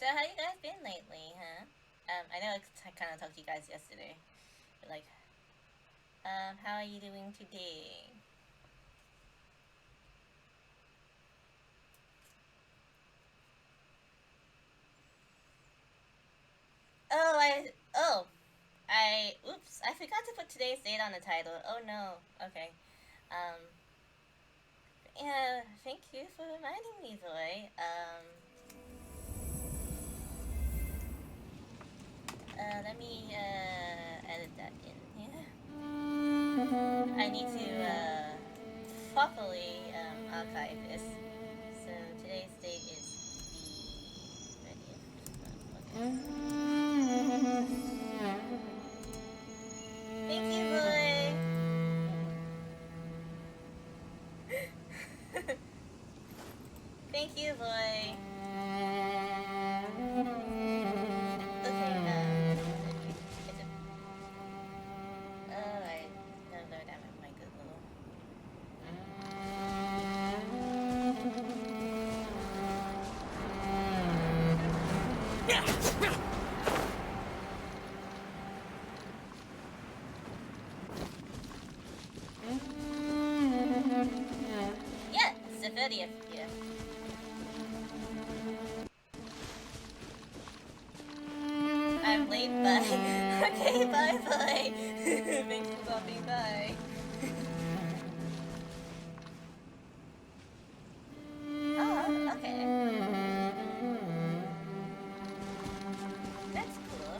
So how you guys been lately, huh? I know I kind of talked to you guys yesterday, but like, how are you doing today? Oops, I forgot to put today's date on the title. Oh no. Okay. Um, yeah, thank you for reminding me, Zoe. Let me, edit that in here. I need to, properly, archive this. So today's date is the 30th of August. Thank you, boy. Thank you, boy. Okay, is it? Alright. No, lower down my good little. Yeah, it's the 30th. Yeah. I'm late, bye. Okay, bye bye. Thanks for stopping by. Oh, okay. That's cool.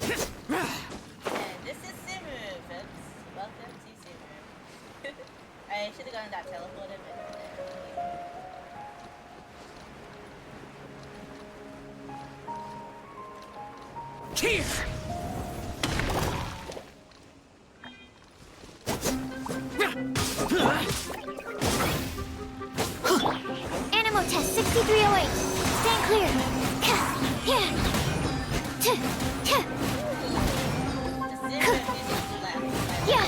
And this is Simu, folks. Welcome to Simu. I should have gone that teleporter, but Here! Animal test 6308. Stand clear. the Simu is left. Yeah.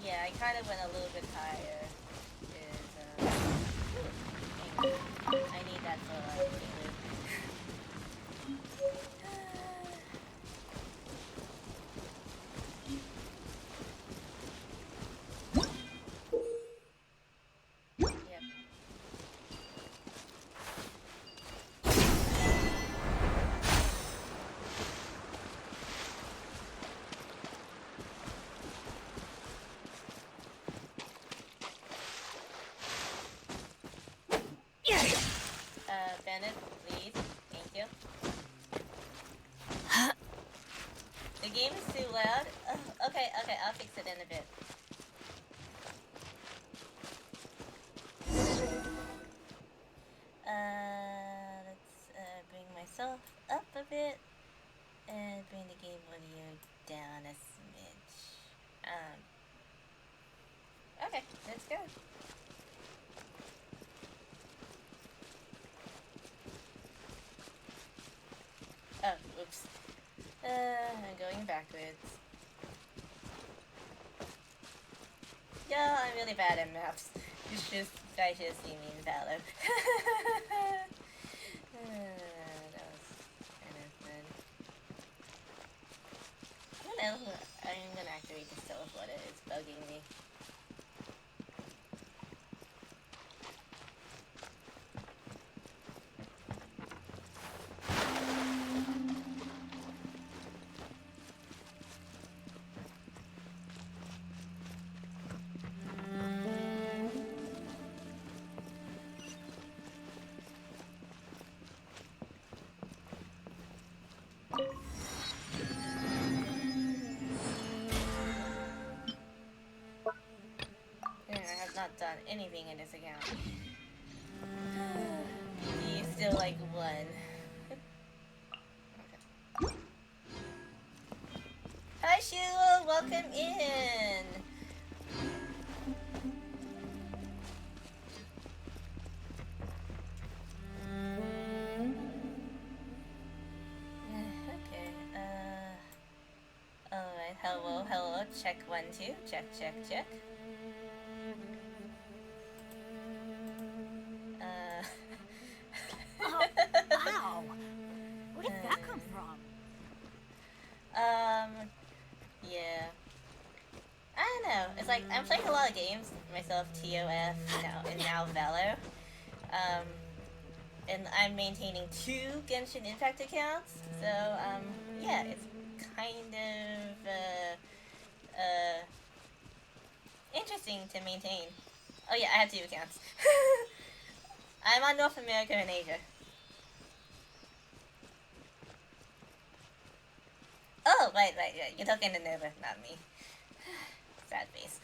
Yeah, I kind of went a little bit higher. I need that for Caleb. Yep. Bennett, please. Thank you. The game is too loud. Okay, I'll fix it in a bit. Let's bring myself up a bit and bring the game audio down a smidge. Okay, let's go. Oh, oops. I'm going backwards. Yeah, I'm really bad at maps. You guys should see me in Valor. That was kind of fun. What else? I'm gonna activate this teleporter. It's bugging me. on anything in this account. He's still like 1. Okay. Hi Sheila, welcome in! Okay, alright, hello, check 1, 2, check. Oh, wow. Where did that come from? Yeah. I don't know. It's like I'm playing a lot of games myself, TOF and now Valor. And I'm maintaining 2 Genshin Impact accounts. So yeah, it's kind of interesting to maintain. Oh yeah, I have 2 accounts. I'm on North America and Asia. Oh, right, yeah. You're talking to Nova, not me. Sad face.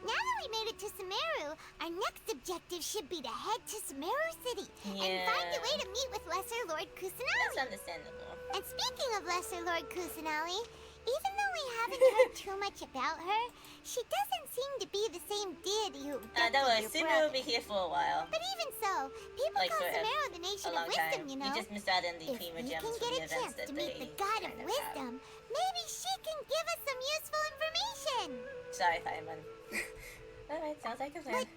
Now that we made it to Sumeru, our next objective should be to head to Sumeru City and find a way to meet with Lesser Lord Kusanali. That's understandable. And speaking of Lesser Lord Kusanali, even though we haven't heard too much about her, she doesn't seem to be the same deity who Don't worry, Sumeru will be here for a while. But even so, people Like call for Sumeru the nation of wisdom, you know. You just missed out on the If Prima we Gems can for get the a events chance that to meet the God of Wisdom, maybe she can give us some useful information. Sorry, Paimon. Alright, sounds like a plan. But,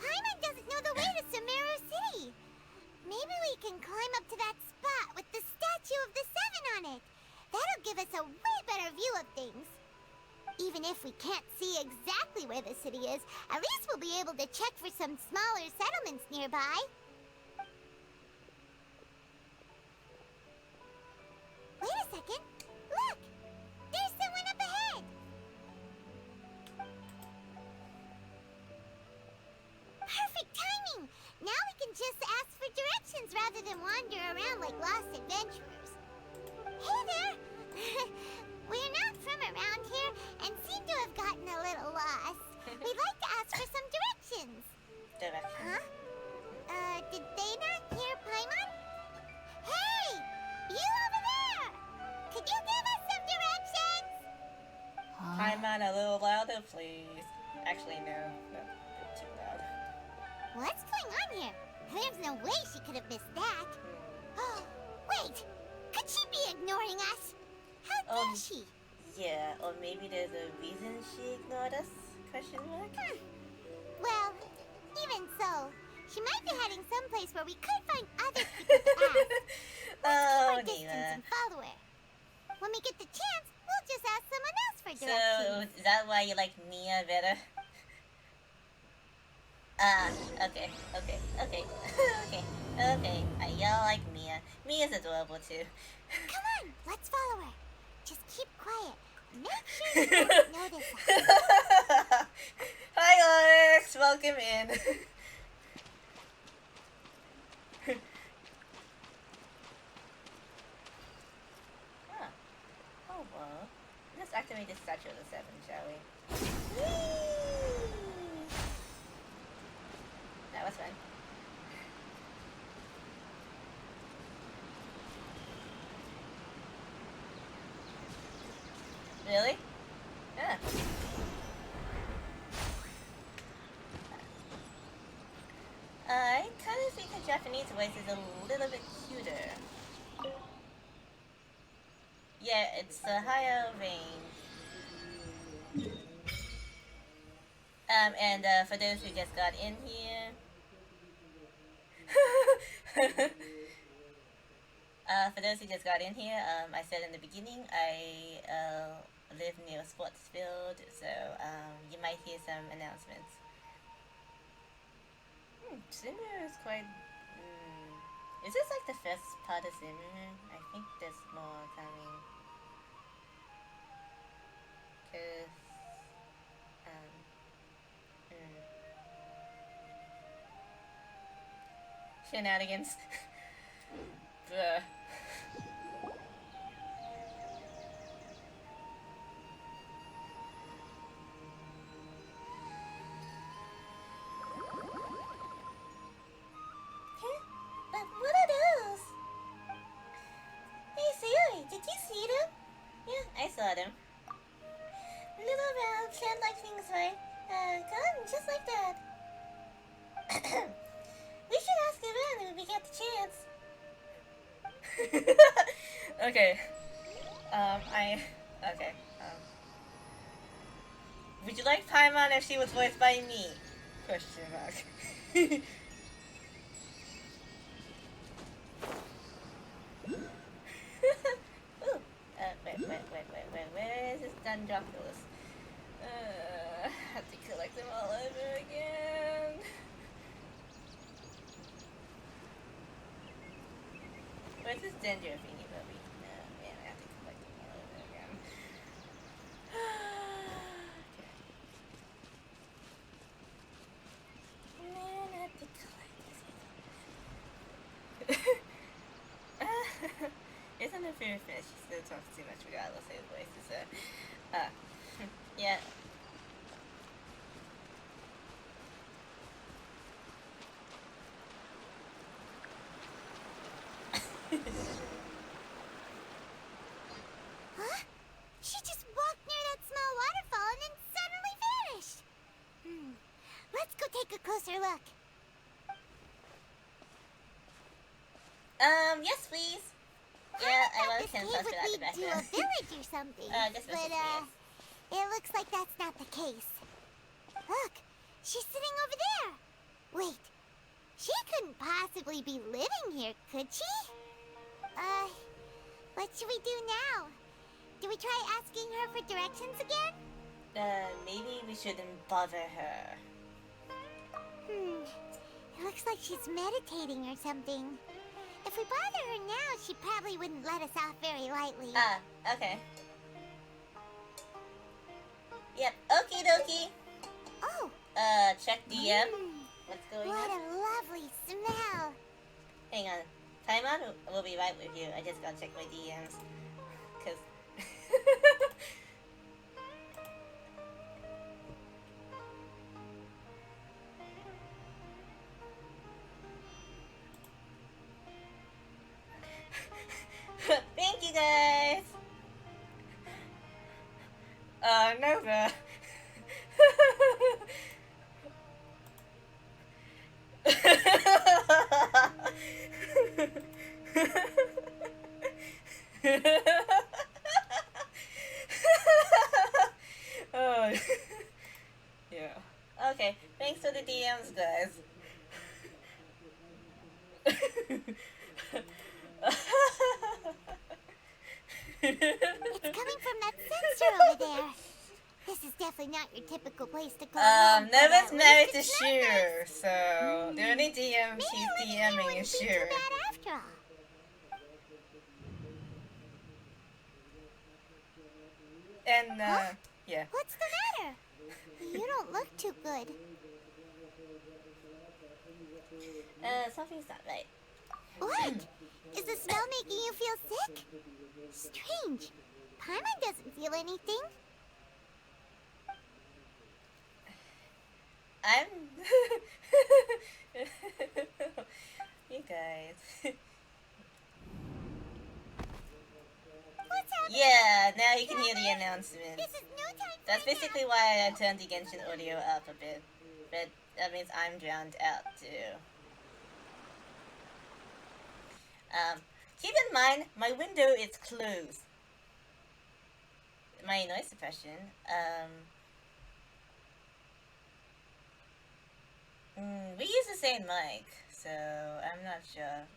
Paimon doesn't know the way to Sumeru City. Maybe we can climb up to that spot with the statue of the 7 on it. That'll give us a way better view of things. Even if we can't see exactly where the city is, at least we'll be able to check for some smaller settlements nearby. Wait a second. Look! There's someone up ahead! Perfect timing! Now we can just ask for directions rather than wander around like lost adventurers. Hey there! We're not from around here and seem to have gotten a little lost. We'd like to ask for some directions. Huh? Did they not hear Paimon? Hey! You over there! Could you give us some directions? Paimon, a little louder, please. Actually, no. No, a bit too loud. What's going on here? There's no way she could have missed that. Oh, wait! Could she be ignoring us? How dare she? Yeah, or maybe there's a reason she ignored us? Question mark? Well, even so, she might be heading someplace where we could find other people to ask. Let's keep our distance and follow her. When we get the chance, we'll just ask someone else for directions. So, is that why you like Mia better? Okay. Y'all like Mia. Mia's adorable too. Come on, let's follow her. Just keep quiet. Make sure you don't notice us. Hi, Alex. Welcome in. Huh. Oh well. Let's activate the statue of the 7, shall we? Whee! That was fun. Really? Yeah. I kind of think the Japanese voice is a little bit cuter. Yeah, it's a higher range. And for those who just got in here, I said in the beginning, I live near a sports field, so you might hear some announcements. Simmer is quite... Is this like the first part of Simmer? I think there's more coming. Cause... shenanigans. Ugh. But what are those? Hey, Sayori, did you see them? Yeah, I saw them. Little round, cat-like things, right? Gone, just like that. We should ask around when we get the chance. Okay. Okay. Would you like Paimon if she was voiced by me? Question mark. Ooh. Where is this Dundroculus? Have to collect them all over again. Where's this Dendro thingy bubby? No, man, I have to collect them all over again. Man, I have to collect It's an unfair fish. She still talks too much regardless of his voice. So, yeah. Huh? She just walked near that small waterfall and then suddenly vanished. Let's go take a closer look. Yes, please. Yeah, I want to send This something cave out the would lead to a background. village or something. Just but, it looks like that's not the case. Look, she's sitting over there. Wait, she couldn't possibly be living here, could she? What should we do now? Do we try asking her for directions again? Maybe we shouldn't bother her. It looks like she's meditating or something. If we bother her now, she probably wouldn't let us off very lightly. Okay. Yep, okie dokie. Oh! Check DM. What's going What on? a lovely smell! Hang on. Paimon will be right with you. I just gotta check my DMs. Cause... Thank you guys! Nova. Oh. Yeah. Okay, thanks for the DMs, guys. It's coming from that sensor over there. This is definitely not your typical place to call home. Neva's married to It's not Shure, so the only DM Maybe she's living here DMing wouldn't is be too Shure. bad after all. And, Huh? yeah. What's the matter? You don't look too good. Something's not right. What? Is the smell making you feel sick? Strange. Paimon doesn't feel anything. I'm... You guys. What's happening? Yeah, now you can hear the announcements. This is no time for That's a nap. basically why I turned the Genshin audio up a bit. But that means I'm drowned out too. Keep in mind, my window is closed. My noise suppression, we use the same mic, so I'm not sure.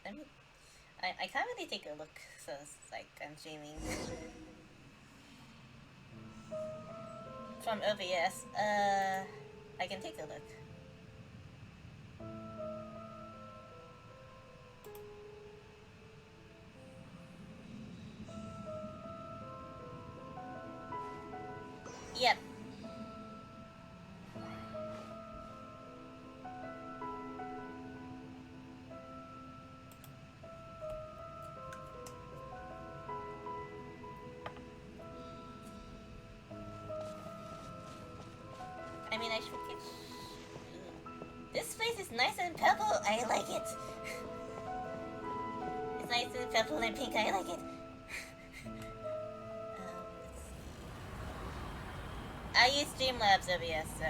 I can't really take a look, so it's like I'm streaming. From OBS, I can take a look. Yep. mean, I should get. This place is nice and purple. I like it. It's nice and purple and pink. I like it. I use Streamlabs OBS, so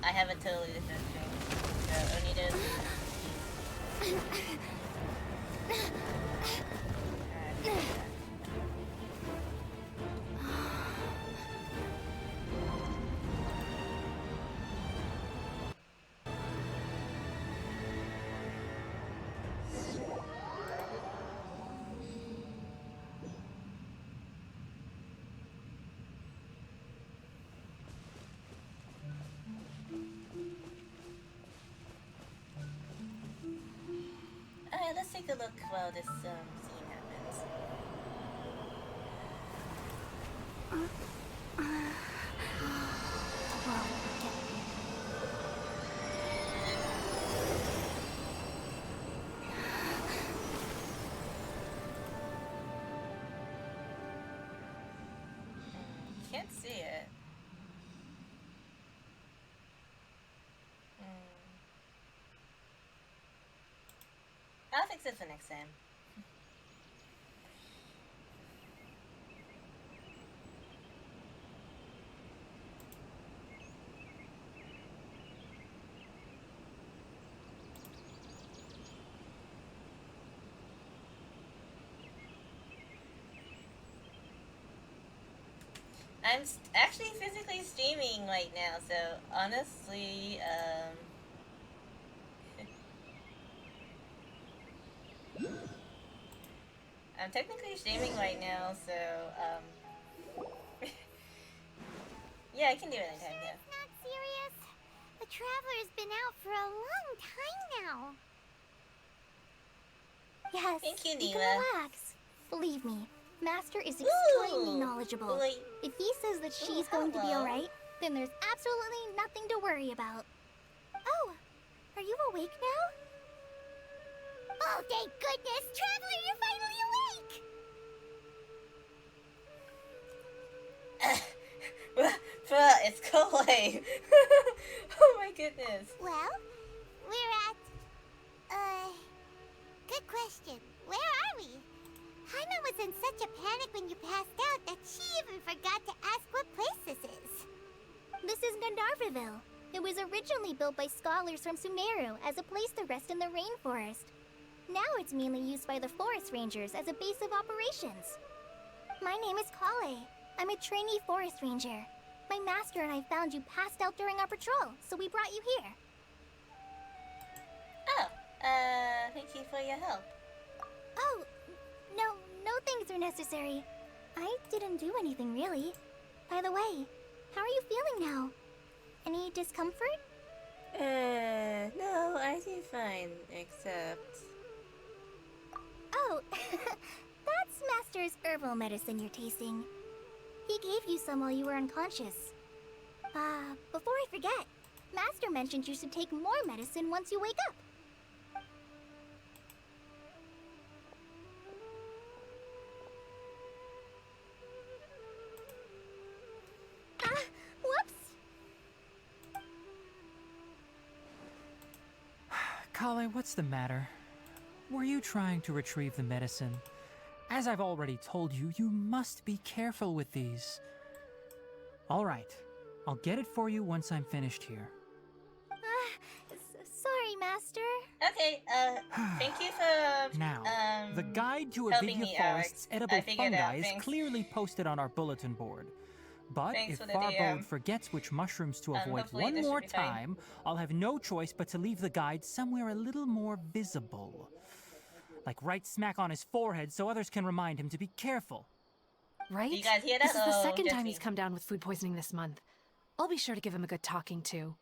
I have a totally different stream. So only does. Alright, let's take a look while this scene happens. Can't see it. I'll fix it for next time. I'm actually physically streaming right now, so honestly, I'm technically streaming right now, so, yeah, I can do it anytime, yeah. It's not serious. The Traveler's been out for a long time now. Yes, Thank you, you Neela. can relax. Believe me, Master is extremely Ooh, knowledgeable. boy. If he says that she's Ooh, going to be hello. alright, then there's absolutely nothing to worry about. Oh, are you awake now? Oh, thank goodness! Traveler, you're finally awake! It's Kool-Aid. Oh my goodness. Well, we're at... Good question. Where are we? Haima was in such a panic when you passed out that she even forgot to ask what place this is. This is Gandharvaville. It was originally built by scholars from Sumeru as a place to rest in the rainforest. Now it's mainly used by the forest rangers as a base of operations. My name is Kale. I'm a trainee forest ranger. My master and I found you passed out during our patrol, so we brought you here. Oh, thank you for your help. Oh, no thanks are necessary. I didn't do anything really. By the way, how are you feeling now? Any discomfort? No, I seem fine, except... Oh, that's Master's herbal medicine you're tasting. He gave you some while you were unconscious. Before I forget, Master mentioned you should take more medicine once you wake up. Whoops! Kale, what's the matter? Were you trying to retrieve the medicine? As I've already told you, you must be careful with these. All right, I'll get it for you once I'm finished here. Sorry, Master. Okay, thank you for, Now, the guide to helping Avidya me out. Forest's I edible figured it out, fungi is thanks. clearly posted on our bulletin board. But Thanks if for the Farbode DM. forgets which mushrooms to avoid hopefully one this should more be fine. time, I'll have no choice but to leave the guide somewhere a little more visible. Like right smack on his forehead so others can remind him to be careful. Right? Do you guys hear that? This is the Oh, second just time me. he's come down with food poisoning this month. I'll be sure to give him a good talking to.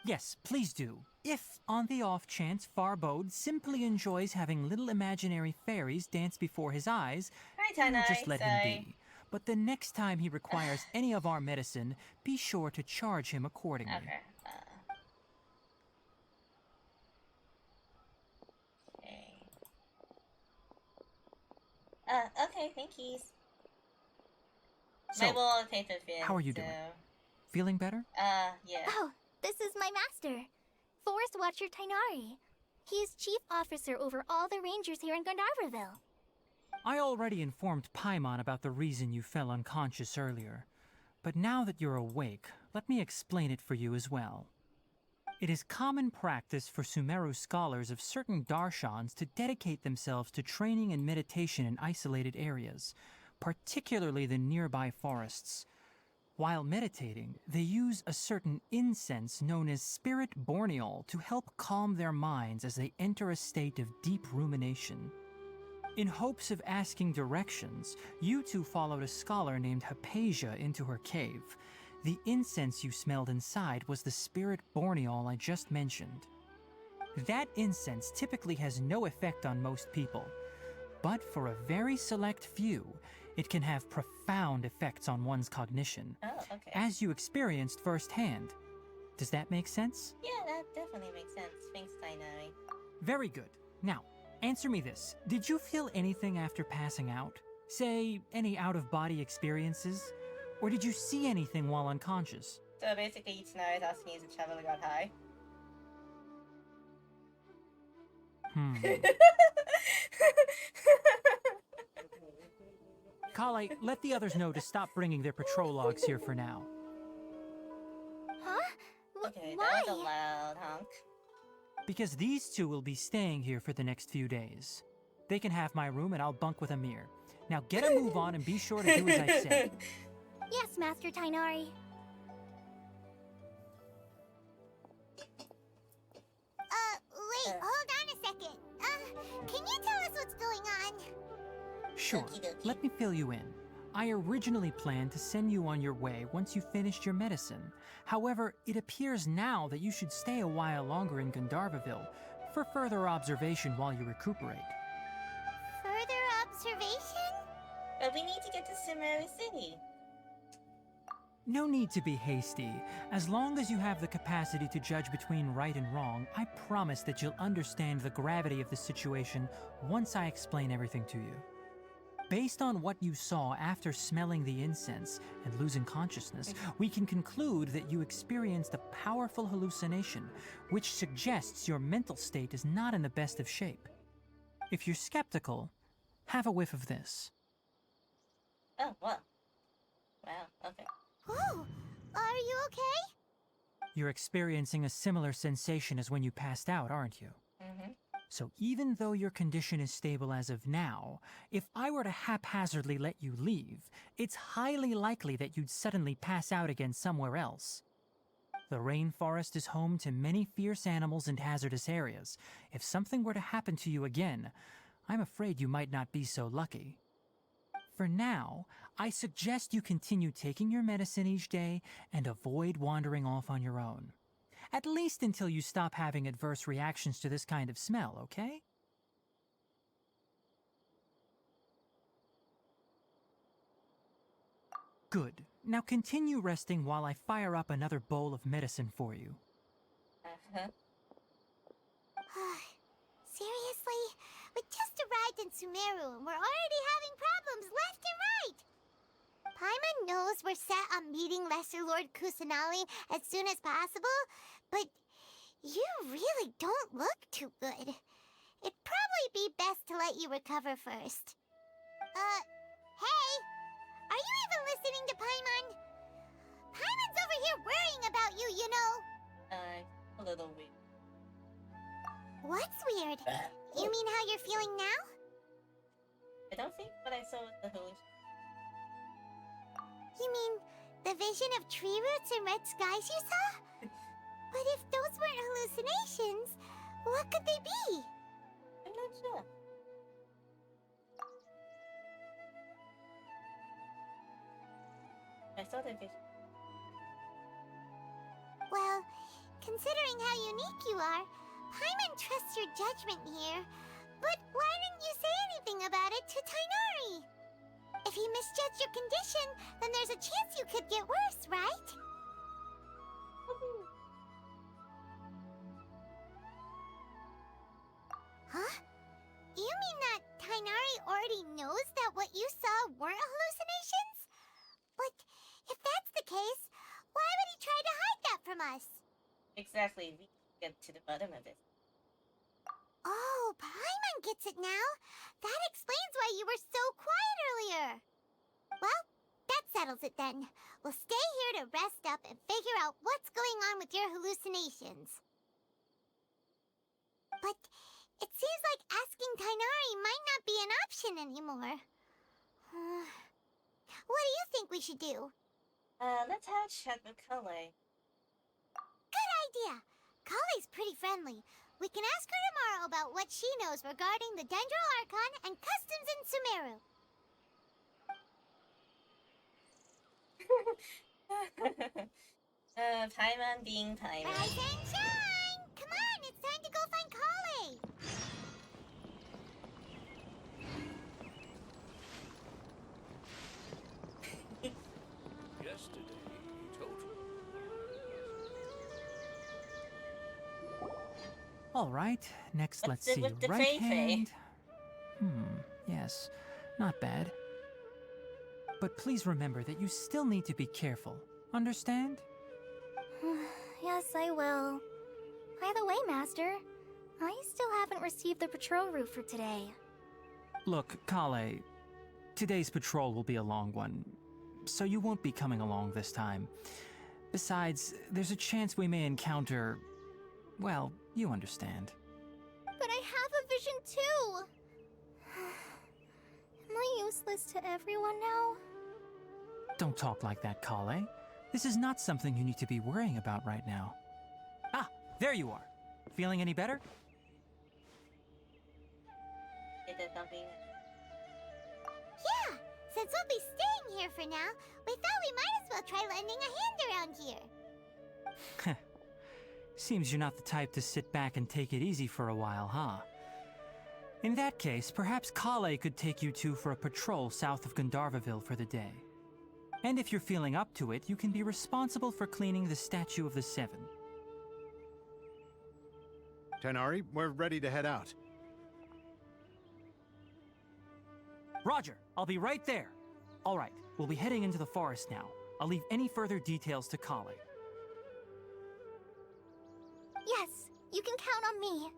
Yes, please do. If, on the off chance, Farbode simply enjoys having little imaginary fairies dance before his eyes, Hi, then Tanai. just let him Sorry. be. But the next time he requires any of our medicine, be sure to charge him accordingly. Okay. Okay, thank you. My So, wallpaper fin. how are you doing? Feeling better? Yeah. Oh, this is my master, Forest Watcher Tainari. He is chief officer over all the rangers here in Gandharvaville. I already informed Paimon about the reason you fell unconscious earlier. But now that you're awake, let me explain it for you as well. It is common practice for Sumeru scholars of certain darshans to dedicate themselves to training and meditation in isolated areas, particularly the nearby forests. While meditating, they use a certain incense known as spirit borneol to help calm their minds as they enter a state of deep rumination. In hopes of asking directions, you two followed a scholar named Hypatia into her cave. The incense you smelled inside was the spirit borneol I just mentioned. That incense typically has no effect on most people, but for a very select few, it can have profound effects on one's cognition, Oh, okay. as you experienced firsthand. Does that make sense? Yeah, that definitely makes sense. Thanks, Tainari. Very good. Now, answer me this. Did you feel anything after passing out? Say, any out-of-body experiences? Or did you see anything while unconscious? So basically, Tainari is asking you if the traveler got high. Kale, let the others know to stop bringing their patrol logs here for now. Huh? Okay, Why? that was a loud honk. Because these two will be staying here for the next few days. They can have my room and I'll bunk with Amir. Now get a move on and be sure to do as I say. Yes, Master Tainari. Wait, hold on a second. Can you tell us what's going on? Sure, Okie dokie. let me fill you in. I originally planned to send you on your way once you finished your medicine. However, it appears now that you should stay a while longer in Gandharvaville for further observation while you recuperate. Further observation? But we need to get to Sumeru City. No need to be hasty. As long as you have the capacity to judge between right and wrong, I promise that you'll understand the gravity of the situation once I explain everything to you. Based on what you saw after smelling the incense and losing consciousness, we can conclude that you experienced a powerful hallucination, which suggests your mental state is not in the best of shape. If you're skeptical, have a whiff of this. Oh, well. Wow, okay. Whoa, are you okay? You're experiencing a similar sensation as when you passed out, aren't you? Mm-hmm. So even though your condition is stable as of now, if I were to haphazardly let you leave, it's highly likely that you'd suddenly pass out again somewhere else. The rainforest is home to many fierce animals and hazardous areas. If something were to happen to you again, I'm afraid you might not be so lucky. For now, I suggest you continue taking your medicine each day and avoid wandering off on your own. At least until you stop having adverse reactions to this kind of smell, okay? Good. Now continue resting while I fire up another bowl of medicine for you. Uh-huh. Seriously? We just arrived in Sumeru and we're already having problems left and right! Paimon knows we're set on meeting Lesser Lord Kusanali as soon as possible, but you really don't look too good. It'd probably be best to let you recover first. Hey! Are you even listening to Paimon? Paimon's over here worrying about you, you know! A little weird. What's weird? You mean how you're feeling now? I don't think what I saw was the hallucination. You mean the vision of tree roots and red skies you saw? But if those weren't hallucinations, what could they be? I'm not sure. I saw the vision. Well, considering how unique you are, Paimon trusts your judgment here. But why didn't you say anything about it to Tainari? If he misjudged your condition, then there's a chance you could get worse, right? Huh? You mean that Tainari already knows that what you saw weren't hallucinations? But if that's the case, why would from us. Exactly. We can get to the bottom of it. Oh, Paimon gets it now. That explains why you were so quiet earlier. Well, that settles it then. We'll stay here to rest up and figure out what's going on with your hallucinations. But it seems like asking Tainari might not be an option anymore. What do you think we should do? Let's have a chat with Kale. Good idea. Kale's pretty friendly. We can ask her tomorrow about what she knows regarding the Dendro Archon and customs in Sumeru. Paimon being Paimon. Rise and shine! Come on, it's time to go find Kale! Yesterday, he told me. All right, next What's let's it see. with the Right Fei Fei? hand. Yes, not bad. But please remember that you still need to be careful. Understand? Yes, I will. By the way, Master, I still haven't received the patrol route for today. Look, Kale, today's patrol will be a long one, so you won't be coming along this time. Besides, there's a chance we may encounter... well, you understand. But I have a vision too! Am I useless to everyone now? Don't talk like that, Kale. This is not something you need to be worrying about right now. Ah, there you are. Feeling any better? Is there something? Yeah, since we'll be staying here for now, we thought we might as well try lending a hand around here. Seems you're not the type to sit back and take it easy for a while, huh? In that case, perhaps Kale could take you two for a patrol south of Gandharvaville for the day. And if you're feeling up to it, you can be responsible for cleaning the Statue of the Seven. Tainari, we're ready to head out. Roger, I'll be right there. All right, we'll be heading into the forest now. I'll leave any further details to Kale. Yes, you can count on me.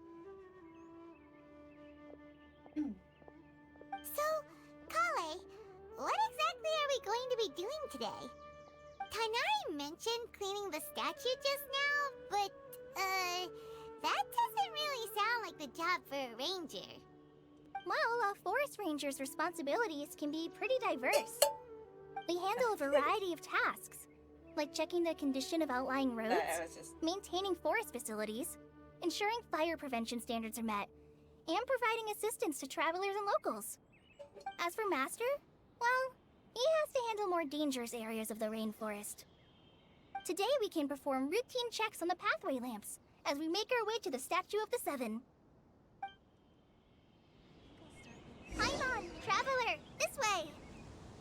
So, Kale, what exactly are we going to be doing today? Tainari mentioned cleaning the statue just now, but, that doesn't really sound like the job for a ranger. Well, a forest ranger's responsibilities can be pretty diverse. They handle a variety of tasks, like checking the condition of outlying roads, I was just... maintaining forest facilities, ensuring fire prevention standards are met, and providing assistance to travelers and locals. As for Master, well, he has to handle more dangerous areas of the rainforest. Today we can perform routine checks on the pathway lamps as we make our way to the Statue of the Seven. Paimon, traveler, this way!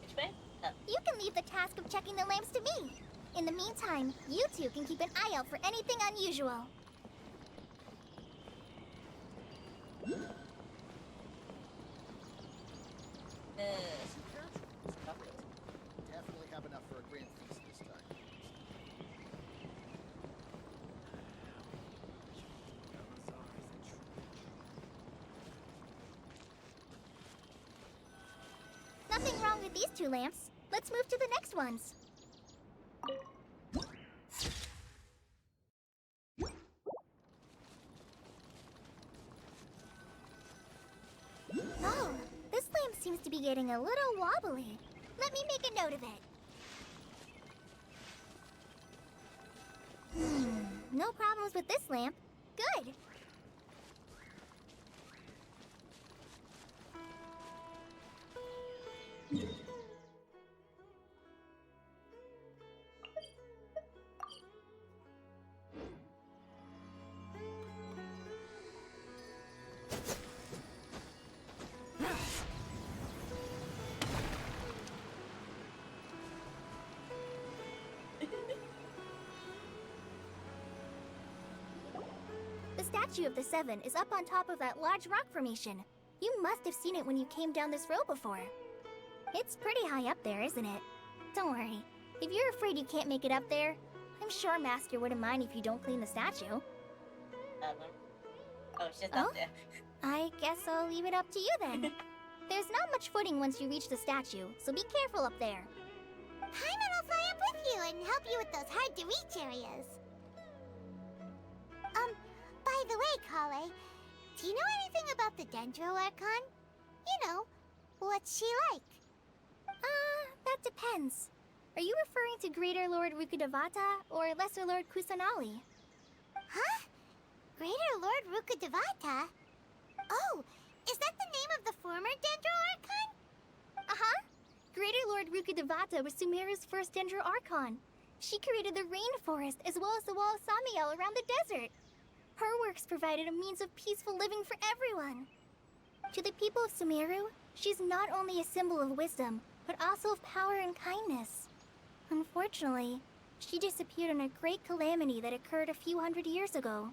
Which way? Oh. You can leave the task of checking the lamps to me. In the meantime, you two can keep an eye out for anything unusual. Stop it. Definitely have enough for a grand feast this time. Nothing wrong with these two lamps. Let's move to the next ones. Oh, this lamp seems to be getting a little wobbly. Let me make a note of it. No problems with this lamp. Good. The Statue of the Seven is up on top of that large rock formation. You must have seen it when you came down this road before. It's pretty high up there, isn't it? Don't worry. If you're afraid you can't make it up there, I'm sure Master wouldn't mind if you don't clean the statue. Oh, she's Oh? up there. I guess I'll leave it up to you then. There's not much footing once you reach the statue, so be careful up there. Paimon will fly up with you and help you with those hard-to-reach areas. By the way, Kale, do you know anything about the Dendro Archon? You know, what's she like? That depends. Are you referring to Greater Lord Rukkhadevata or Lesser Lord Kusanali? Huh? Greater Lord Rukkhadevata? Oh, is that the name of the former Dendro Archon? Uh-huh. Greater Lord Rukkhadevata was Sumeru's first Dendro Archon. She created the rainforest as well as the wall of Samiel around the desert. Her works provided a means of peaceful living for everyone. To the people of Sumeru, she's not only a symbol of wisdom, but also of power and kindness. Unfortunately, she disappeared in a great calamity that occurred a few hundred years ago.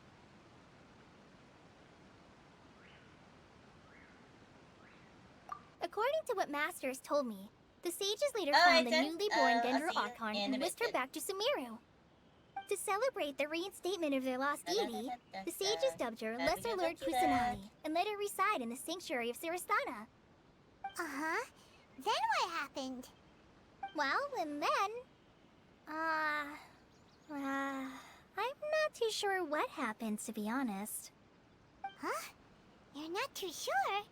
According to what Master has told me, the sages later found the newly born Dendro Archon and whisked her back to Sumeru. To celebrate the reinstatement of their lost deity, the sages dubbed her Lesser Lord Kusanali and let her reside in the sanctuary of Sarastana. Uh-huh. Then what happened? Well, and then... I'm not too sure what happened, to be honest. Huh? You're not too sure?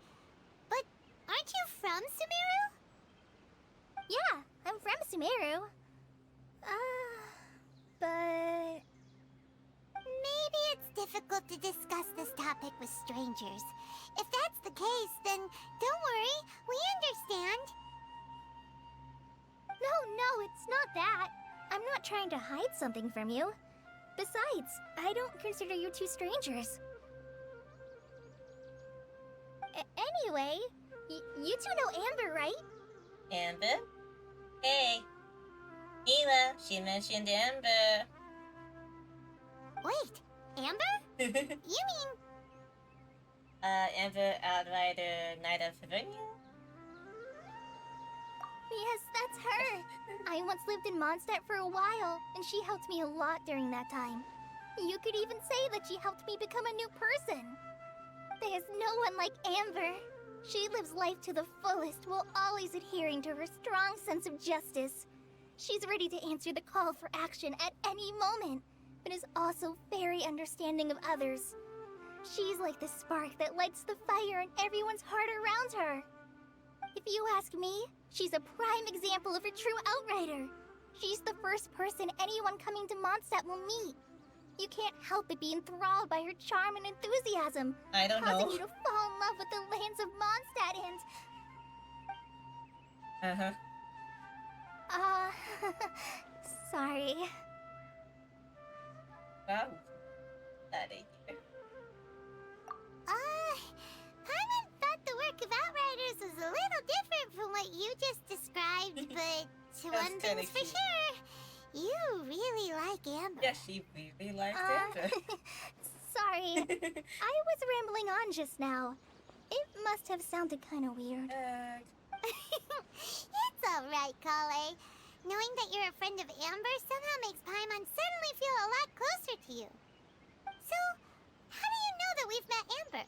But aren't you from Sumeru? Yeah, I'm from Sumeru. But... Maybe it's difficult to discuss this topic with strangers. If that's the case, then don't worry, we understand. No, it's not that. I'm not trying to hide something from you. Besides, I don't consider you two strangers. Anyway, you two know Amber, right? Amber? Hey. Mila, she mentioned Amber. Wait, Amber? You mean... Amber Outrider Knight of Hibernia? Yes, that's her. I once lived in Mondstadt for a while, and she helped me a lot during that time. You could even say that she helped me become a new person. There's no one like Amber. She lives life to the fullest while always adhering to her strong sense of justice. She's ready to answer the call for action at any moment, but is also very understanding of others. She's like the spark that lights the fire in everyone's heart around her. If you ask me, she's a prime example of a true outrider. She's the first person anyone coming to Mondstadt will meet. You can't help but be enthralled by her charm and enthusiasm, I don't causing know. you to fall in love with the lands of Mondstadt and... sorry. Wow. That ain't here. Paimon thought the work of Outriders was a little different from what you just described, but one kinda thing's for cute. sure, you really like Amber. Yeah, she really likes Amber. Sorry. I was rambling on just now. It must have sounded kind of weird. It's alright, Kale. Knowing that you're a friend of Amber somehow makes Paimon suddenly feel a lot closer to you. So, how do you know that we've met Amber?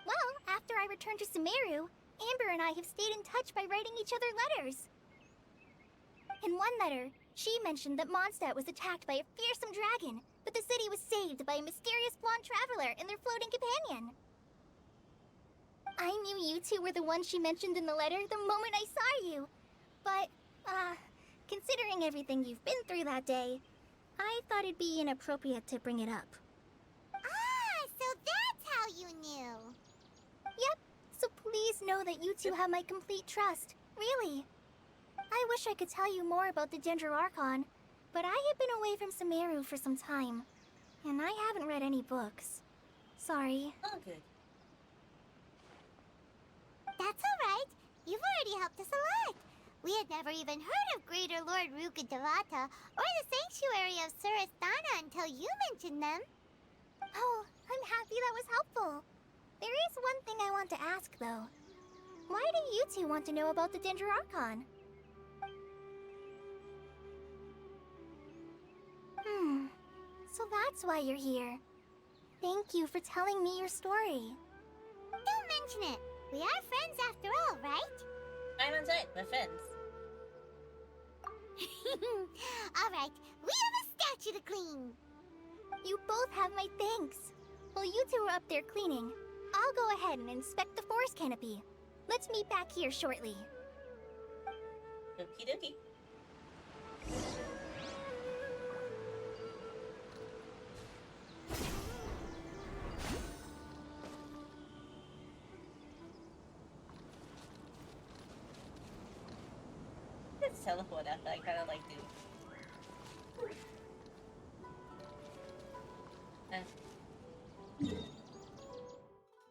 Well, after I returned to Sumeru, Amber and I have stayed in touch by writing each other letters. In one letter, she mentioned that Mondstadt was attacked by a fearsome dragon, but the city was saved by a mysterious blonde traveler and their floating companion. I knew you two were the ones she mentioned in the letter the moment I saw you. But, considering everything you've been through that day, I thought it'd be inappropriate to bring it up. Ah, so that's how you knew. Yep, so please know that you two have my complete trust. Really. I wish I could tell you more about the Dendro Archon, but I have been away from Sumeru for some time, and I haven't read any books. Sorry. Oh, good. That's alright. You've already helped us a lot. We had never even heard of Greater Lord Rukkhadevata or the Sanctuary of Surasthana until you mentioned them. Oh, I'm happy that was helpful. There is one thing I want to ask, though. Why do you two want to know about the Dendro Archon? that's why you're here. Thank you for telling me your story. Don't mention it. We are friends after all, right? Paimon's right, we're friends. Alright, we have a statue to clean. You both have my thanks. While you two are up there cleaning, I'll go ahead and inspect the forest canopy. Let's meet back here shortly. Okie dokie. Let's teleport after I kind of like do.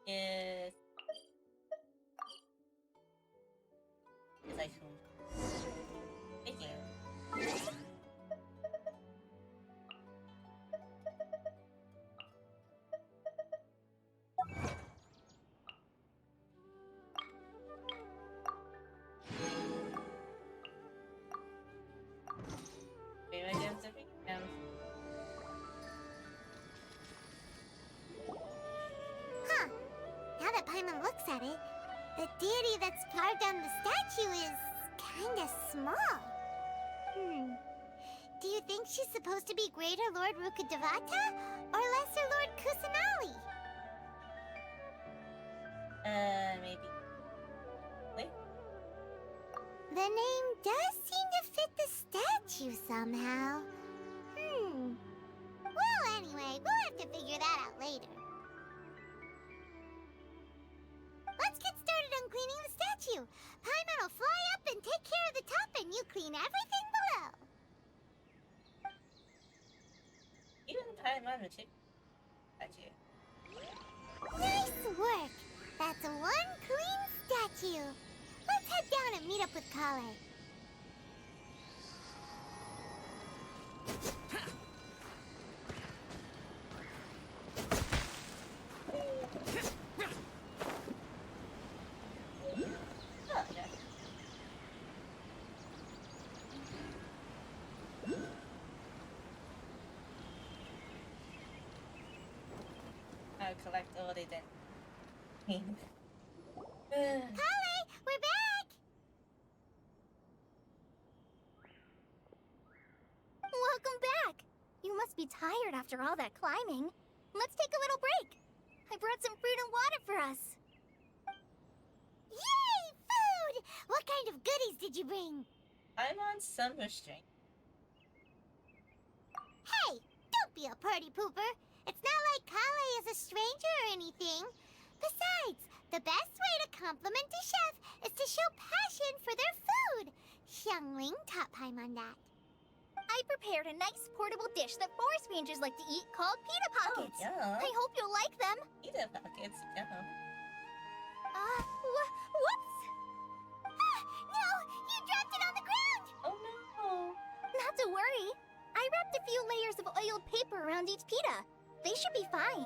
Is I should. Thank you. Maybe I get something. Huh. Now that Paimon looks at it, the deity that's carved on the statue is kinda small. Do you think she's supposed to be Greater Lord Rukkhadevata or Lesser Lord Kusanali? Maybe. Wait. The name does seem to fit the statue somehow. Well, anyway, we'll have to figure that out later. Let's get started on cleaning the statue. Paimon will fly up and take care of the top, and you clean everything below. Even Paimon would take at you. Nice work. That's one clean statue. Let's head down and meet up with Kale. Oh, yeah. I'll collect all the then. Kale, we're back! Welcome back! You must be tired after all that climbing. Let's take a little break. I brought some fruit and water for us. Yay! Food! What kind of goodies did you bring? I'm on some restraint. Hey, don't be a party pooper. It's not like Kale is a stranger or anything. Besides, the best way to compliment a chef is to show passion for their food. Xiangling taught Paimon that. I prepared a nice portable dish that forest rangers like to eat called pita pockets. yeah. I hope you'll like them. Pita pockets, yeah. Whoops! Ah, no! You dropped it on the ground! Oh no. Not to worry. I wrapped a few layers of oiled paper around each pita. They should be fine.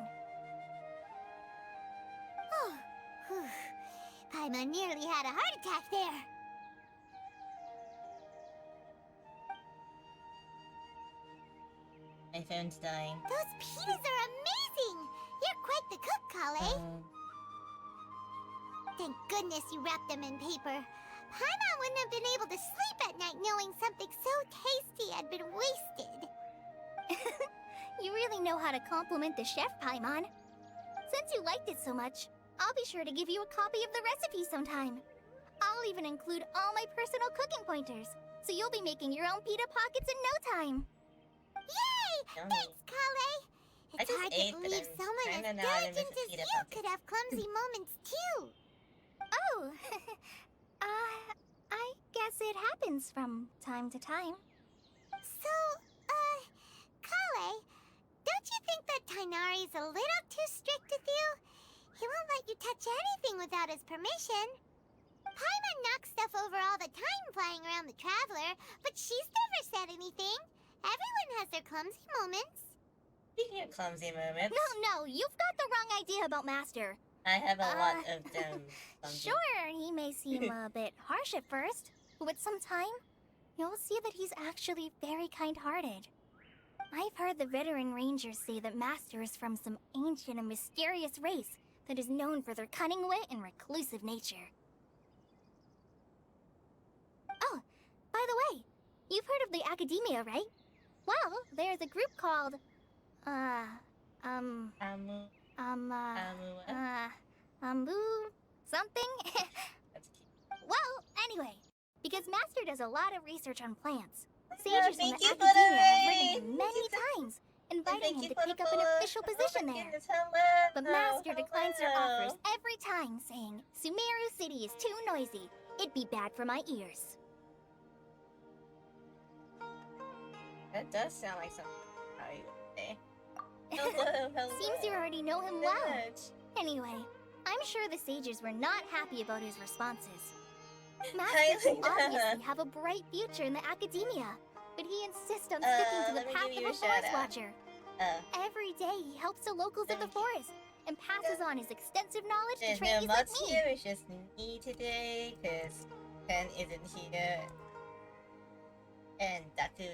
Oh, whew. Paimon nearly had a heart attack there. My phone's dying. Those pitas are amazing! You're quite the cook, Kale. Thank goodness you wrapped them in paper. Paimon wouldn't have been able to sleep at night knowing something so tasty had been wasted. You really know how to compliment the chef, Paimon. Since you liked it so much, I'll be sure to give you a copy of the recipe sometime. I'll even include all my personal cooking pointers, so you'll be making your own pita pockets in no time. Yay! Yummy. Thanks, Kale. I It's just hard ate, to but believe I'm someone as kinda not into diligent as pita you pockets. could have clumsy moments too. Oh, I guess it happens from time to time. So, Kale, don't you think that Tainari's a little too strict with you? He won't let you touch anything without his permission. Paimon knocks stuff over all the time flying around the Traveler, but she's never said anything. Everyone has their clumsy moments. Speaking of clumsy moments, No, you've got the wrong idea about Master. I have a lot of them. clumsy. Sure, he may seem a bit harsh at first, but with some time, you'll see that he's actually very kind-hearted. I've heard the veteran rangers say that Master is from some ancient and mysterious race that is known for their cunning wit and reclusive nature. Oh, by the way, you've heard of the Academia, right? Well, there's a group called, Amu. something? That's cute. Well, anyway, because Master does a lot of research on plants, Yeah, sages from thank the you for the Academia have raid. written him many times, inviting him to take up an official position there. But Master declines their offers every time, saying, Sumeru City is too noisy. It'd be bad for my ears. That does sound like something I would say. Hello, hello. Seems you already know him well. Much. Anyway, I'm sure the sages were not happy about his responses. Master Highly will obviously have a bright future in the Academia, but he insists on sticking to the let me path give of you a a forest shout-out. watcher. Every day he helps the locals of the forest and passes on his extensive knowledge to There's no trainees like mods me. here, it's just me today, cause Ken isn't here. And Daku.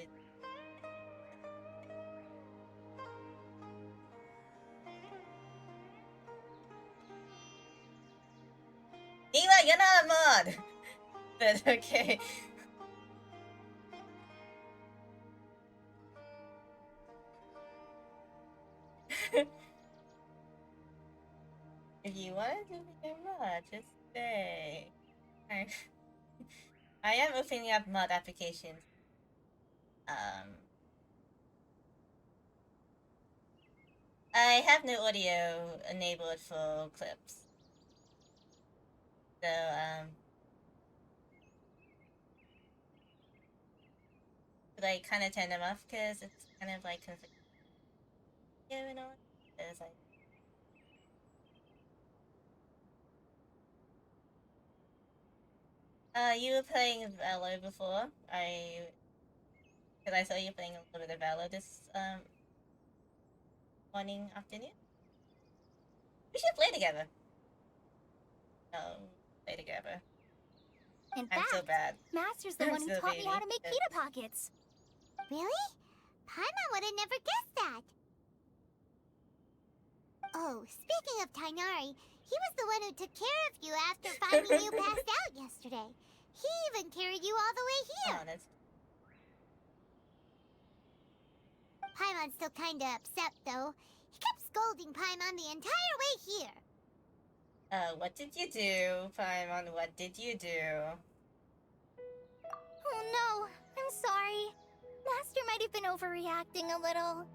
Eva, you're not a mod! But okay. If you want to become a mod, just say. I am opening up mod applications. I have no audio enabled for clips. So, should I kind of turn them off because it's kind of like conflicting and all? There's like. You were playing Valo before. Cause I saw you playing a little bit of Valo this morning, afternoon. We should play together. No, play together. In I'm so fact, bad. Master's the I'm one who so taught me how to baby. make pita pockets. Really? Paimon would have never guessed that. Oh, speaking of Tainari, he was the one who took care of you after finding you passed out yesterday. He even carried you all the way here. Oh, that's Paimon's still kinda upset, though. He kept scolding Paimon the entire way here. what did you do, Paimon? What did you do? Oh no, I'm sorry. Master might have been overreacting a little.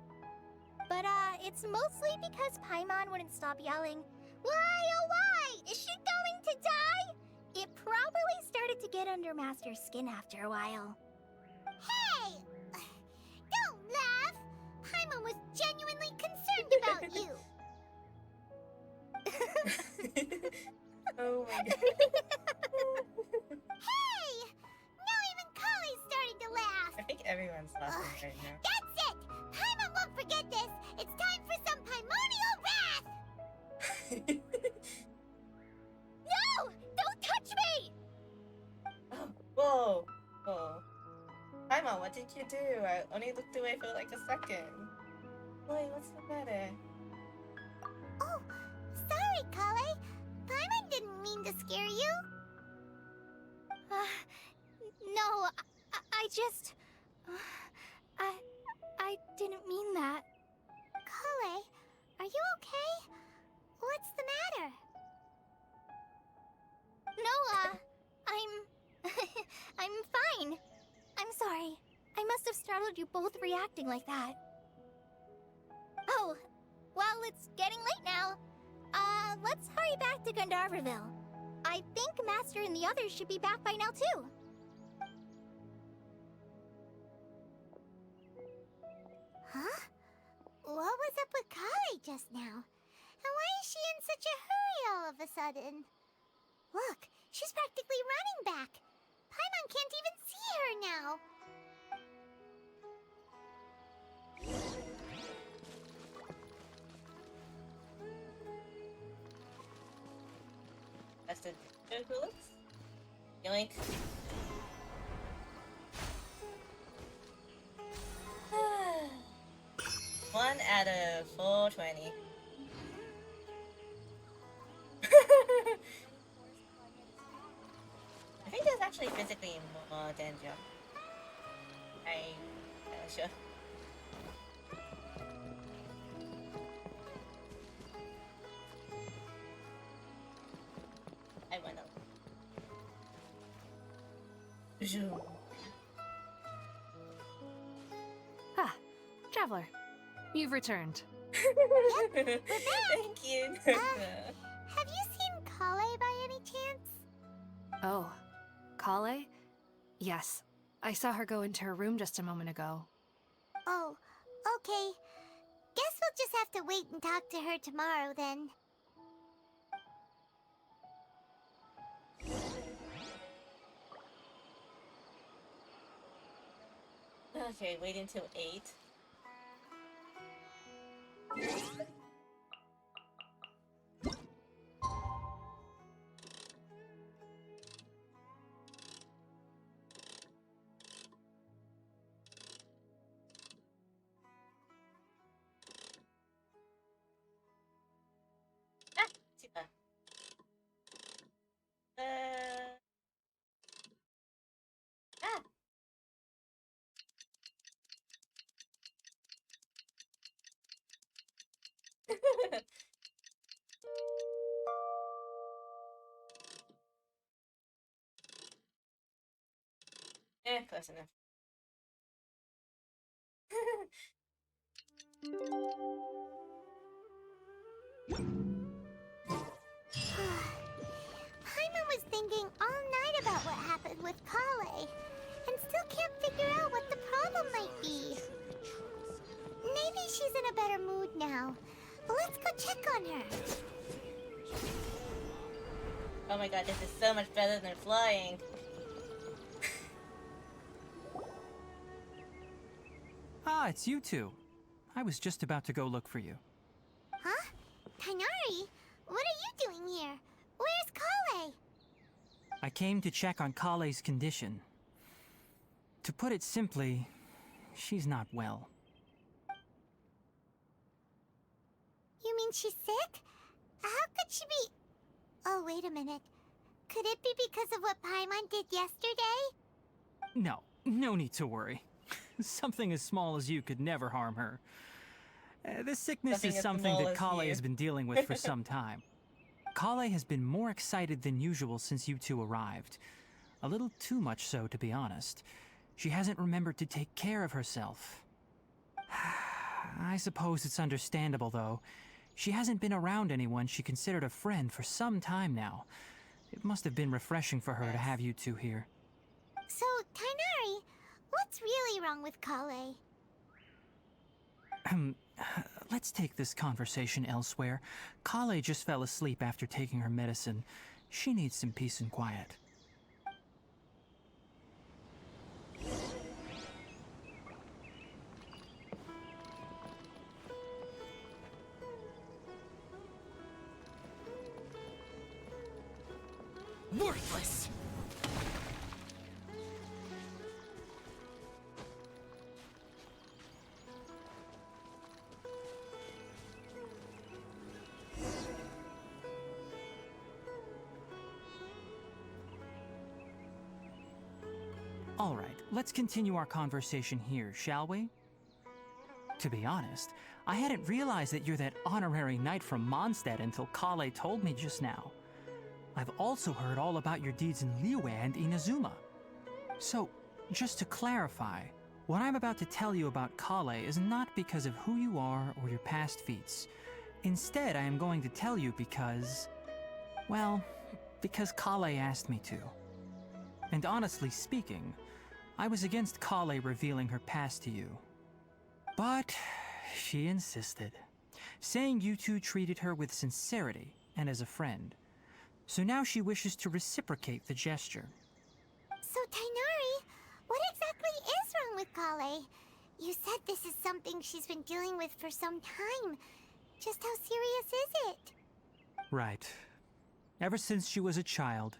But it's mostly because Paimon wouldn't stop yelling, "Why, oh why? Is she going to die?" It probably started to get under Master's skin after a while. Hey! Don't laugh! Paimon was genuinely concerned about you. Oh my god. Hey! Now even Kali's starting to laugh. I think everyone's laughing right now. That's it! Paimon won't forget this! It's time for some Paimonial wrath! No! Don't touch me! Whoa! Whoa. Paimon, what did you do? I only looked away for like a second. Boy, what's the matter? Oh, sorry, Kale. Paimon didn't mean to scare you. No, I just... I didn't mean that. Kale, are you okay? What's the matter? No, I'm fine. I'm sorry. I must have startled you both reacting like that. Oh, well, it's getting late now. Let's hurry back to Gandharville. I think Master and the others should be back by now, too. Huh? What was up with Kale just now? And why is she in such a hurry all of a sudden? Look, she's practically running back. Paimon can't even see her now. That's the bullets? Yoink. 1 out of 420. I think there's actually physically more danger. I'm not sure. I wanna. Zoom. Ah, Traveler. You've returned. Thank you. Have you seen Kale by any chance? Oh, Kale? Yes. I saw her go into her room just a moment ago. Oh, okay. Guess we'll just have to wait and talk to her tomorrow then. Okay, wait until 8. Ah, super. Ah. Close enough. Paimon was thinking all night about what happened with Kale, and still can't figure out what the problem might be. Maybe she's in a better mood now. Let's go check on her. Oh my god, this is so much better than flying. Ah, it's you two. I was just about to go look for you. Huh? Tainari? What are you doing here? Where's Kale? I came to check on Kale's condition. To put it simply, she's not well. You mean she's sick? How could she be... Oh, wait a minute. Could it be because of what Paimon did yesterday? No need to worry. Something as small as you could never harm her. This sickness Something is as something small that as Kale you. has been dealing with for some time. Kale has been more excited than usual since you two arrived. A little too much so, to be honest. She hasn't remembered to take care of herself. I suppose it's understandable, though. She hasn't been around anyone she considered a friend for some time now. It must have been refreshing for her to have you two here. So, Tainari, what's really wrong with Kale? Let's take this conversation elsewhere. Kale just fell asleep after taking her medicine. She needs some peace and quiet. Worthless! All right, let's continue our conversation here, shall we? To be honest, I hadn't realized that you're that honorary knight from Mondstadt until Kale told me just now. I've also heard all about your deeds in Liyue and Inazuma. So, just to clarify, what I'm about to tell you about Kale is not because of who you are or your past feats. Instead, I am going to tell you because... well, because Kale asked me to. And honestly speaking, I was against Kale revealing her past to you. But she insisted, saying you two treated her with sincerity and as a friend. So now she wishes to reciprocate the gesture. So, Tainari, what exactly is wrong with Kale? You said this is something she's been dealing with for some time. Just how serious is it? Right. Ever since she was a child,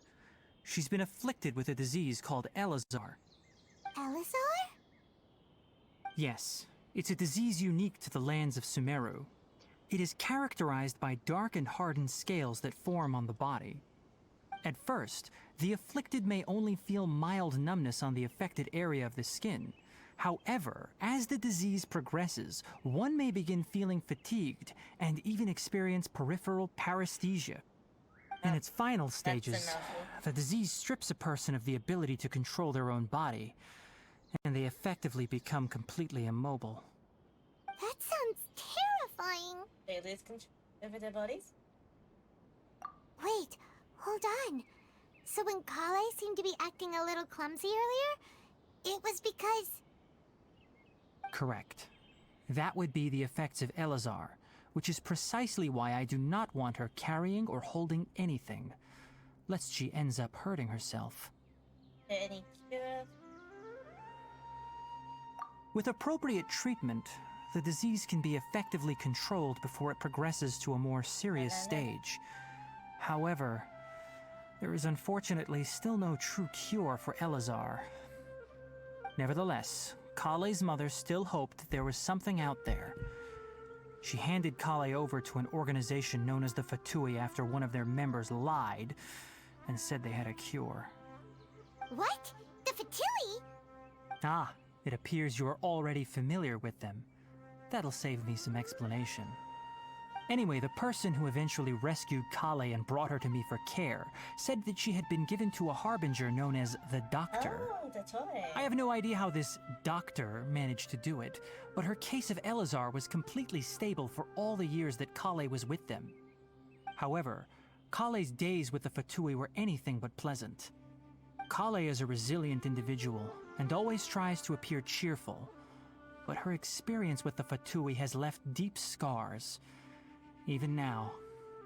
she's been afflicted with a disease called Elazar. Elazar? Yes, It's a disease unique to the lands of Sumeru. It is characterized by dark and hardened scales that form on the body. At first, the afflicted may only feel mild numbness on the affected area of the skin. However, as the disease progresses, one may begin feeling fatigued and even experience peripheral paresthesia. In its final stages, the disease strips a person of the ability to control their own body, and they effectively become completely immobile. That sounds terrifying. They lose control over their bodies? Wait, hold on. So when Kale seemed to be acting a little clumsy earlier, it was because... Correct. That would be the effects of Elazar, which is precisely why I do not want her carrying or holding anything, lest she ends up hurting herself. Any cure? With appropriate treatment, the disease can be effectively controlled before it progresses to a more serious stage. However, there is unfortunately still no true cure for Elazar. Nevertheless, Kale's mother still hoped there was something out there. She handed Kale over to an organization known as the Fatui after one of their members lied and said they had a cure. What? The Fatui? Ah, it appears you are already familiar with them. That'll save me some explanation. Anyway, the person who eventually rescued Kale and brought her to me for care said that she had been given to a harbinger known as the Doctor. Oh, the toy. I have no idea how this doctor managed to do it, but her case of Elazar was completely stable for all the years that Kale was with them. However, Kale's days with the Fatui were anything but pleasant. Kale is a resilient individual and always tries to appear cheerful, but her experience with the Fatui has left deep scars. Even now,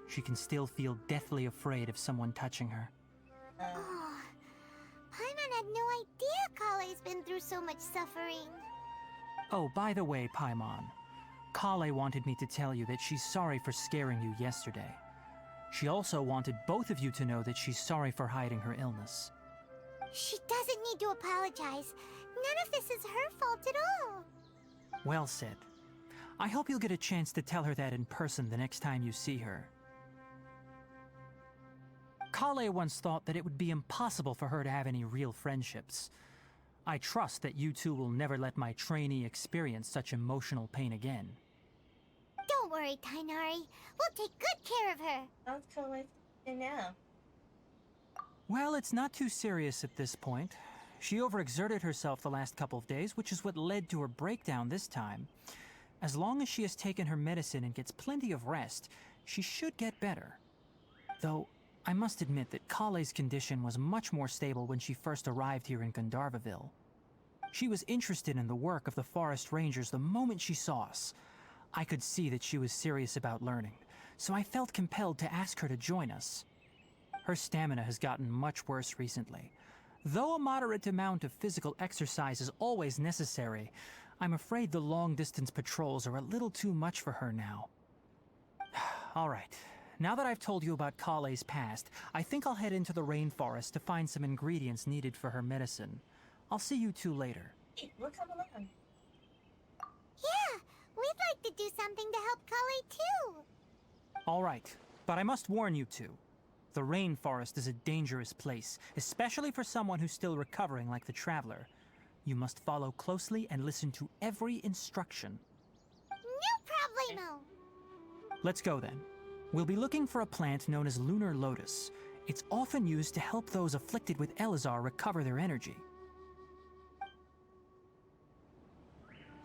she can still feel deathly afraid of someone touching her. Oh, Paimon had no idea Kale's been through so much suffering. Oh, by the way, Paimon, Kale wanted me to tell you that she's sorry for scaring you yesterday. She also wanted both of you to know that she's sorry for hiding her illness. She doesn't need to apologize. None of this is her fault at all. Well said. I hope you'll get a chance to tell her that in person the next time you see her. Kale once thought that it would be impossible for her to have any real friendships. I trust that you two will never let my trainee experience such emotional pain again. Don't worry, Tainari. We'll take good care of her. How's Kale doing now? Well, it's not too serious at this point. She overexerted herself the last couple of days, which is what led to her breakdown this time. As long as she has taken her medicine and gets plenty of rest, she should get better. Though, I must admit that Kale's condition was much more stable when she first arrived here in Gandharvaville. She was interested in the work of the forest rangers the moment she saw us. I could see that she was serious about learning, so I felt compelled to ask her to join us. Her stamina has gotten much worse recently. Though a moderate amount of physical exercise is always necessary, I'm afraid the long-distance patrols are a little too much for her now. All right, now that I've told you about Kale's past, I think I'll head into the rainforest to find some ingredients needed for her medicine. I'll see you two later. Hey, we'll come along. Yeah, we'd like to do something to help Kale too. All right, but I must warn you two. The rainforest is a dangerous place, especially for someone who's still recovering like the Traveler. You must follow closely and listen to every instruction. No problemo. Let's go then. We'll be looking for a plant known as lunar lotus. It's often used to help those afflicted with Elazar recover their energy.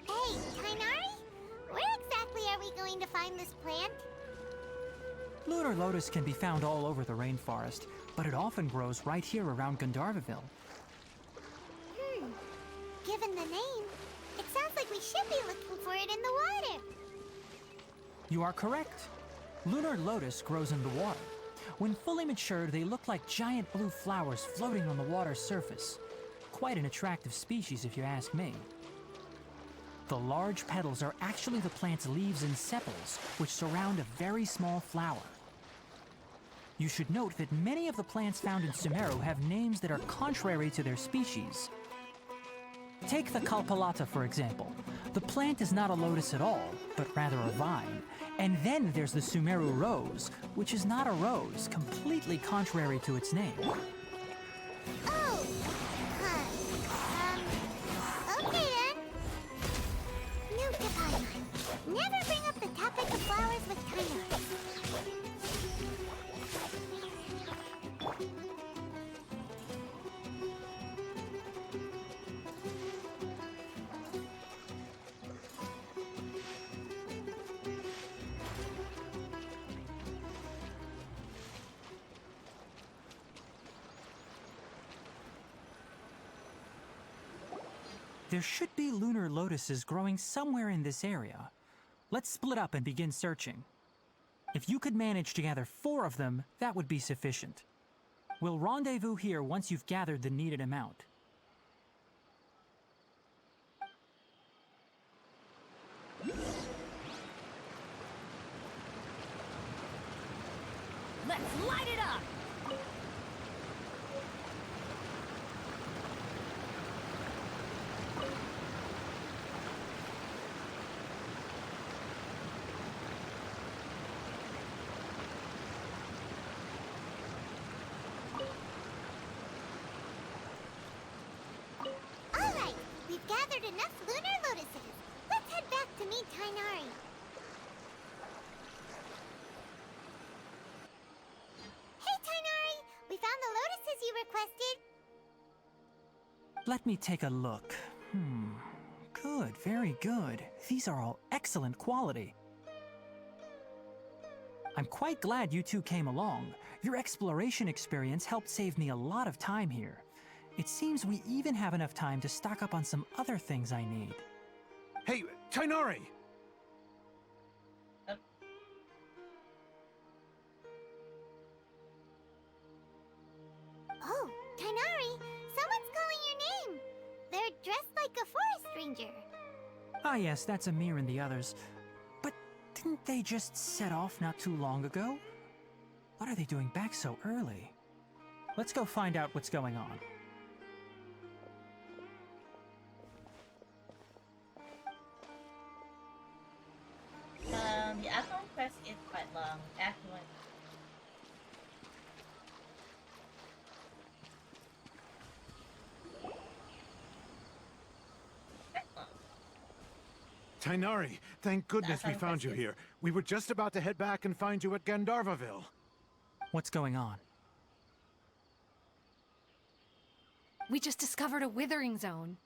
Hey, Tainari? Where exactly are we going to find this plant? Lunar lotus can be found all over the rainforest, but it often grows right here around Gandharvaville. Given the name, it sounds like we should be looking for it in the water. You are correct. Lunar lotus grows in the water. When fully matured, they look like giant blue flowers floating on the water's surface. Quite an attractive species, if you ask me. The large petals are actually the plant's leaves and sepals, which surround a very small flower. You should note that many of the plants found in Sumeru have names that are contrary to their species. Take the Kalpalata, for example. The plant is not a lotus at all, but rather a vine. And then there's the Sumeru rose, which is not a rose, completely contrary to its name. Oh! Okay then. Note to Paimon. Never bring up the topic of flowers with Tainari. There should be lunar lotuses growing somewhere in this area. Let's split up and begin searching. If you could manage to gather 4 of them, that would be sufficient. We'll rendezvous here once you've gathered the needed amount. Let's light it up! Alright, we've gathered enough lunar lotuses. Let's head back to meet Tainari. Hey Tainari, we found the lotuses you requested. Let me take a look. Good, very good. These are all excellent quality. I'm quite glad you two came along. Your exploration experience helped save me a lot of time here. It seems we even have enough time to stock up on some other things I need. Hey, Tainari! Oh, Tainari, someone's calling your name. They're dressed like a forest ranger. Ah yes, that's Amir and the others. But didn't they just set off not too long ago? What are they doing back so early? Let's go find out what's going on. The Archon Quest is quite long. Act 1. Tainari, thank goodness we found you here. We were just about to head back and find you at Gandharvaville. What's going on? We just discovered a withering zone.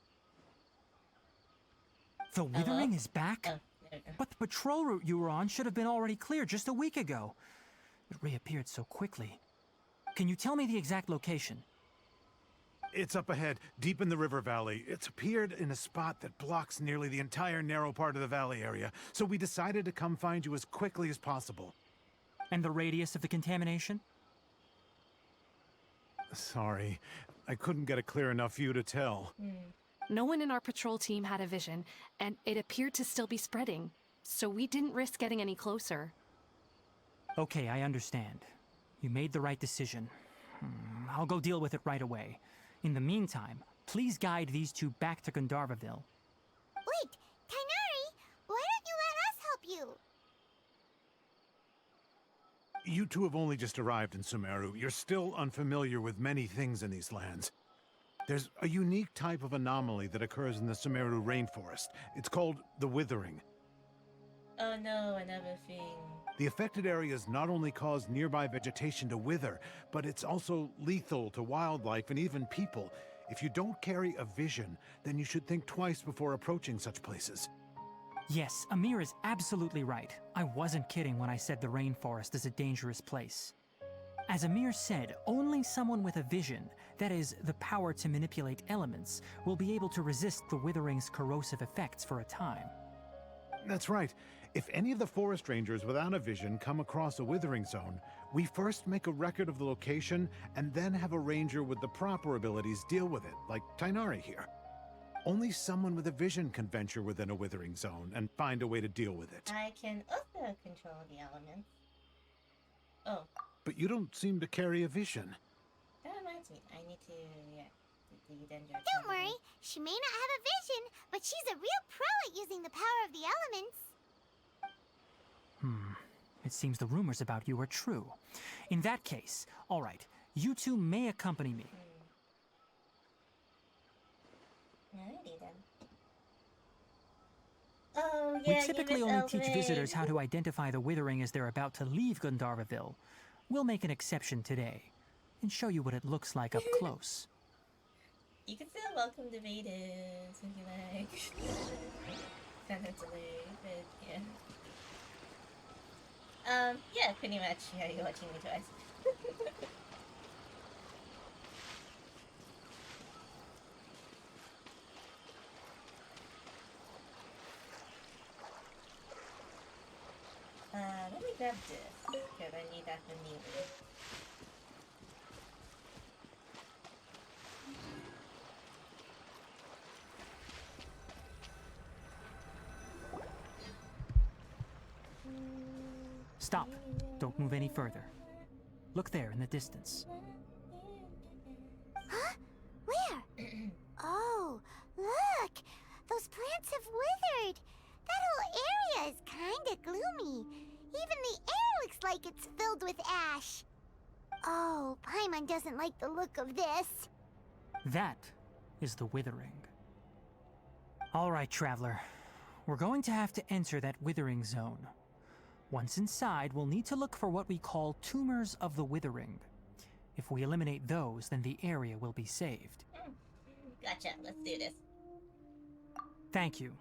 The Withering is back? Oh, there we go. But the patrol route you were on should have been already cleared just a week ago. It reappeared so quickly. Can you tell me the exact location? It's up ahead, deep in the river valley. It's appeared in a spot that blocks nearly the entire narrow part of the valley area, so we decided to come find you as quickly as possible. And the radius of the contamination? Sorry, I couldn't get a clear enough view to tell. No one in our patrol team had a vision, and it appeared to still be spreading, so we didn't risk getting any closer. Okay, I understand. You made the right decision. I'll go deal with it right away. In the meantime, please guide these two back to Gandharvaville. Wait, Tainari, why don't you let us help you? You two have only just arrived in Sumeru. You're still unfamiliar with many things in these lands. There's a unique type of anomaly that occurs in the Sumeru rainforest. It's called the Withering. Oh no, another thing. The affected areas not only cause nearby vegetation to wither, but it's also lethal to wildlife and even people. If you don't carry a vision, then you should think twice before approaching such places. Yes, Amir is absolutely right. I wasn't kidding when I said the rainforest is a dangerous place. As Amir said, only someone with a vision, that is, the power to manipulate elements, will be able to resist the Withering's corrosive effects for a time. That's right. If any of the forest rangers without a vision come across a withering zone, we first make a record of the location and then have a ranger with the proper abilities deal with it, like Tainari here. Only someone with a vision can venture within a withering zone and find a way to deal with it. I can also control the elements. Oh, But you don't seem to carry a vision. that reminds me. I need to, yeah, ability, then you're Don't totally- worry, she may not have a vision, but she's a real pro at using the power of the elements. It seems the rumors about you are true. In that case, all right, you two may accompany me. Alrighty then. Oh, We yeah, typically only teach visitors how to identify the Withering as they're about to leave Gandharvaville. We'll make an exception today and show you what it looks like up close. You can still welcome the Vedas if you like. Kind of delayed, but yeah. Yeah, pretty much. Yeah, you're watching me twice. Let me grab this, because I need that immediately. Stop. Don't move any further. Look there in the distance. Huh? Where? Oh, look! Those plants have withered! That whole area is kinda gloomy. Even the air looks like it's filled with ash. Oh, Paimon doesn't like the look of this. That is the Withering. All right, Traveler. We're going to have to enter that Withering zone. Once inside, we'll need to look for what we call tumors of the Withering. If we eliminate those, then the area will be saved. Gotcha, let's do this. Thank you,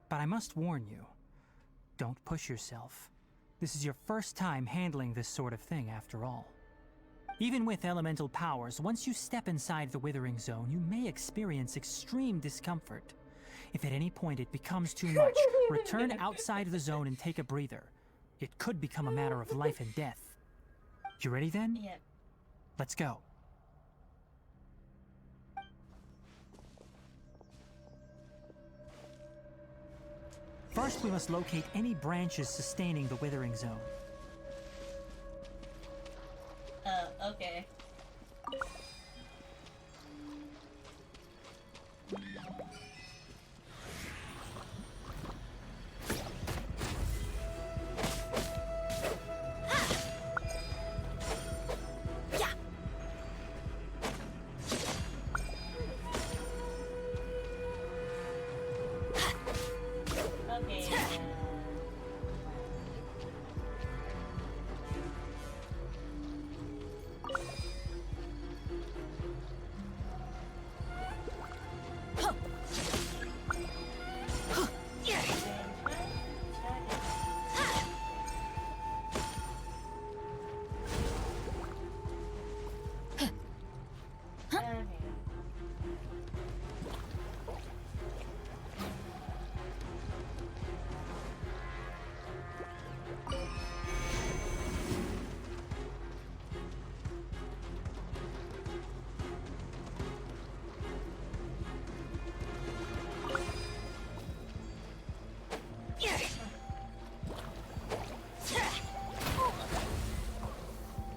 but I must warn you. Don't push yourself. This is your first time handling this sort of thing, after all. Even with elemental powers, once you step inside the Withering zone, you may experience extreme discomfort. If at any point it becomes too much, return outside of the zone and take a breather. It could become a matter of life and death. You ready then? Yep. Let's go. First, we must locate any branches sustaining the Withering zone. Okay. Okay.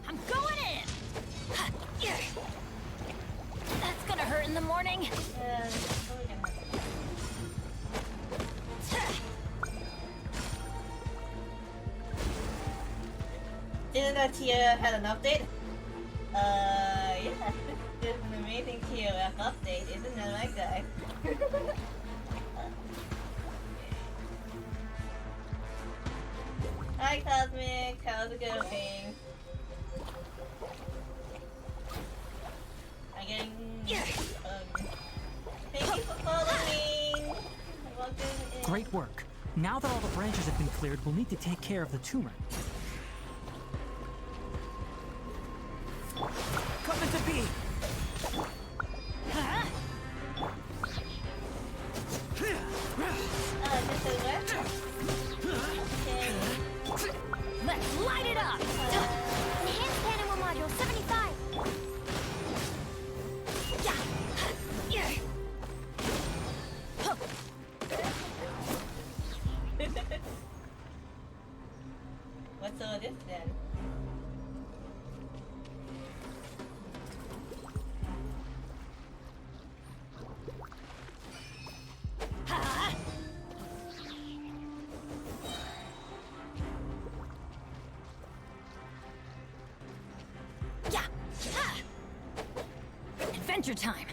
I'm going in! That's gonna hurt in the morning. Didn't that Tia had an update? Yeah. There's an amazing TOF update, isn't it, right, guys? Hi, Cosmic. How's it going? I'm getting... Thank you for following! Welcome in. Great work. Now that all the branches have been cleared, we'll need to take care of the tumor. Coming to be! Just a left? Okay. Let's light it up! Enhanced animal module 75. adventure time.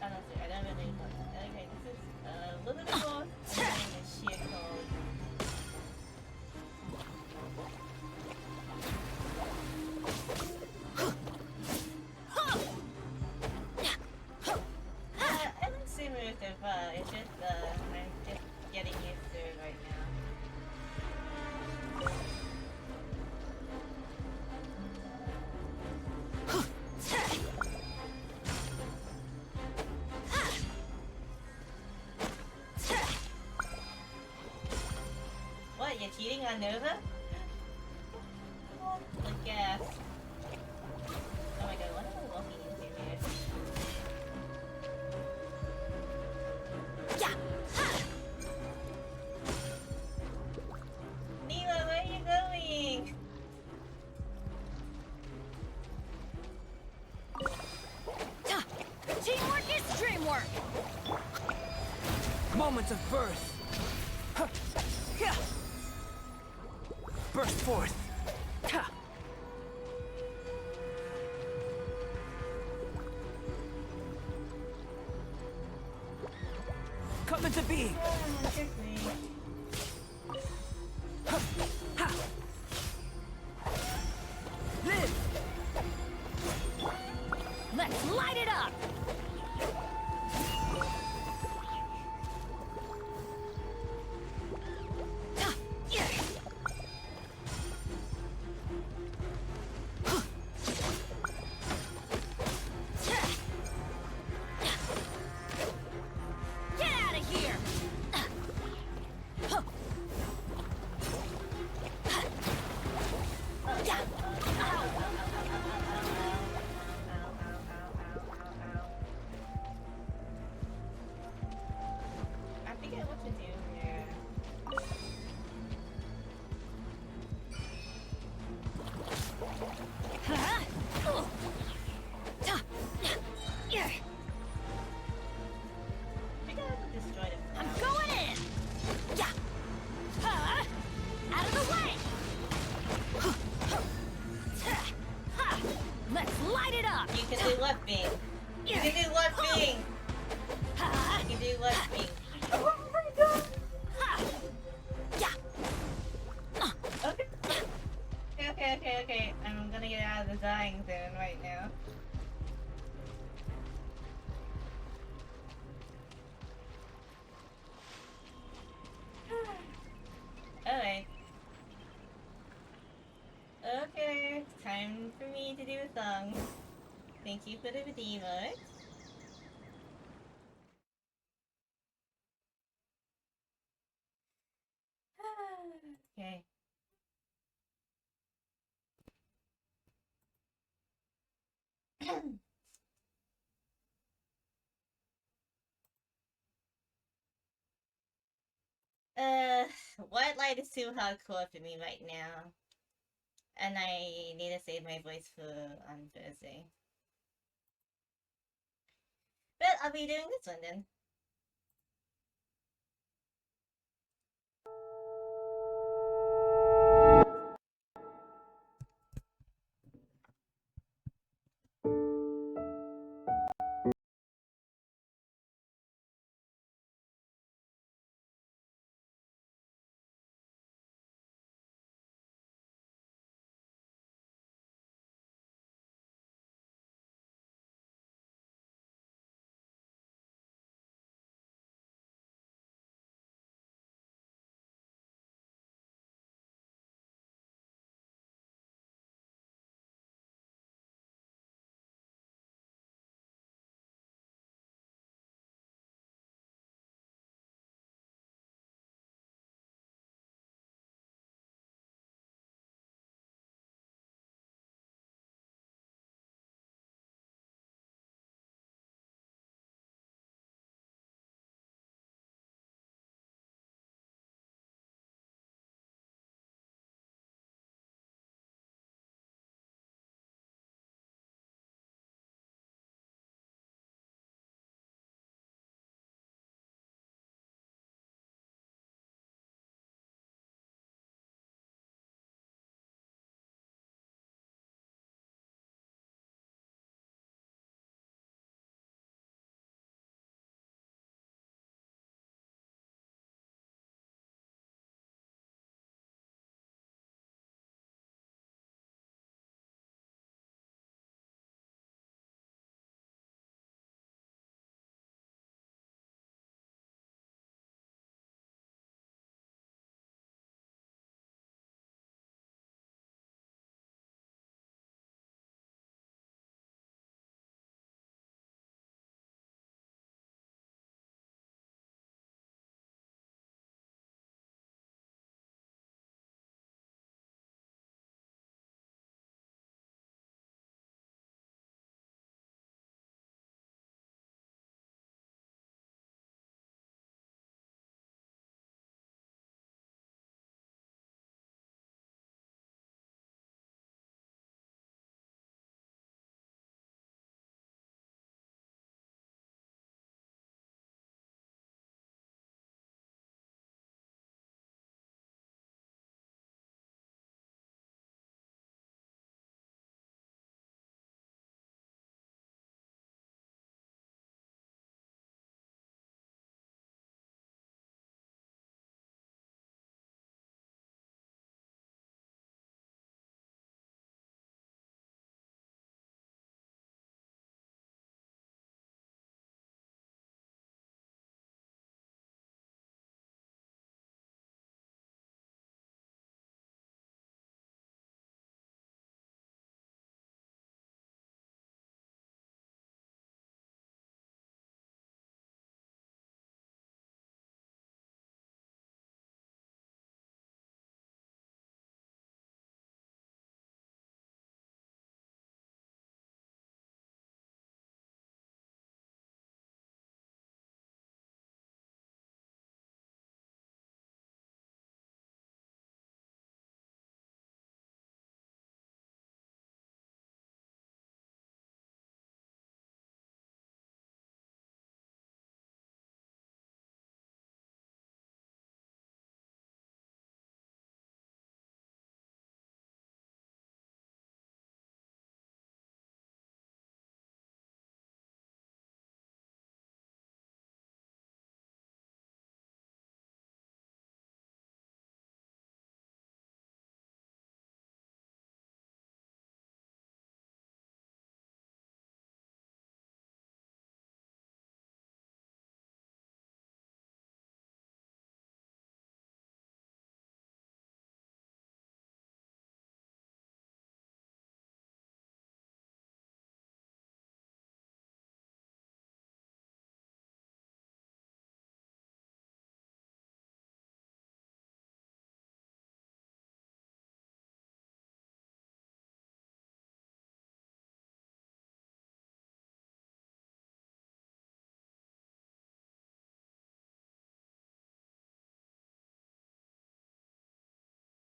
Honestly, I don't really know. Okay, this is a little bit more a sheer code. I like seeing moves so far. It's just I'm just getting used to it right now. What, you're cheating on Nova? Like gas. Oh my god, what am I walking into here? Neva, where are you going? Teamwork is dreamwork. Moments of birth. Huh. Yeah. Burst forth. Ha. Come into being. Ha. Ha. Live. Let's light it up. Get out of here. I forget what to do here. I think I have to destroy them. I'm going in. Yeah. Out of the way. Let's light it up. You can do left beam. You can do left beam. You can do left beam. Oh my god. Okay. Okay. I'm gonna get out of the dying zone right now. Alright. Okay, time for me to do a song. Thank you for the emote. Okay. White light is too hardcore for me right now. And I need to save my voice for on Thursday. But I'll be doing this one then.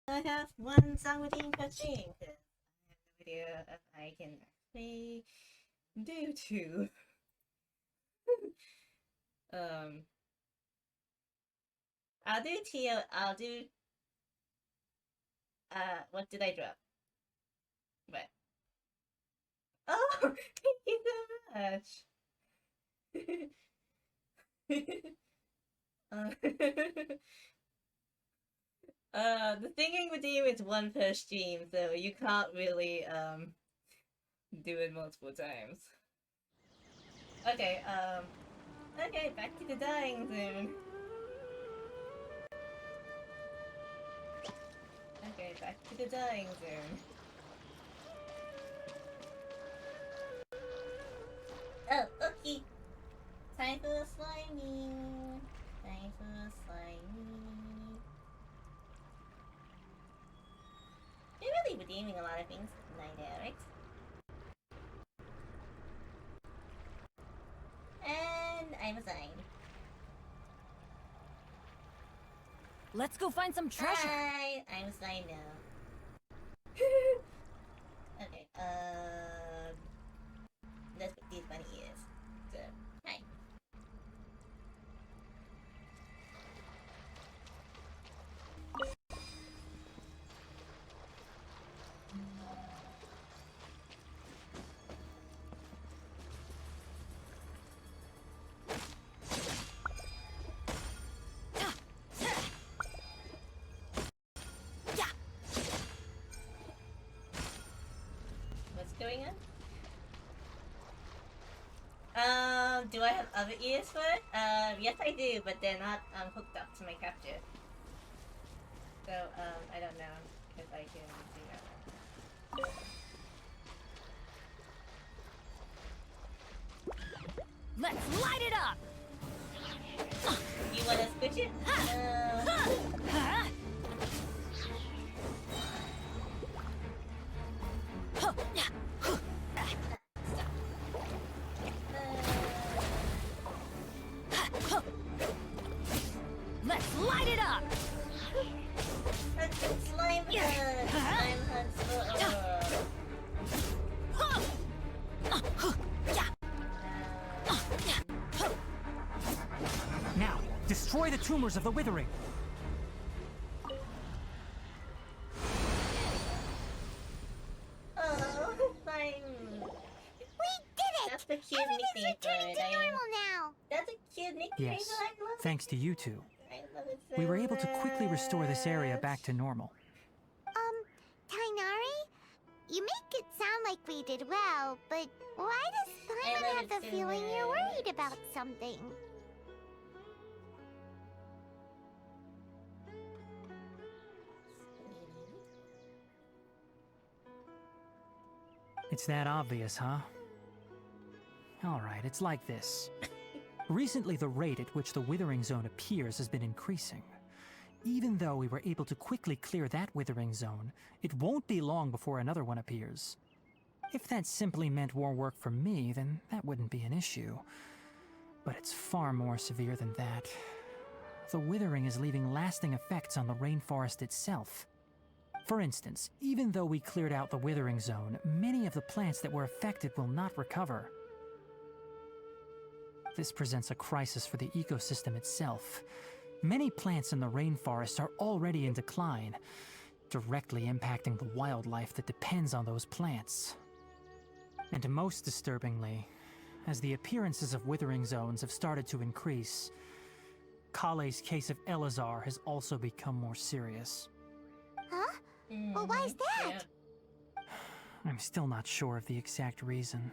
I have one song redeeming question because I have no idea if I can actually do two. I'll do Tio. I'll do. What did I drop? What? Oh, thank you so much. The thinking with you is one per stream, so you can't really do it multiple times. Okay, okay, back to the dying zone. Okay, back to the dying zone. Oh, okay. Time for slimy. Time for slimy. You're really redeeming a lot of things tonight, Eric. And I'm assigned. Let's go find some treasure. Hi, I'm assigned now. Okay, that's what this money is. So, hi. What's going on? Do I have other ears for it? Yes I do, but they're not hooked up to my capture. So, I don't know if I can do that. Let's light it up. You wanna switch it? Huh? Let's light it up. Let's get slime hunt! Slime hunt Now, destroy the tumors of the withering. Oh, slime! We did it! That's the cute nickname for Everything's returning it. to normal now. That's a cute nickname. Yes, I love it. thanks to you two. I love it so We were able to quickly restore this area much. back to normal. Tainari? You make it sound like we did well, but why does I Paimon love have it the so feeling you're much. worried about something? It's that obvious, huh? Alright, it's like this. Recently, the rate at which the withering zone appears has been increasing. Even though we were able to quickly clear that withering zone, it won't be long before another one appears. If that simply meant more work for me, then that wouldn't be an issue. But it's far more severe than that. The withering is leaving lasting effects on the rainforest itself. For instance, even though we cleared out the withering zone, many of the plants that were affected will not recover. This presents a crisis for the ecosystem itself. Many plants in the rainforest are already in decline, directly impacting the wildlife that depends on those plants. And most disturbingly, as the appearances of withering zones have started to increase, Kale's case of Elazar has also become more serious. Huh? Well, why is that? Yeah. I'm still not sure of the exact reason.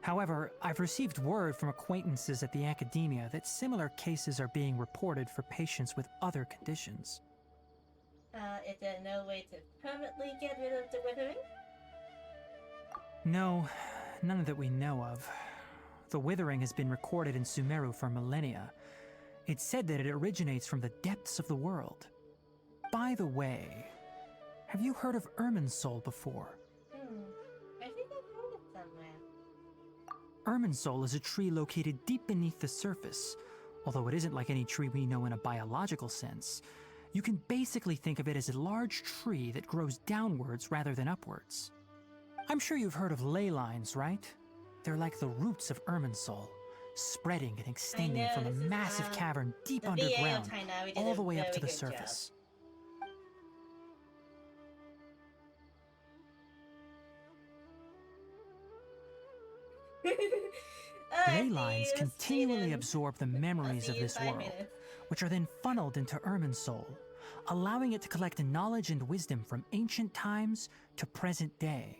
However, I've received word from acquaintances at the academia that similar cases are being reported for patients with other conditions. Is there no way to permanently get rid of the withering? No, none that we know of. The withering has been recorded in Sumeru for millennia. It's said that it originates from the depths of the world. By the way, have you heard of Irminsul before? I think I've heard it somewhere. Irminsul is a tree located deep beneath the surface. Although it isn't like any tree we know in a biological sense, You can basically think of it as a large tree that grows downwards rather than upwards. I'm sure you've heard of ley lines, right? They're like the roots of Irminsul, spreading and extending from a massive cavern deep underground, all the way up to the surface. Ley lines continually absorb the memories of this world, which are then funneled into Irminsul, allowing it to collect knowledge and wisdom from ancient times to present day.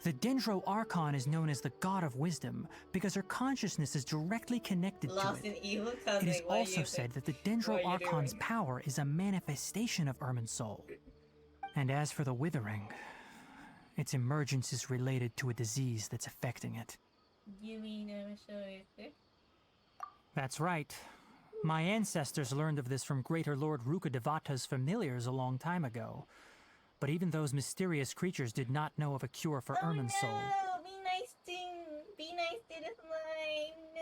The Dendro Archon is known as the God of Wisdom because her consciousness is directly connected to it. It is also said that the Dendro Archon's power is a manifestation of Irminsul. And as for the Withering, its emergence is related to a disease that's affecting it. You mean Irminsul? That's right. My ancestors learned of this from Greater Lord Rukkhadevata's familiars a long time ago. But even those mysterious creatures did not know of a cure for Irminsul. No! Be nice to the slime! No!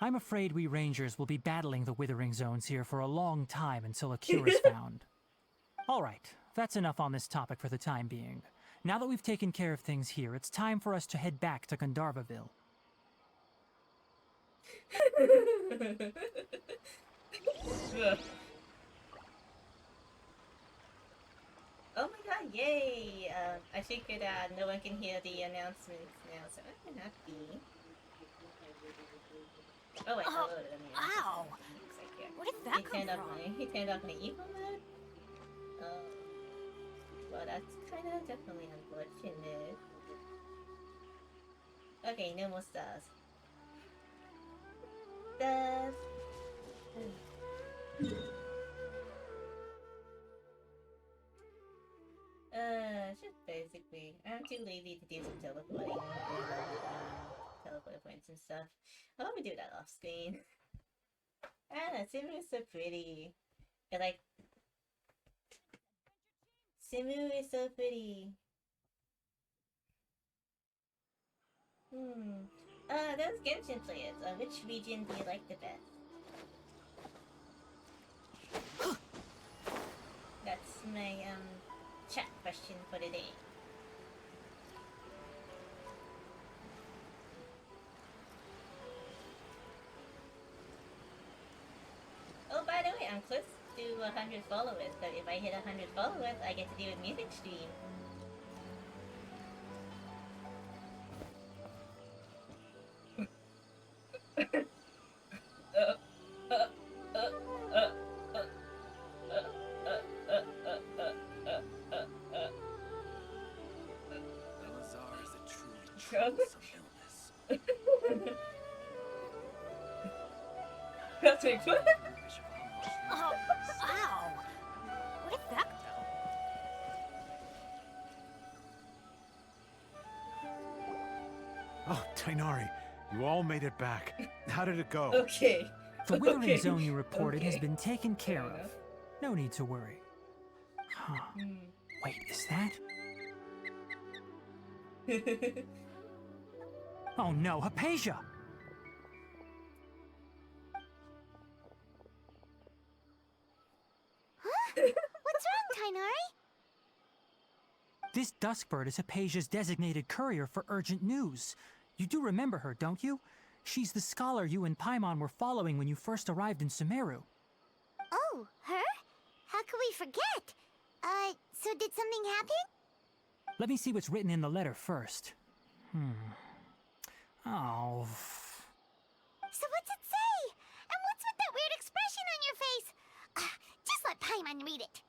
I'm afraid we Rangers will be battling the Withering Zones here for a long time until a cure is found. Alright, that's enough on this topic for the time being. Now that we've taken care of things here, it's time for us to head back to Gandharvaville. Oh my god, yay! I figured no one can hear the announcements now, so I'm happy. Oh wait, hello, Ow! looks like here. Where did that come from? He turned off my evil mode? Well that's kinda definitely unfortunate. Okay, no more stars. Stars! Just basically, I'm too lazy to do some teleporting, teleport points and stuff. I'll probably do that off screen. Simu is so pretty. I like... Simu is so pretty. Those Genshin players, which region do you like the best? That's my, chat question for today. Oh, by the way, I'm close to 100 followers, so if I hit 100 followers, I get to do a music stream. That's me. Oh, ow! What did that... Oh, Tainari, you all made it back. How did it go? Okay. The Withering Zone you reported has been taken care of. No need to worry. Huh. Wait, is that? Oh no, Hypatia! What's wrong, Tainari? This Duskbird is Hypatia's designated courier for urgent news. You do remember her, don't you? She's the scholar you and Paimon were following when you first arrived in Sumeru. Oh, her? How could we forget? So did something happen? Let me see what's written in the letter first. Oh. So what's it say? And what's with that weird expression on your face? Just let Paimon read it.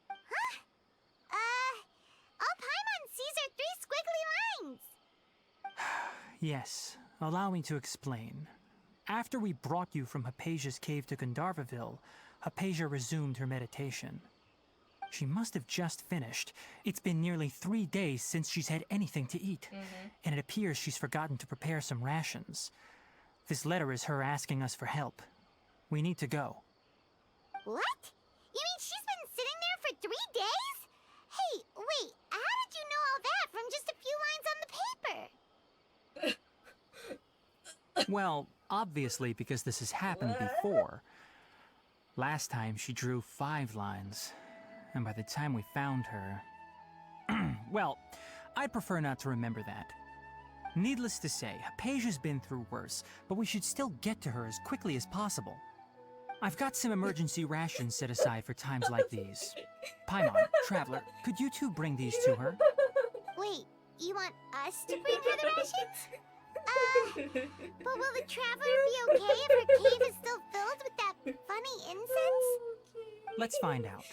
Huh? All Paimon sees are 3 squiggly lines. Yes, allow me to explain. After we brought you from Hypatia's cave to Gandharvaville, Hypatia resumed her meditation. She must have just finished. It's been nearly 3 days since she's had anything to eat, and it appears she's forgotten to prepare some rations. This letter is her asking us for help. We need to go. What? You mean she's been sitting there for 3 days? Hey, wait, how did you know all that from just a few lines on the paper? Well, obviously because this has happened before. Last time she drew 5 lines, and by the time we found her... well, I'd prefer not to remember that. Needless to say, Hypatia's been through worse, but we should still get to her as quickly as possible. I've got some emergency rations set aside for times like these. Paimon, Traveler, could you two bring these to her? Wait, you want us to bring her the rations? But will the Traveler be okay if her cave is still filled with that funny incense? Let's find out.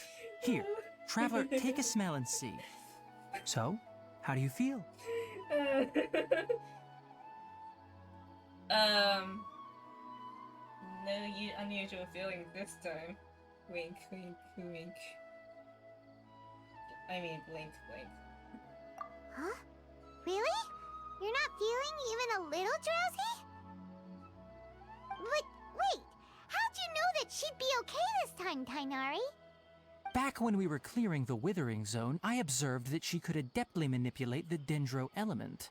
Here, Traveler, take a smell and see. So, how do you feel? No unusual feelings this time. Wink, wink, wink. I mean, blink, blink. Huh? Really? You're not feeling even a little drowsy? But wait, how'd you know that she'd be okay this time, Tainari? Back when we were clearing the Withering Zone, I observed that she could adeptly manipulate the Dendro element.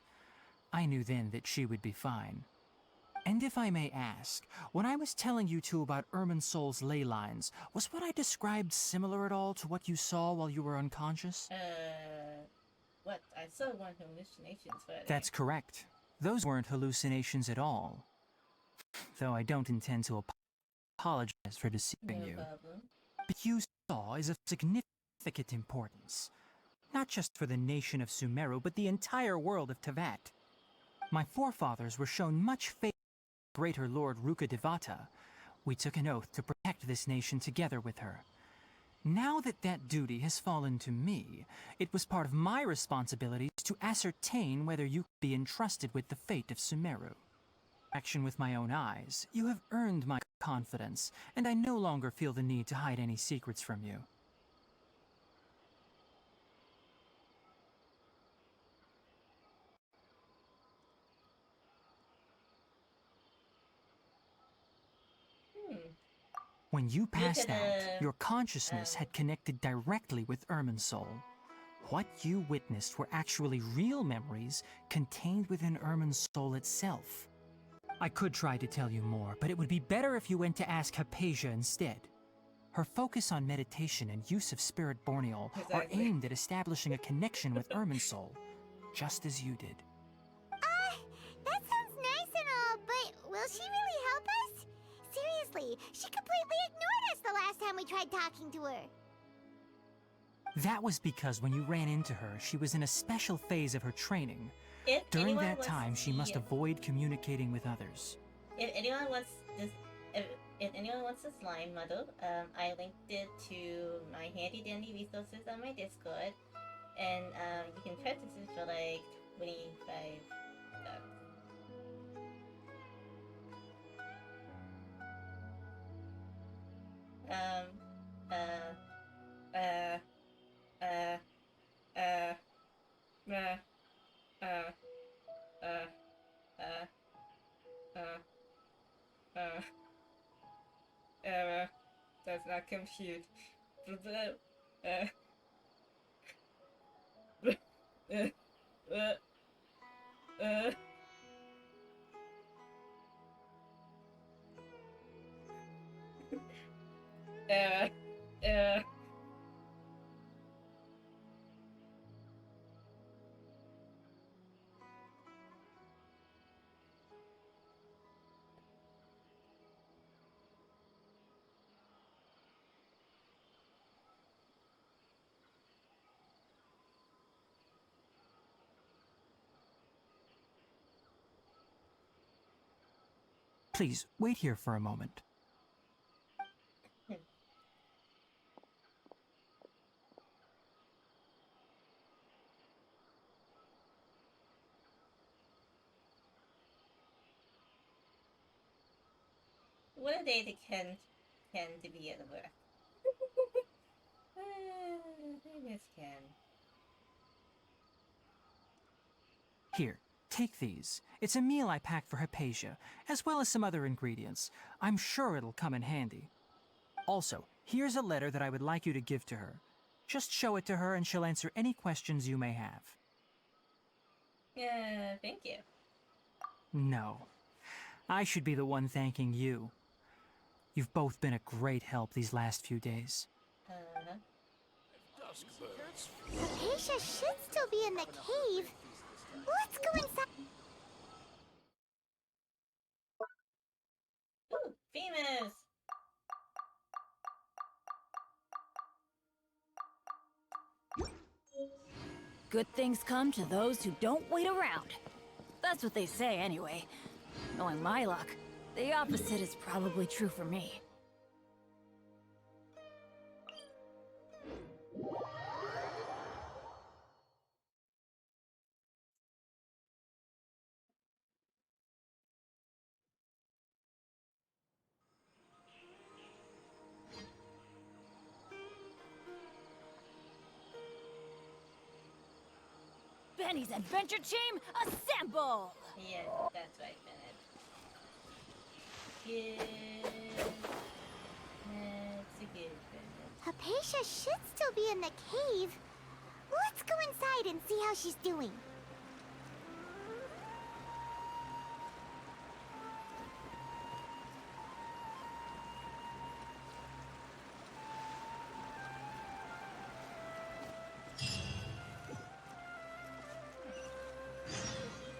I knew then that she would be fine. And if I may ask, when I was telling you two about Irminsol's ley lines, was what I described similar at all to what you saw while you were unconscious? What? I saw one hallucinations, but... That's correct. Those weren't hallucinations at all. Though I don't intend to apologize for deceiving No you. problem. What you saw is of significant importance. Not just for the nation of Sumeru, but the entire world of Tevat. My forefathers were shown much faith in greater Lord Ruka Devata. We took an oath to protect this nation together with her. Now that that duty has fallen to me, it was part of my responsibilities to ascertain whether you could be entrusted with the fate of Sumeru. Action with my own eyes, you have earned my confidence, and I no longer feel the need to hide any secrets from you. When you passed out, your consciousness had connected directly with Irminsul. What you witnessed were actually real memories contained within Irminsul itself. I could try to tell you more, but it would be better if you went to ask Hypatia instead. Her focus on meditation and use of Spirit Borneol are aimed at establishing a connection with Irminsul, just as you did. That sounds nice and all, but will she really help us? Seriously, she completely ignored us the last time we tried talking to her. That was because when you ran into her, she was in a special phase of her training. If During anyone that wants time, to she must see- avoid communicating with others. If anyone wants this, if anyone wants the slime model, I linked it to my handy dandy resources on my Discord, and you can purchase it for like 25 bucks. Error. Does not compute. Error. Error. Please, wait here for a moment. What a day to Ken to be at work. I just can. Here, take these. It's a meal I packed for Hypatia, as well as some other ingredients. I'm sure it'll come in handy. Also, here's a letter that I would like you to give to her. Just show it to her and she'll answer any questions you may have. Yeah, thank you. No. I should be the one thanking you. You've both been a great help these last few days. Hypatia should still be in the cave. Let's go inside. Ooh, famous! Good things come to those who don't wait around. That's what they say, anyway. Knowing my luck, the opposite is probably true for me. Benny's adventure team, assemble! Yes, that's right, Bennett. Good. That's a good Bennett. Hypatia should still be in the cave. Let's go inside and see how she's doing.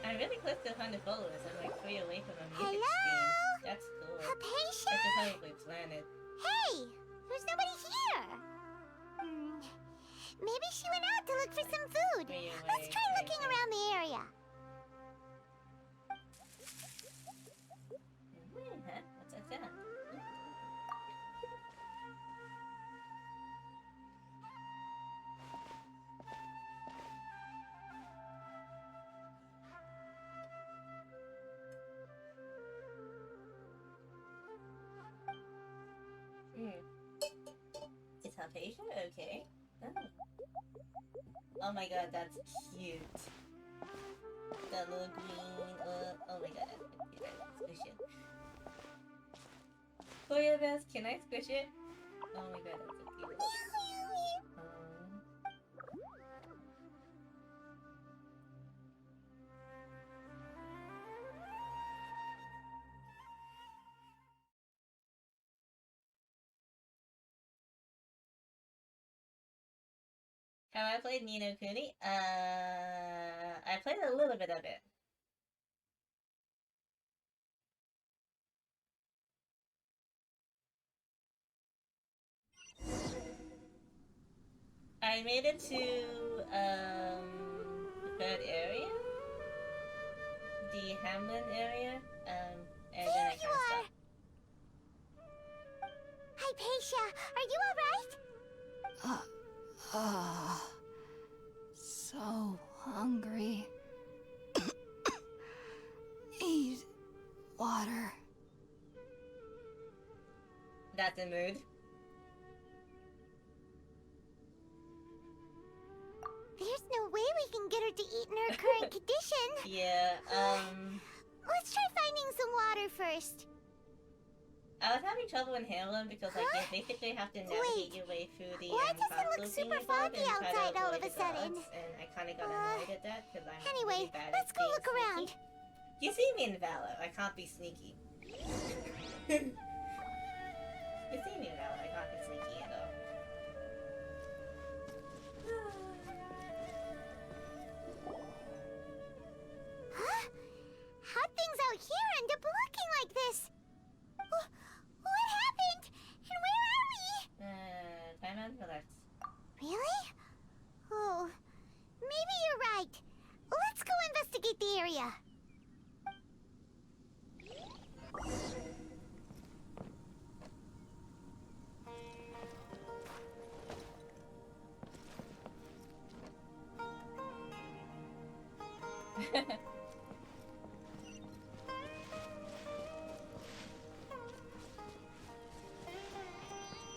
I'm really close to 100 followers. I'm like 3 away from a music Hello? stream. That's cool. Hypatia? I should probably plan it. Hey! There's nobody here! Maybe she went out to look for some food. Way Let's away, try way looking away. around the area. Huh? What's that sound? Is Hypatia okay? Oh my god, that's cute. That little green, oh my god, that's so cute. I squish it. Koya Best, can I squish it? Oh my god, that's so cute. Have I played Ni no Kuni? I played a little bit of it. I made it to, the third area? The Hamlin area, and then I There you kinda are! stopped. Hypatia, are you alright? So hungry. Need water. That's a mood. There's no way we can get her to eat in her current condition. Yeah, Let's try finding some water first. I was having trouble in Hamlin because, like, you basically have to navigate Wait, your way through the, why does it look console super thingy bob foggy and try to outside all of avoid a the sudden? guards, and I kinda got annoyed at that, because I'm Anyway, really bad let's at go being look around. sneaky. You see me in Valor, I can't be sneaky. You see me in Valor, I can't be sneaky at all. Huh? How'd things out here end up looking like this? What happened? And where are we? Time out, relax. Really? Oh, maybe you're right. Let's go investigate the area.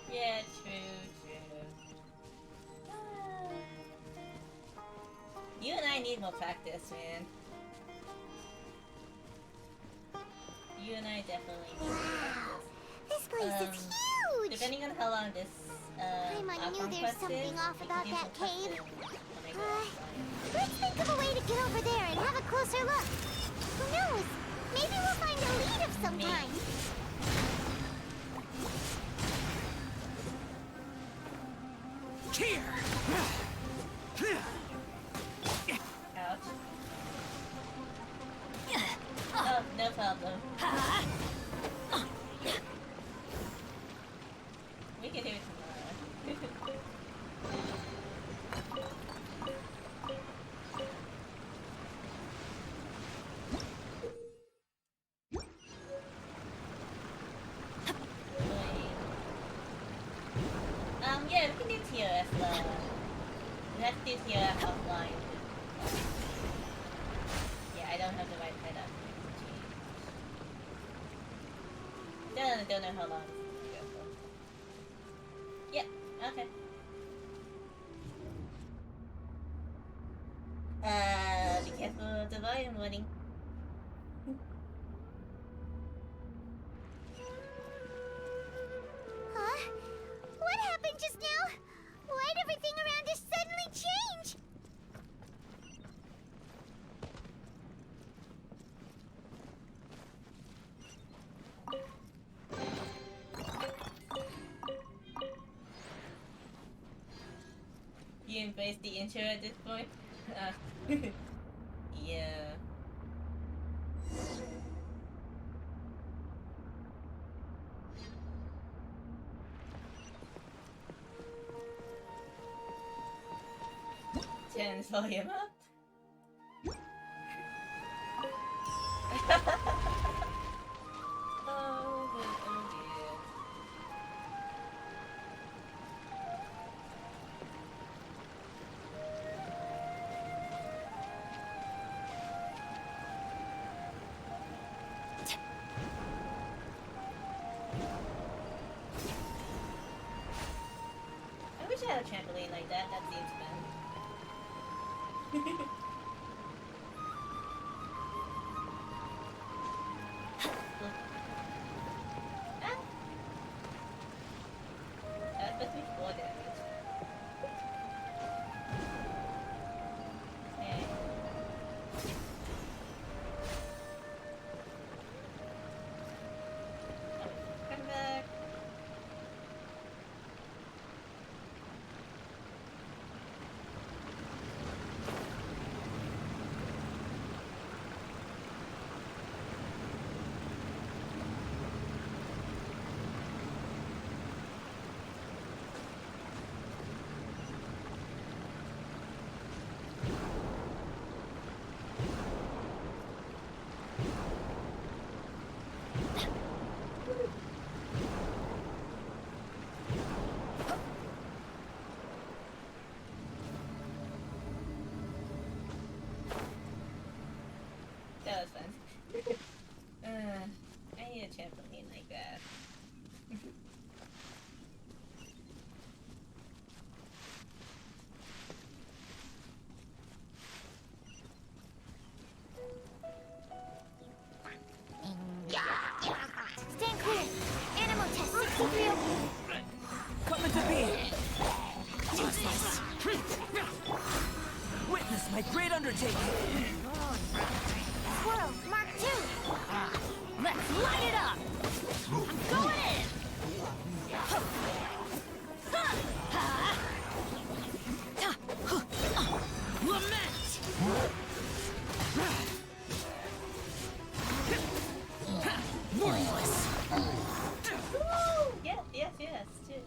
Yeah, true, true. need more practice, man. You and I definitely need more practice. This place is huge! Depending on how long this Paimon knew Archon there's Quest something is, off we about can do that some cave. cutscenes to make it fine. Let's think of a way to get over there and have a closer look. Who knows? Maybe we'll find a lead of some kind. Here! Ouch. Oh, no problem. We can do it tomorrow. Yeah, we can do TOS, we have to do TOS offline. Yeah, I don't have the right setup. Don't know how long it's gonna go for. Yep, okay. Be careful of the volume warning. Huh? What happened just now? Why'd everything around us suddenly change? You embrace the intro at this point? Yeah. Turn the volume up. Oh, dear. I wish I had a trampoline like that. That seems fun. Ah. That's supposed to be 4 damage. Okay. Come back. That was fun. I need a trampoline like that. Stand clear. Animal test 63. Coming to be! Witness my great undertaking! Squirrel, Mark 2. Let's light it up! I'm going in! Lament! Worthless! Woo! Yes, yes, yes. Too.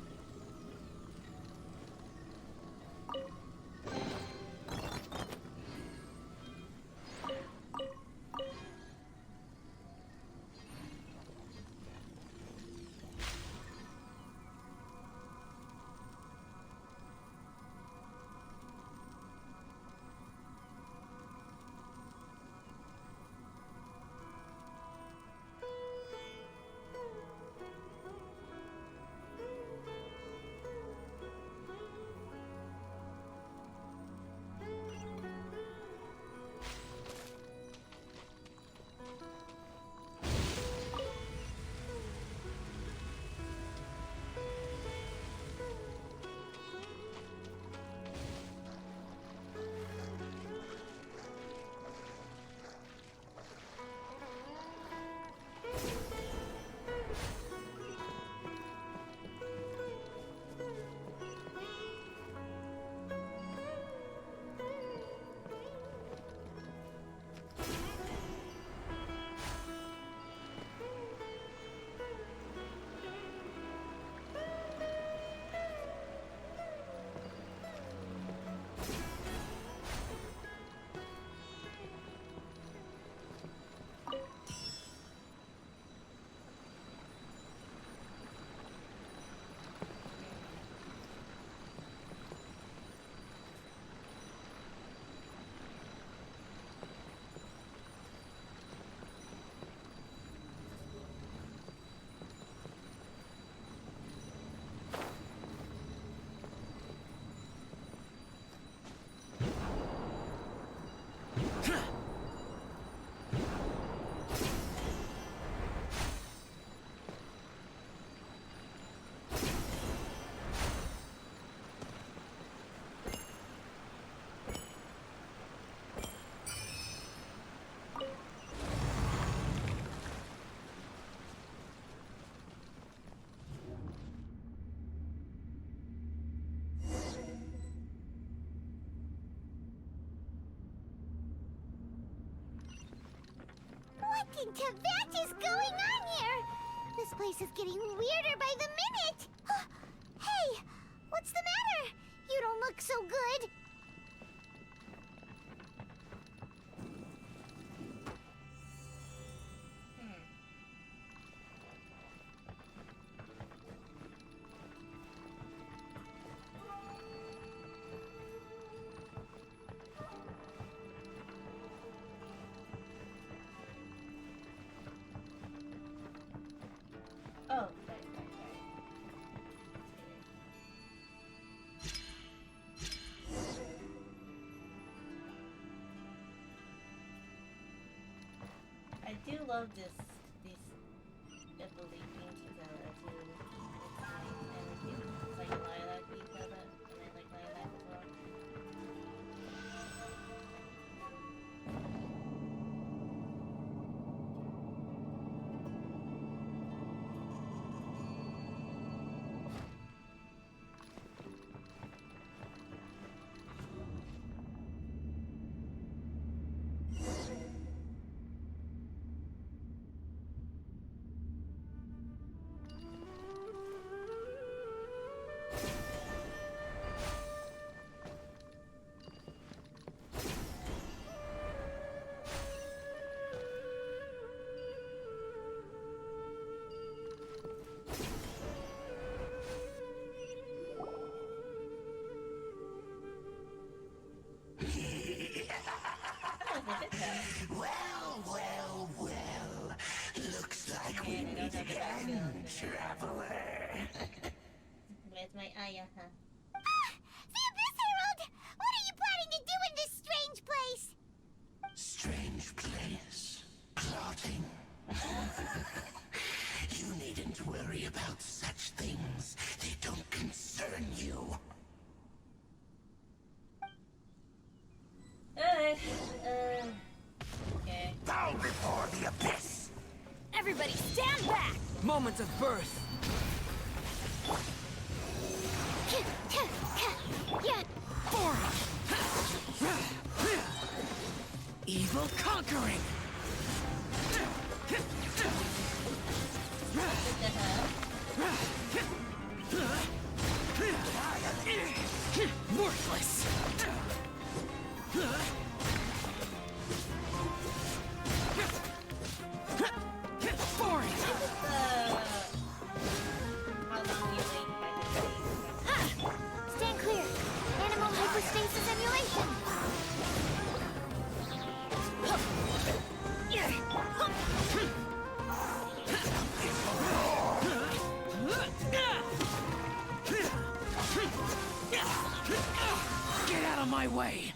in Tibet is going on here? This place is getting weirder by the minute. Hey, what's the matter? You don't look so good. Oh, right. I do love these ability paintings that I do. It's like lilac beads of it, and I like lilac as well. Looks like we meet again, traveler. Where's my Aya, huh? The Abyss Herald! What are you planning to do in this strange place? Strange place. Plotting. You needn't worry about such things. They don't concern you. Alright, okay. Bow before the abyss! Everybody stand back! Moment of birth. Evil conquering. Worthless. Boring. Stand clear. Animal hyperstasis emulation. Get out of my way.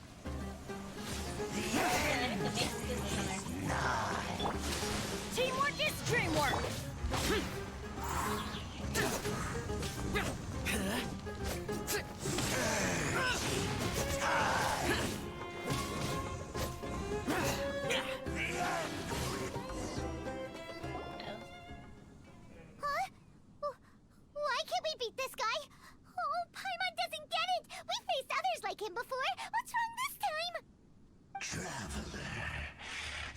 Teamwork is dreamwork! Huh? Why can't we beat this guy? Oh, Paimon doesn't get it! We faced others like him before! What's wrong this time? Traveler,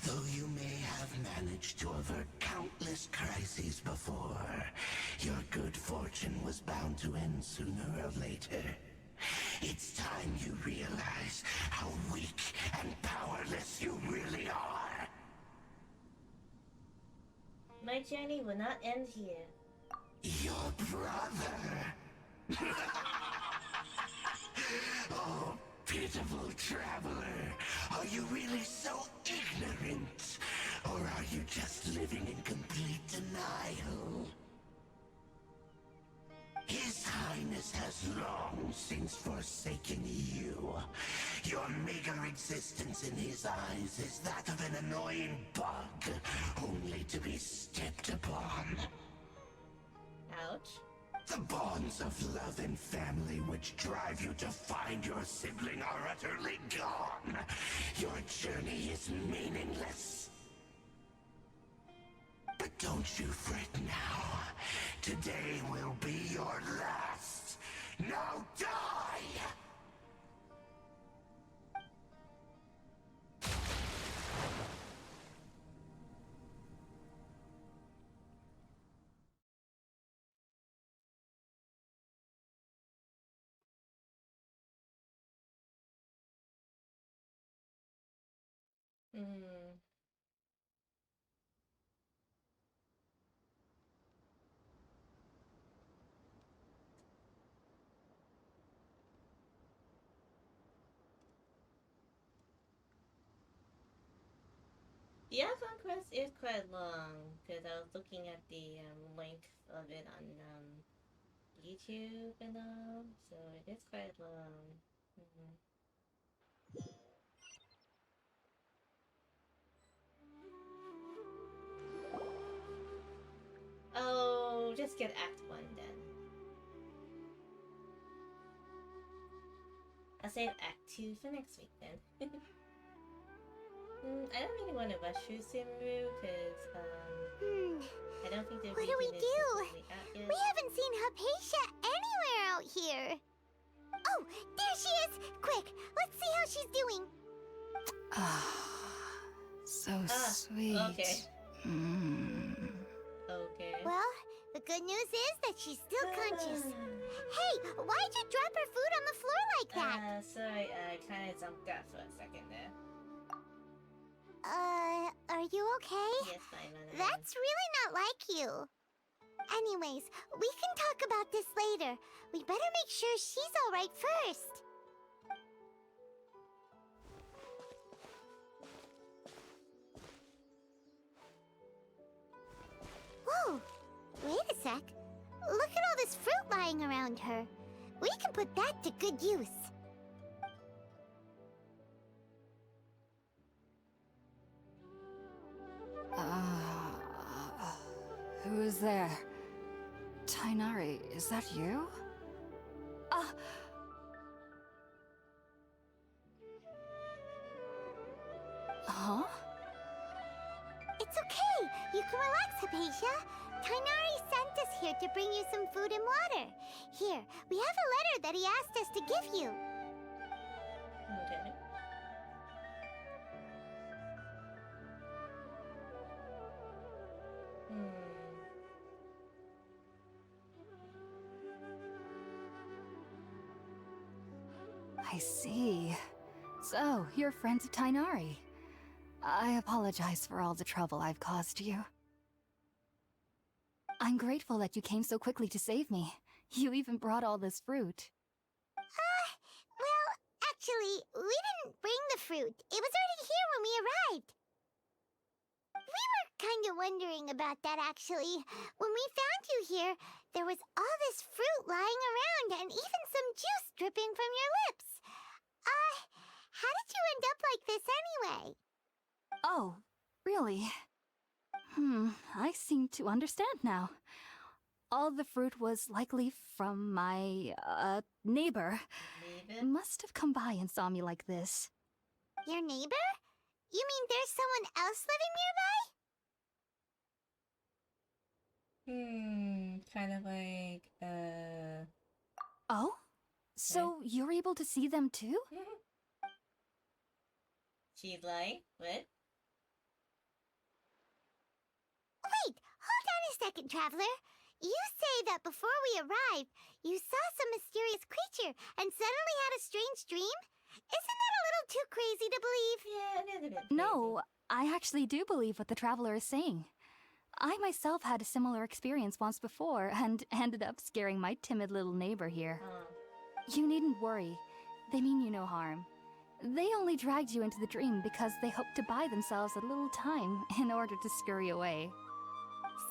though you may have managed to avert countless crises before, your good fortune was bound to end sooner or later. It's time you realize how weak and powerless you really are. My journey will not end here. Your brother? Oh, pitiful traveler. Are you really so ignorant? Or are you just living in complete denial? His Highness has long since forsaken you. Your meager existence in his eyes is that of an annoying bug, only to be stepped upon. Ouch. The bonds of love and family which drive you to find your sibling are utterly gone. Your journey is meaningless. But don't you fret now. Today will be your last. Now die! Hmm. The Archon Quest is quite long because I was looking at the length of it on YouTube and all, so it is quite long. Mhm. Oh, just get Act 1 then. I'll save Act 2 for next week then. I don't really want to rush through Sumeru because I don't think the What do we region is do? completely out yet. We haven't seen Hypatia anywhere out here. Oh, there she is! Quick, let's see how she's doing. So sweet. Okay. Okay. Well, the good news is that she's still conscious. Hey, why'd you drop her food on the floor like that? Sorry, I kind of jumped out for a second there. Are you okay? Yes, fine, man. That's really not like you. Anyways, we can talk about this later. We better make sure she's alright first. Whoa! Wait a sec. Look at all this fruit lying around her. We can put that to good use. Who is there? Tainari, is that you? Huh? It's okay. You can relax, Hypatia. Tainari sent us here to bring you some food and water. Here, we have a letter that he asked us to give you. Okay. I see. So, you're friends of Tainari. I apologize for all the trouble I've caused you. I'm grateful that you came so quickly to save me. You even brought all this fruit. Well, actually, we didn't bring the fruit. It was already here when we arrived. We were kind of wondering about that, actually. When we found you here, there was all this fruit lying around and even some juice dripping from your lips. How did you end up like this anyway? Oh, really? I seem to understand now. All the fruit was likely from my, neighbor. Must have come by and saw me like this. Your neighbor? You mean there's someone else living nearby? Kind of like, Oh? So you're able to see them too? She's like, what? Wait, hold on a second, Traveler. You say that before we arrived, you saw some mysterious creature and suddenly had a strange dream? Isn't that a little too crazy to believe? Yeah, it is a bit No, I actually do believe what the Traveler is saying. I myself had a similar experience once before and ended up scaring my timid little neighbor here. You needn't worry. They mean you no harm. They only dragged you into the dream because they hoped to buy themselves a little time in order to scurry away.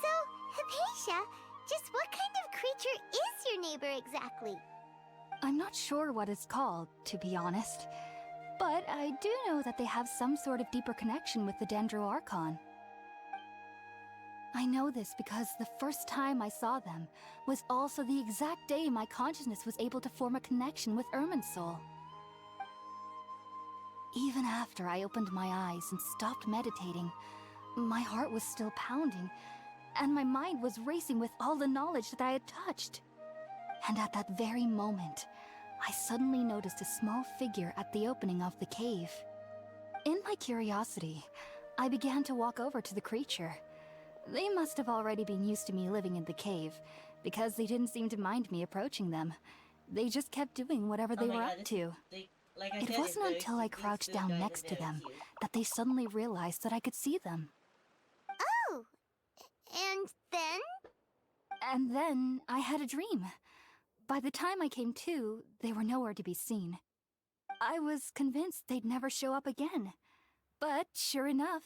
So, Hypatia, just what kind of creature is your neighbor exactly? I'm not sure what it's called, to be honest. But I do know that they have some sort of deeper connection with the Dendro Archon. I know this because the first time I saw them was also the exact day my consciousness was able to form a connection with Irminsul. Even after I opened my eyes and stopped meditating, my heart was still pounding, and my mind was racing with all the knowledge that I had touched. And at that very moment, I suddenly noticed a small figure at the opening of the cave. In my curiosity, I began to walk over to the creature. They must have already been used to me living in the cave, because they didn't seem to mind me approaching them. They just kept doing whatever they were up to. Like I It said, wasn't until I crouched down next to them that they suddenly realized that I could see them. Oh, and then? And then I had a dream. By the time I came to, they were nowhere to be seen. I was convinced they'd never show up again. But sure enough,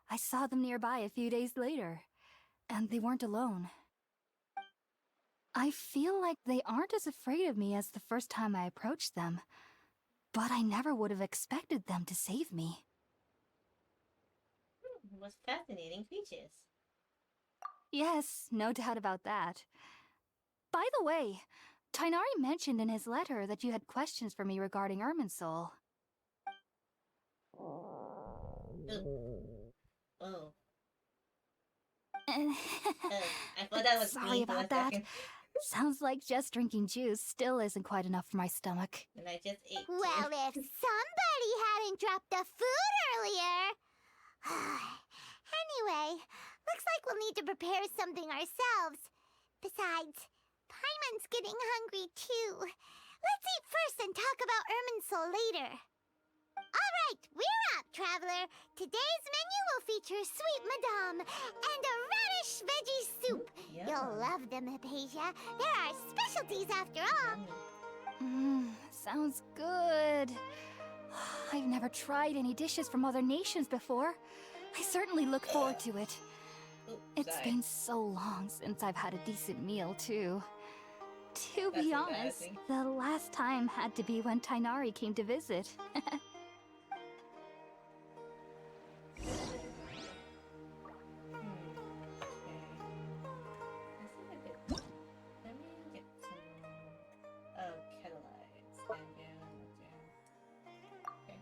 I saw them nearby a few days later. And they weren't alone. I feel like they aren't as afraid of me as the first time I approached them. But I never would have expected them to save me. Was fascinating creatures. Yes, no doubt about that. By the way, Tainari mentioned in his letter that you had questions for me regarding Irminsul. Oh. I thought that was Sorry me for a about that. second. Sounds like just drinking juice still isn't quite enough for my stomach. And I just ate Well, if somebody hadn't dropped the food earlier. Anyway, looks like we'll need to prepare something ourselves. Besides, Paimon's getting hungry too. Let's eat first and talk about Irminsul later. Alright, we're up, traveler. Today's menu will feature sweet madame and a radish veggie soup. Yum. You'll love them, Hypatia. They're our specialties after all. Sounds good. I've never tried any dishes from other nations before. I certainly look forward to it. It's been so long since I've had a decent meal, too. To be honest, embarrassing. the last time had to be when Tainari came to visit. Let me get some catalytes and then okay.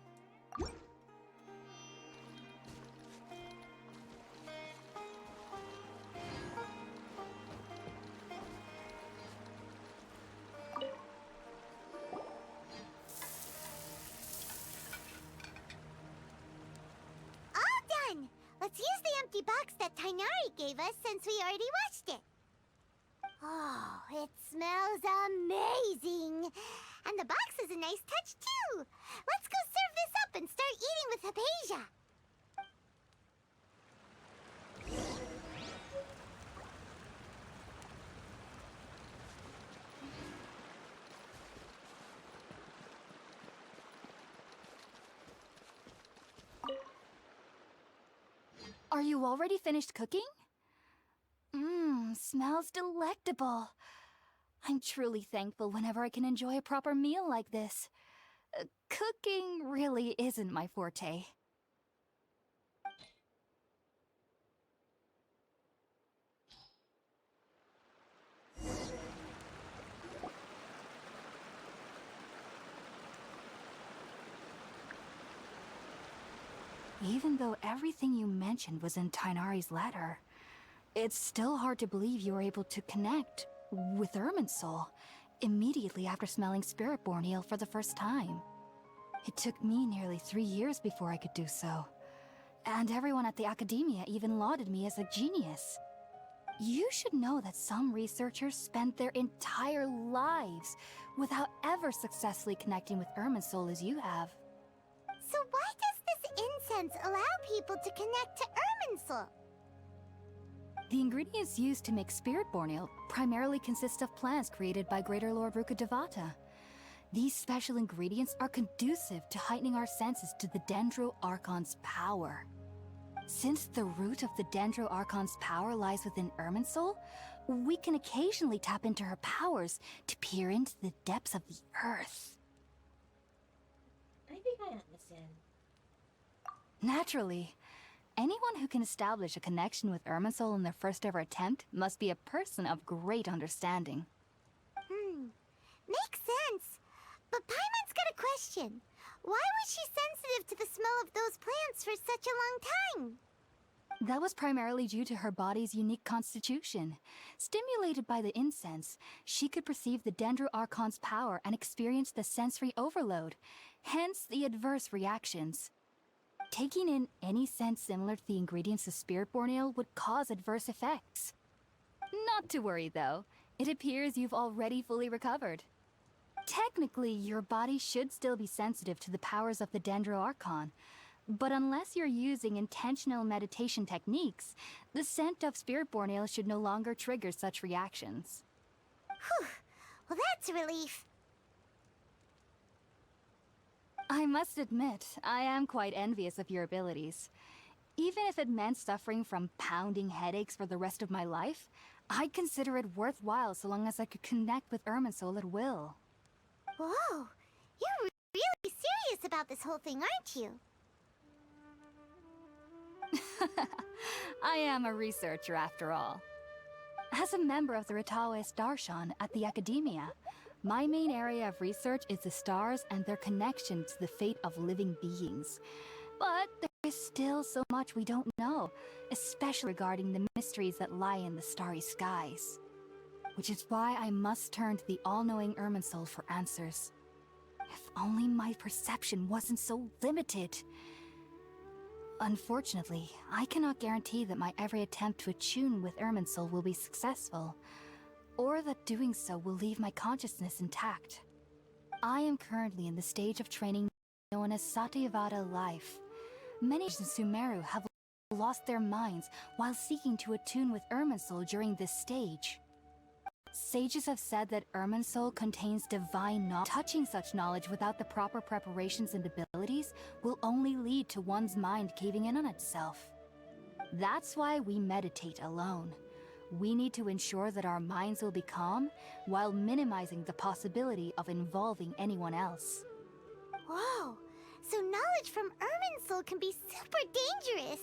All done! Let's use the empty box that Tainari gave us since we already watched it. Oh, it smells amazing! And the box is a nice touch, too! Let's go serve this up and start eating with Hypatia! Are you already finished cooking? Smells delectable. I'm truly thankful whenever I can enjoy a proper meal like this. Cooking really isn't my forte. Even though everything you mentioned was in Tainari's letter, it's still hard to believe you were able to connect with Irminsul immediately after smelling Spiritborn Ale for the first time. It took me nearly 3 years before I could do so. And everyone at the Academia even lauded me as a genius. You should know that some researchers spend their entire lives without ever successfully connecting with Irminsul as you have. So why does this incense allow people to connect to Irminsul? The ingredients used to make Spiritborn Ale primarily consist of plants created by Greater Lord Rukkhadevata. These special ingredients are conducive to heightening our senses to the Dendro Archon's power. Since the root of the Dendro Archon's power lies within Irminsul, we can occasionally tap into her powers to peer into the depths of the earth. I think I understand. Naturally, anyone who can establish a connection with Irminsul in their first ever attempt must be a person of great understanding. Makes sense. But Paimon's got a question. Why was she sensitive to the smell of those plants for such a long time? That was primarily due to her body's unique constitution. Stimulated by the incense, she could perceive the Dendro Archon's power and experience the sensory overload, hence the adverse reactions. Taking in any scent similar to the ingredients of Spiritborn Ale would cause adverse effects. Not to worry, though. It appears you've already fully recovered. Technically, your body should still be sensitive to the powers of the Dendro Archon, but unless you're using intentional meditation techniques, the scent of spirit-born ale should no longer trigger such reactions. Whew. Well, that's a relief. I must admit, I am quite envious of your abilities. Even if it meant suffering from pounding headaches for the rest of my life, I'd consider it worthwhile so long as I could connect with Irminsul at will. Whoa, you're really serious about this whole thing, aren't you? I am a researcher after all. As a member of the Ritaoist Darshan at the Academia, my main area of research is the stars and their connection to the fate of living beings. But there is still so much we don't know, especially regarding the mysteries that lie in the starry skies. Which is why I must turn to the all-knowing Irminsul for answers. If only my perception wasn't so limited. Unfortunately, I cannot guarantee that my every attempt to attune with Irminsul will be successful, or that doing so will leave my consciousness intact. I am currently in the stage of training known as Satyavada life. Many in Sumeru have lost their minds while seeking to attune with Irminsul during this stage. Sages have said that Irminsul contains divine knowledge. Touching such knowledge without the proper preparations and abilities will only lead to one's mind caving in on itself. That's why we meditate alone. We need to ensure that our minds will be calm while minimizing the possibility of involving anyone else. Whoa, so knowledge from Irminsul can be super dangerous.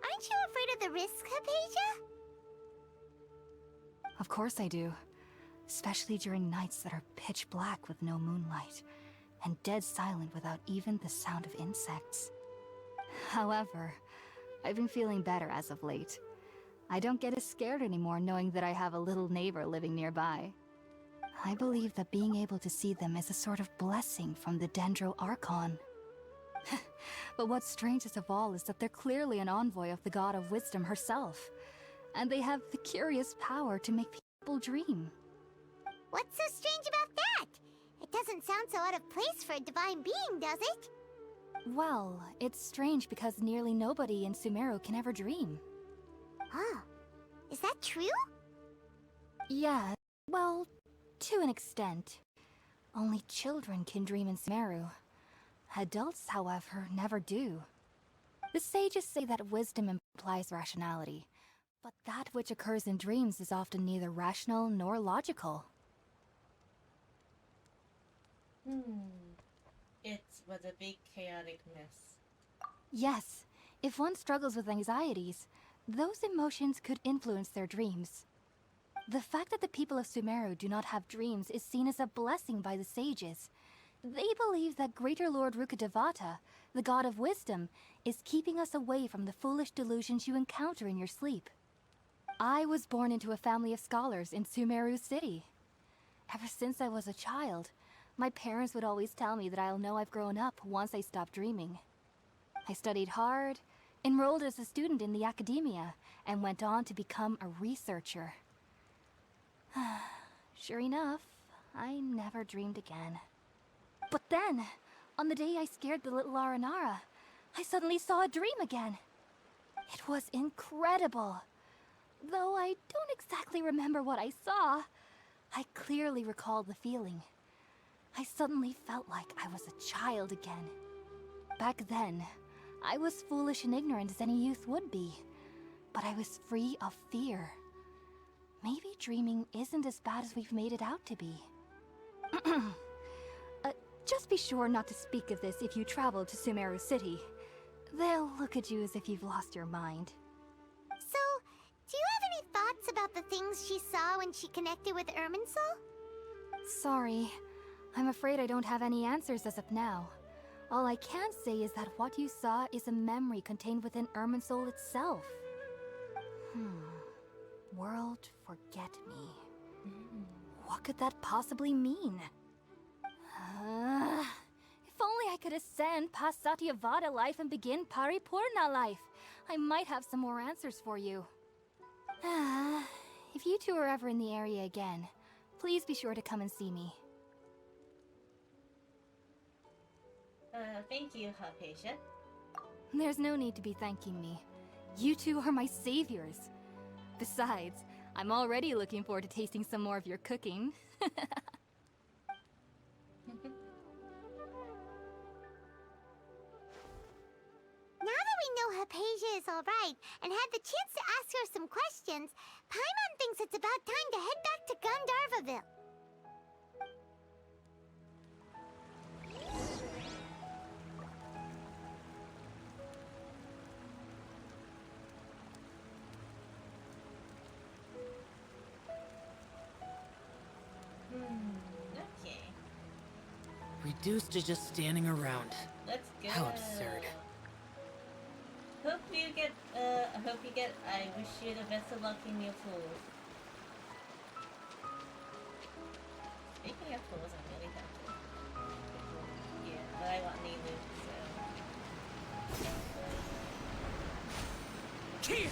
Aren't you afraid of the risk, Hypatia? Of course I do. Especially during nights that are pitch black with no moonlight, and dead silent without even the sound of insects. However, I've been feeling better as of late. I don't get as scared anymore knowing that I have a little neighbor living nearby. I believe that being able to see them is a sort of blessing from the Dendro Archon. But what's strangest of all is that they're clearly an envoy of the God of Wisdom herself. And they have the curious power to make people dream. What's so strange about that? It doesn't sound so out of place for a divine being, does it? Well, it's strange because nearly nobody in Sumeru can ever dream. Huh. Is that true? Yeah, well, to an extent. Only children can dream in Sumeru. Adults, however, never do. The sages say that wisdom implies rationality, but that which occurs in dreams is often neither rational nor logical. It was a big chaotic mess. Yes, if one struggles with anxieties, those emotions could influence their dreams. The fact that the people of Sumeru do not have dreams is seen as a blessing by the sages. They believe that Greater Lord Rukkhadevata, the god of wisdom, is keeping us away from the foolish delusions you encounter in your sleep. I was born into a family of scholars in Sumeru City. Ever since I was a child, my parents would always tell me that I'll know I've grown up once I stop dreaming. I studied hard, enrolled as a student in the Academia, and went on to become a researcher. Sure enough, I never dreamed again. But then, on the day I scared the little Aranara, I suddenly saw a dream again. It was incredible. Though I don't exactly remember what I saw, I clearly recall the feeling. I suddenly felt like I was a child again. Back then, I was foolish and ignorant as any youth would be, but I was free of fear. Maybe dreaming isn't as bad as we've made it out to be. Just be sure not to speak of this if you travel to Sumeru City. They'll look at you as if you've lost your mind. So, do you have any thoughts about the things she saw when she connected with Irminsul? Sorry. I'm afraid I don't have any answers as of now. All I can say is that what you saw is a memory contained within Irminsul itself. World forget me. What could that possibly mean? If only I could ascend past Satyavada life and begin Paripurna life, I might have some more answers for you. If you two are ever in the area again, please be sure to come and see me. Thank you, Hypatia. There's no need to be thanking me. You two are my saviors. Besides, I'm already looking forward to tasting some more of your cooking. Now that we know Hypatia is alright and had the chance to ask her some questions, Paimon thinks it's about time to head back to Gandharvaville. Okay. Reduced to just standing around. Let's go. How absurd. Hope you get, I wish you the best of luck in your pools. Speaking of pools, I'm really tempted. Yeah, but I want Nelu, so... Here!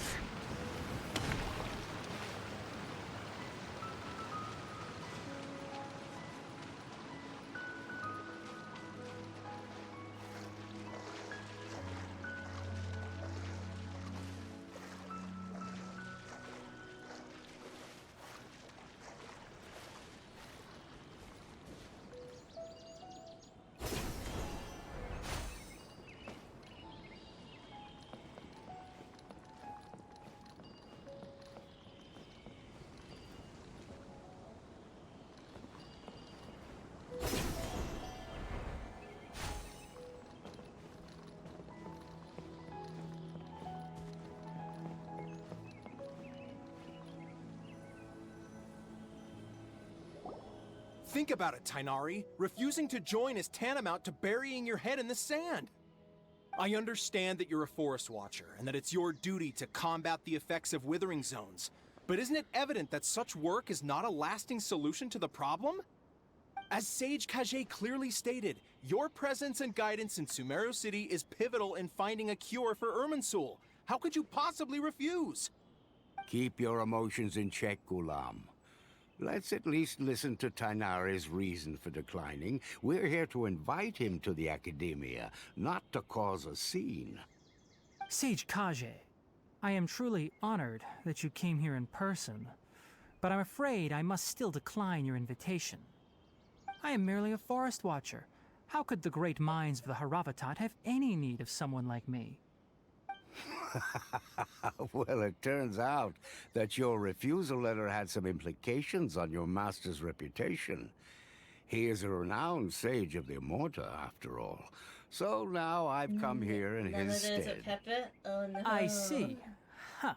Think about it, Tainari. Refusing to join is tantamount to burying your head in the sand. I understand that you're a forest watcher and that it's your duty to combat the effects of withering zones. But isn't it evident that such work is not a lasting solution to the problem? As Sage Kage clearly stated, your presence and guidance in Sumeru City is pivotal in finding a cure for Irminsul. How could you possibly refuse? Keep your emotions in check, Gulam. Let's at least listen to Tainari's reason for declining. We're here to invite him to the Academia, not to cause a scene. Sage Kage, I am truly honored that you came here in person, but I'm afraid I must still decline your invitation. I am merely a forest watcher. How could the great minds of the Haravatat have any need of someone like me? Well, it turns out that your refusal letter had some implications on your master's reputation. He is a renowned sage of the Immorta, after all. So now I've come here in his stead. Oh no. I see. Huh.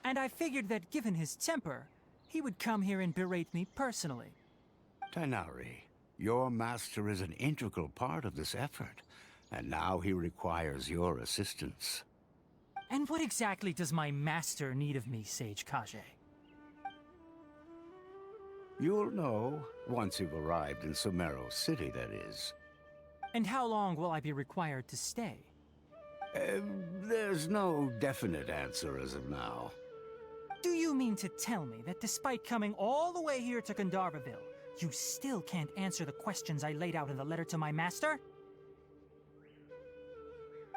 And I figured that given his temper, he would come here and berate me personally. Tainari, your master is an integral part of this effort, and now he requires your assistance. And what exactly does my master need of me, Sage Kage? You'll know once you've arrived in Sumeru City, that is. And how long will I be required to stay? There's no definite answer as of now. Do you mean to tell me that despite coming all the way here to Gandharvaville, you still can't answer the questions I laid out in the letter to my master?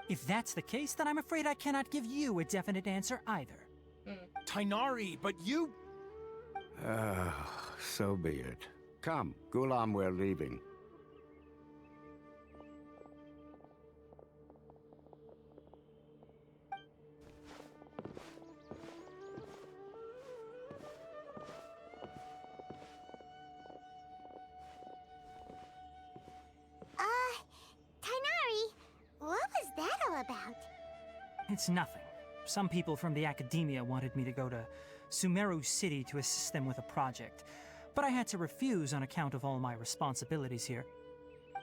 If that's the case, then I'm afraid I cannot give you a definite answer either. Tainari, but you... So be it. Come, Gulam, we're leaving. Tainari, what was that all about? It's nothing. Some people from the Academia wanted me to go to Sumeru City to assist them with a project, but I had to refuse on account of all my responsibilities here.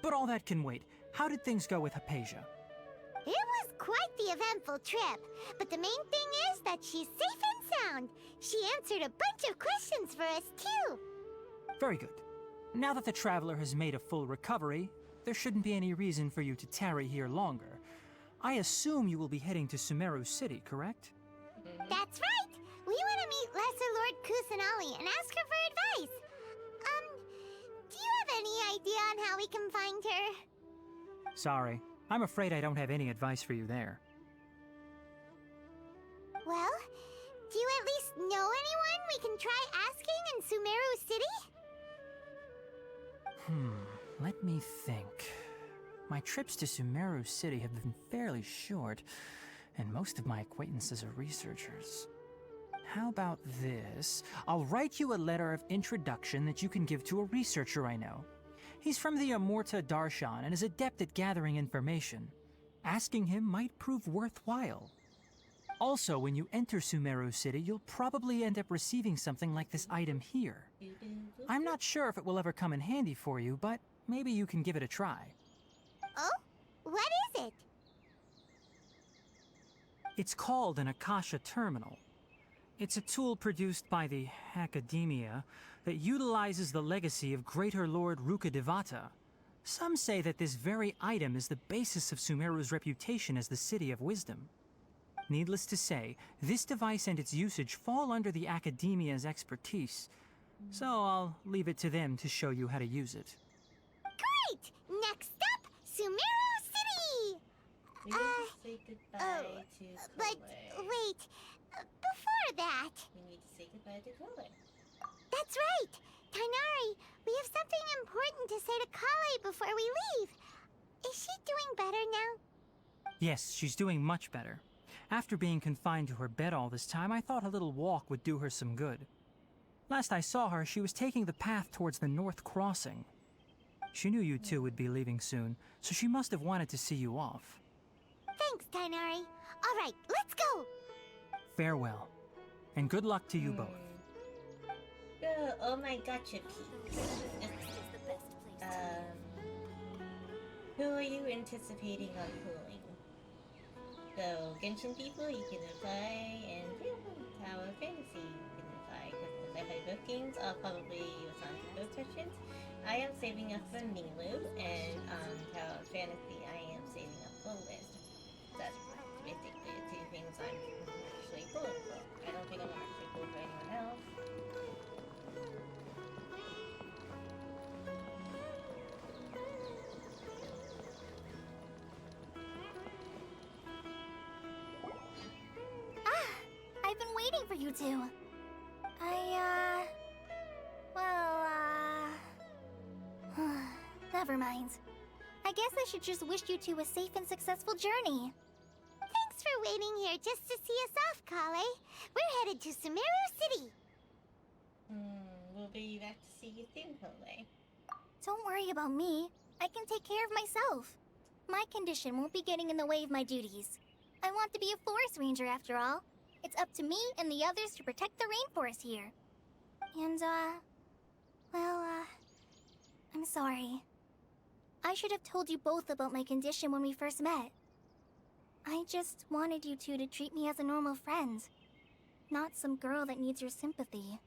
But all that can wait. How did things go with Hypatia? It was quite the eventful trip, but the main thing is that she's safe and sound. She answered a bunch of questions for us, too. Very good. Now that the Traveler has made a full recovery, there shouldn't be any reason for you to tarry here longer. I assume you will be heading to Sumeru City, correct? That's right! We want to meet Lesser Lord Kusanali and ask her for advice. Do you have any idea on how we can find her? Sorry, I'm afraid I don't have any advice for you there. Well, do you at least know anyone we can try asking in Sumeru City? Let me think. My trips to Sumeru City have been fairly short, and most of my acquaintances are researchers. How about this? I'll write you a letter of introduction that you can give to a researcher I know. He's from the Amurta Darshan and is adept at gathering information. Asking him might prove worthwhile. Also, when you enter Sumeru City, you'll probably end up receiving something like this item here. I'm not sure if it will ever come in handy for you, but maybe you can give it a try. Oh? What is it? It's called an Akasha Terminal. It's a tool produced by the Academia that utilizes the legacy of Greater Lord Rukkhadevata. Some say that this very item is the basis of Sumeru's reputation as the City of Wisdom. Needless to say, this device and its usage fall under the Academia's expertise, so I'll leave it to them to show you how to use it. Great! Next up, Sumeru City! We need to say goodbye to But Kole. wait, before that... We need to say goodbye to Kole. That's right! Tainari, we have something important to say to Kale before we leave. Is she doing better now? Yes, she's doing much better. After being confined to her bed all this time, I thought a little walk would do her some good. Last I saw her, she was taking the path towards the North Crossing. She knew you two would be leaving soon, so she must have wanted to see you off. Thanks, Tainari. All right, let's go! Farewell, and good luck to you both. Oh my gotcha peeps. Who are you anticipating on pulling? So, Genshin people, you can apply, and Tower of Fantasy, you can apply, because I play both games, I'll probably assign to both sessions. I am saving up for Nilou, and Tower of Fantasy, I am saving up for Liz. That's basically the two things I'm actually pulling for. I don't think I'm actually pulling for anyone else. I've been waiting for you two. Never mind. I guess I should just wish you two a safe and successful journey. Thanks for waiting here just to see us off, Kale. We're headed to Sumeru City. We'll be back to see you soon, Kole. Don't worry about me. I can take care of myself. My condition won't be getting in the way of my duties. I want to be a forest ranger after all. It's up to me and the others to protect the rainforest here. And, I'm sorry. I should have told you both about my condition when we first met. I just wanted you two to treat me as a normal friend, not some girl that needs your sympathy.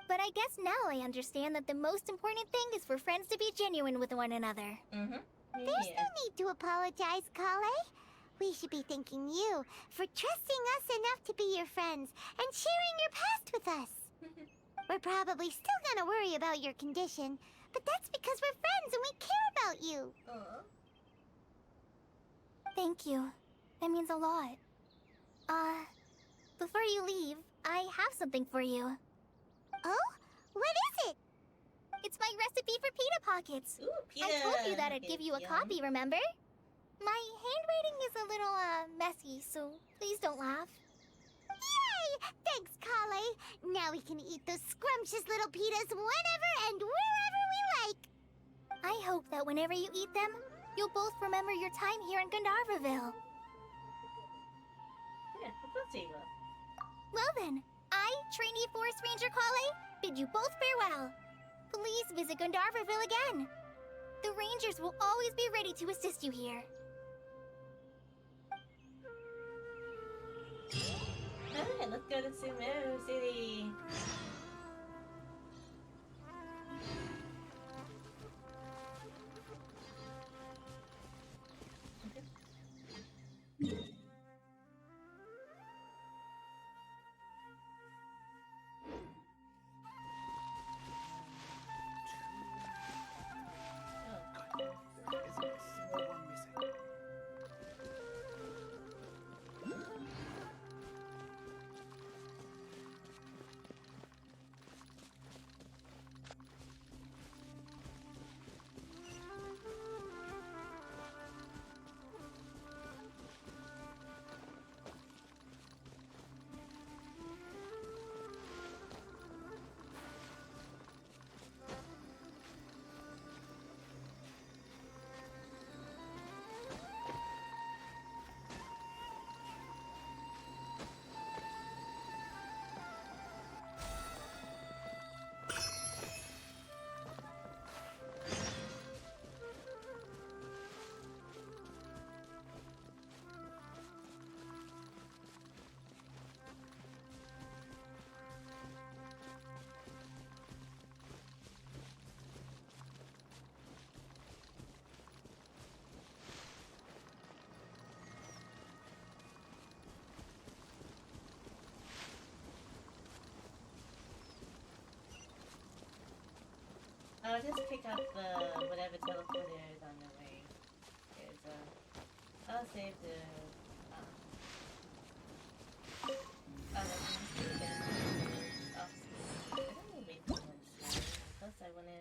But I guess now I understand that the most important thing is for friends to be genuine with one another. There's no need to apologize, Kale. We should be thanking you for trusting us enough to be your friends and sharing your past with us. We're probably still gonna worry about your condition, but that's because we're friends and we care about you. Thank you. That means a lot. Before you leave, I have something for you. Oh? What is it? It's my recipe for pita pockets. Ooh, pita! I told you that I'd give you a Yum. copy, remember? My handwriting is a little, messy, so please don't laugh. Yay! Thanks, Kale. Now we can eat those scrumptious little pitas whenever and wherever we like. I hope that whenever you eat them, you'll both remember your time here in Gandharvaville. Yeah, of course he will. Well then, I, trainee Forest Ranger Kale, bid you both farewell. Please visit Gandharvaville again. The Rangers will always be ready to assist you here. Alright, let's go to Sumeru City. There isn't a single one I'll just pick up whatever teleporter is on the way. I'll save the I don't need too much time. Plus I wanna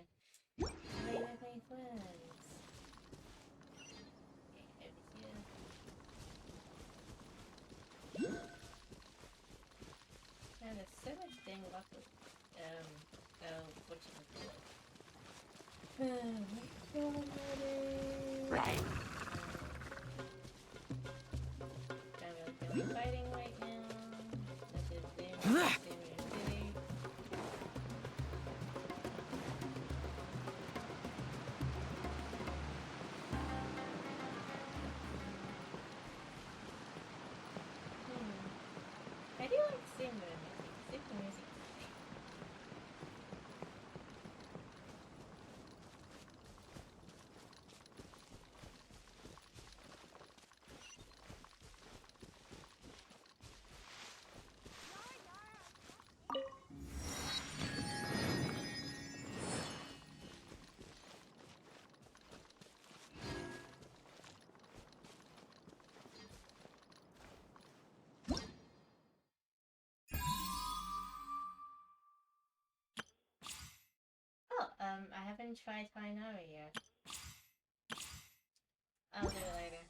play with my friends. Okay, over here. And there's so much dang luck with right. Don't really feel like fighting right now. Let's just do city. I do like sing the music. Sing the music. Oh, I haven't tried Tainari yet. I'll do it later.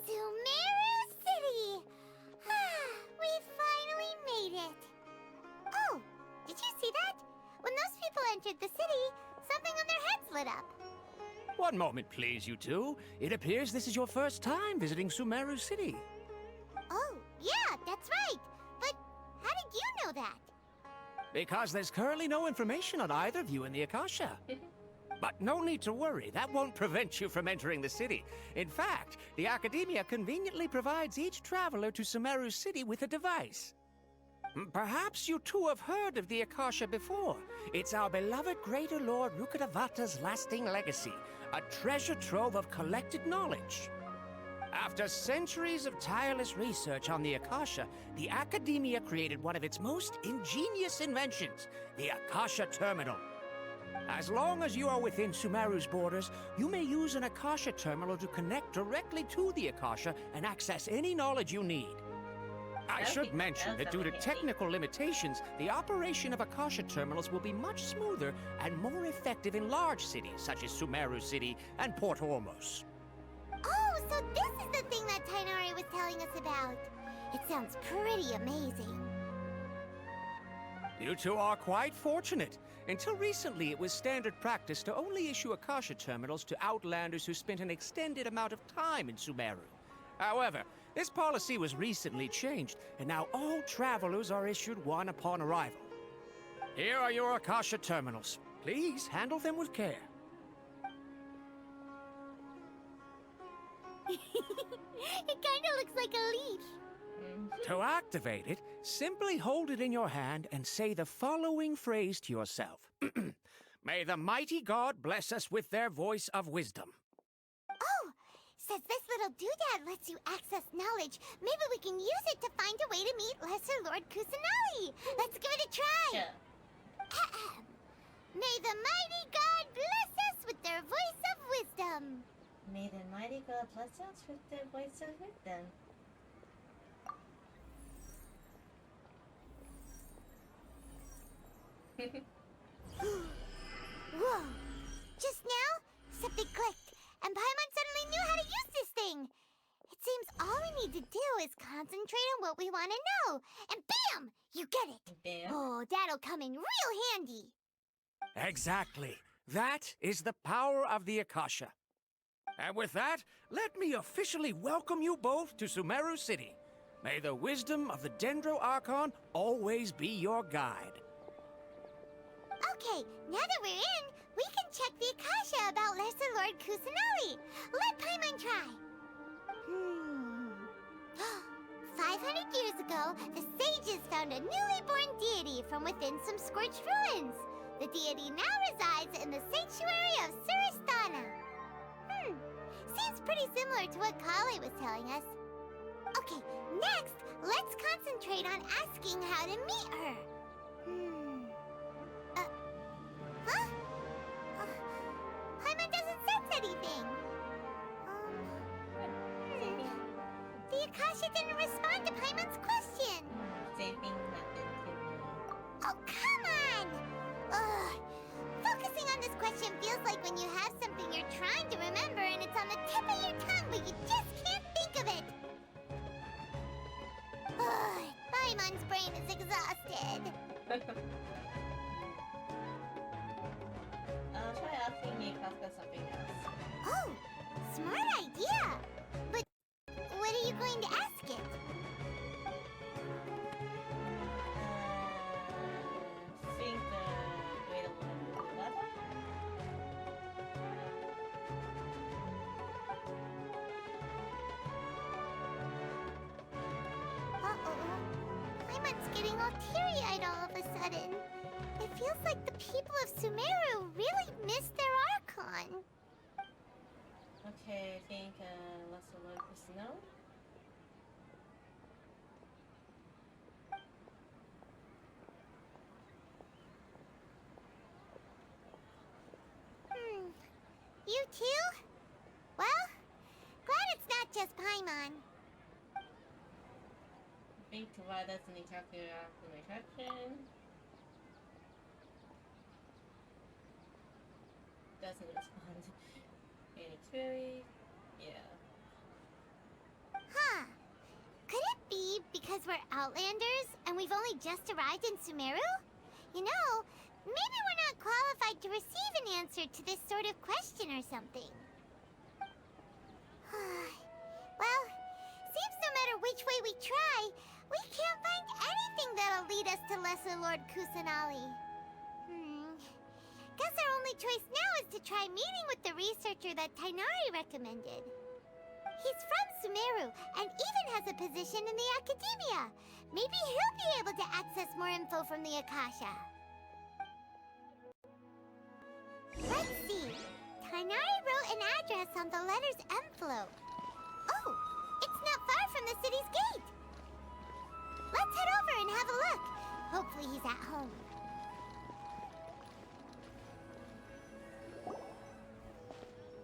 Sumeru City! We finally made it! Oh, did you see that? When those people entered the city, something on their heads lit up. One moment, please, you two. It appears this is your first time visiting Sumeru City. Oh, yeah, that's right. But how did you know that? Because there's currently no information on either of you in the Akasha. But no need to worry, that won't prevent you from entering the city. In fact, the Academia conveniently provides each traveler to Sumeru City with a device. Perhaps you two have heard of the Akasha before. It's our beloved Greater Lord Rukkhadevata's lasting legacy, a treasure trove of collected knowledge. After centuries of tireless research on the Akasha, the Academia created one of its most ingenious inventions, the Akasha Terminal. As long as you are within Sumeru's borders, you may use an Akasha terminal to connect directly to the Akasha and access any knowledge you need. I should mention that due to technical limitations, the operation of Akasha terminals will be much smoother and more effective in large cities such as Sumeru City and Port Ormos. Oh, so this is the thing that Tainari was telling us about. It sounds pretty amazing. You two are quite fortunate. Until recently, it was standard practice to only issue Akasha terminals to outlanders who spent an extended amount of time in Sumeru. However, this policy was recently changed, and now all travelers are issued one upon arrival. Here are your Akasha terminals. Please handle them with care. It kinda looks like a leash. To activate it, simply hold it in your hand and say the following phrase to yourself. May the mighty God bless us with their voice of wisdom. Oh, says this little doodad lets you access knowledge. Maybe we can use it to find a way to meet Lesser Lord Kusanali. Let's give it a try. Sure. May the mighty God bless us with their voice of wisdom. May the mighty God bless us with their voice of wisdom. Whoa! Just now, something clicked, and Paimon suddenly knew how to use this thing. It seems all we need to do is concentrate on what we want to know, and bam! You get it. Bam. Oh, that'll come in real handy. Exactly. That is the power of the Akasha. And with that, let me officially welcome you both to Sumeru City. May the wisdom of the Dendro Archon always be your guide. Okay, now that we're in, we can check the Akasha about Lesser Lord Kusanali. Let Paimon try. 500 years ago, the sages found a newly born deity from within some scorched ruins. The deity now resides in the sanctuary of Suristana. Seems pretty similar to what Kale was telling us. Okay, next, let's concentrate on asking how to meet her. Huh? Paimon doesn't sense anything. The Akasha didn't respond to Paimon's question. Saving nothing to me. Oh, come on! Ugh. Focusing on this question feels like when you have something you're trying to remember and it's on the tip of your tongue, but you just can't think of it. Ugh. Paimon's brain is exhausted. I'll try asking Mikasa something else. Oh, smart idea! But what are you going to ask it? Think the way to learn the level? Uh-oh. Paimon's getting all teary-eyed all of a sudden. It feels like the people of Sumeru really missed their Archon. Okay, I think Lesser Lord Snow. You too? Well, glad it's not just Paimon. Think to provide us an interactive interaction. Doesn't respond. Any query? Yeah. Huh. Could it be because we're Outlanders and we've only just arrived in Sumeru? You know, maybe we're not qualified to receive an answer to this sort of question or something. Well, seems no matter which way we try, we can't find anything that'll lead us to Lesser Lord Kusanali. Guess our only choice now is to try meeting with the researcher that Tainari recommended. He's from Sumeru and even has a position in the Academia. Maybe he'll be able to access more info from the Akasha. Let's see. Tainari wrote an address on the letter's envelope. Oh, it's not far from the city's gate. Let's head over and have a look. Hopefully he's at home.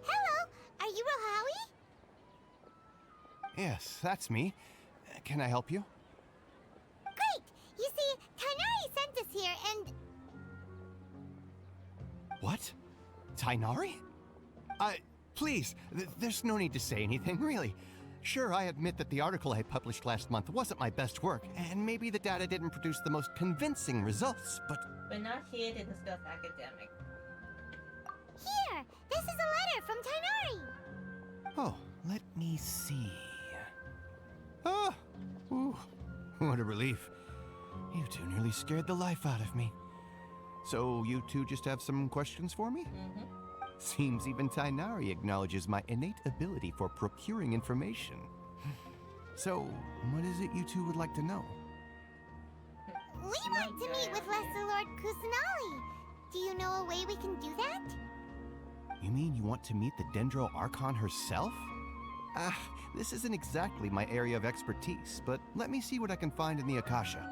Hello, are you Rohawi? Yes, that's me. Can I help you? Great! You see, Tainari sent us here and... What? Tainari? Please, there's no need to say anything, really. Sure, I admit that the article I published last month wasn't my best work, and maybe the data didn't produce the most convincing results, but... We're not here to discuss academic. Here! This is a letter from Tainari! Oh, let me see... Ah! Ooh, what a relief. You two nearly scared the life out of me. So you two just have some questions for me? Seems even Tainari acknowledges my innate ability for procuring information. So, what is it you two would like to know? We want to meet with Lesser Lord Kusanali. Do you know a way we can do that? You mean you want to meet the Dendro Archon herself? This isn't exactly my area of expertise, but let me see what I can find in the Akasha.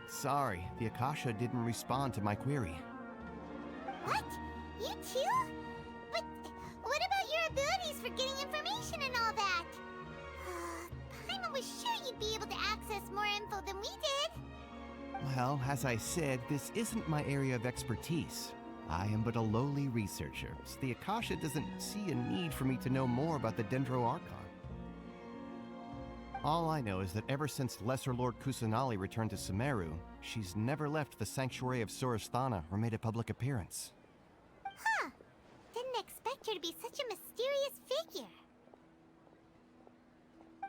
Sorry, the Akasha didn't respond to my query. What? You too? But what about your abilities for getting information and all that? Paimon was sure you'd be able to access more info than we did. Well, as I said, this isn't my area of expertise. I am but a lowly researcher, so the Akasha doesn't see a need for me to know more about the Dendro Archon. All I know is that ever since Lesser Lord Kusanali returned to Sumeru, she's never left the Sanctuary of Suristana or made a public appearance. Huh. Didn't expect her to be such a mysterious figure.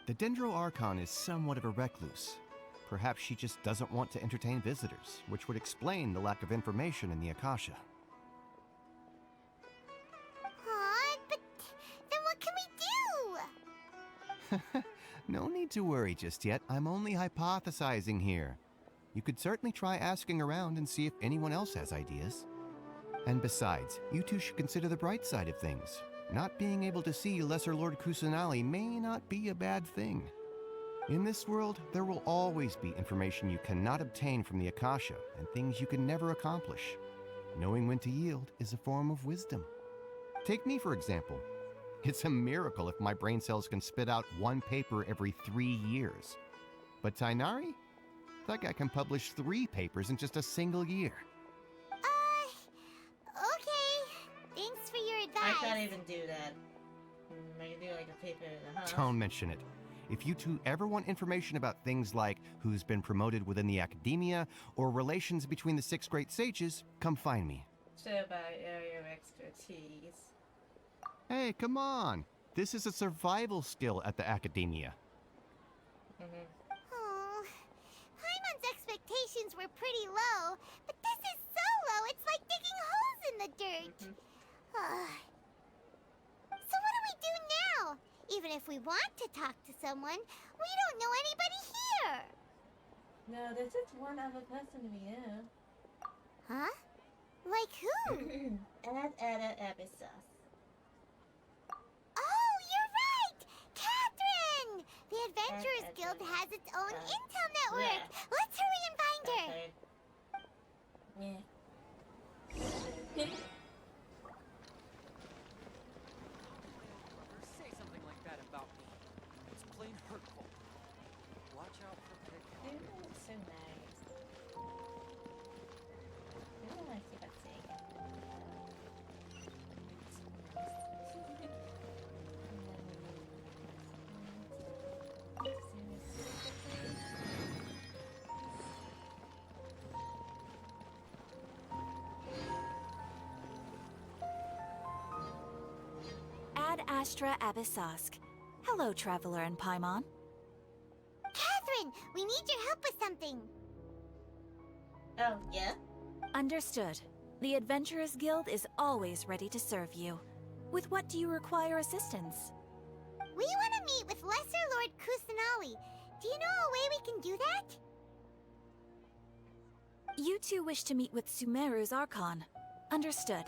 The Dendro Archon is somewhat of a recluse. Perhaps she just doesn't want to entertain visitors, which would explain the lack of information in the Akasha. Aw, but then No need to worry just yet. I'm only hypothesizing here. You could certainly try asking around and see if anyone else has ideas. And besides, you two should consider the bright side of things. Not being able to see Lesser Lord Kusanali may not be a bad thing. In this world, there will always be information you cannot obtain from the Akasha and things you can never accomplish. Knowing when to yield is a form of wisdom. Take me, for example. It's a miracle if my brain cells can spit out one paper every 3 years. But Tainari? That guy can publish 3 papers in just a single year. Okay. Thanks for your advice. I can't even do that. I can do like a paper and a half. Don't mention it. If you two ever want information about things like who's been promoted within the academia or relations between the 6 great sages, come find me. So about area of expertise. Hey, come on. This is a survival skill at the academia. Oh, Paimon's expectations were pretty low, but this is so low, it's like digging holes in the dirt. So what do we do now? Even if we want to talk to someone, we don't know anybody here. No, there's just one other person we know. Huh? Like who? Ada Abyssos. Oh, you're right! Catherine! The Adventurers Guild has its own intel network. Let's hurry and find her. Yeah. Say something like that about me. It's plain hurtful. Watch out for Dude, that looks so nice. I don't want to see that saying it. Ad Astra Abyssosk. Hello, Traveler and Paimon. Catherine, we need your help with something. Oh, yeah? Understood. The Adventurers Guild is always ready to serve you. With what do you require assistance? We want to meet with Lesser Lord Kusanali. Do you know a way we can do that? You two wish to meet with Sumeru's Archon. Understood.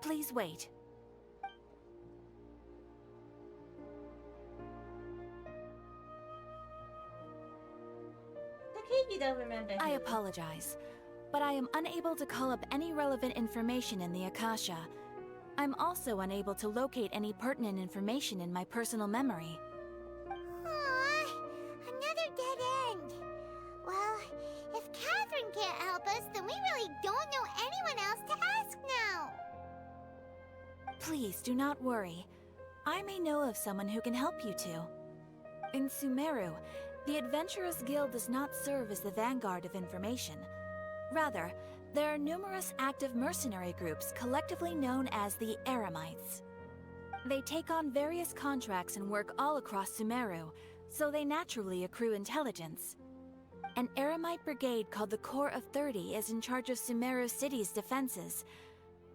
Please wait. Okay, you don't remember I who. apologize, but I am unable to call up any relevant information in the Akasha. I'm also unable to locate any pertinent information in my personal memory. Aww, another dead end. Well, if Catherine can't help us, then we really don't know anyone else to ask now. Please do not worry. I may know of someone who can help you two. In Sumeru, the Adventurers Guild does not serve as the vanguard of information. Rather, there are numerous active mercenary groups collectively known as the Eremites. They take on various contracts and work all across Sumeru, so they naturally accrue intelligence. An Eremite brigade called the Corps of 30 is in charge of Sumeru City's defenses.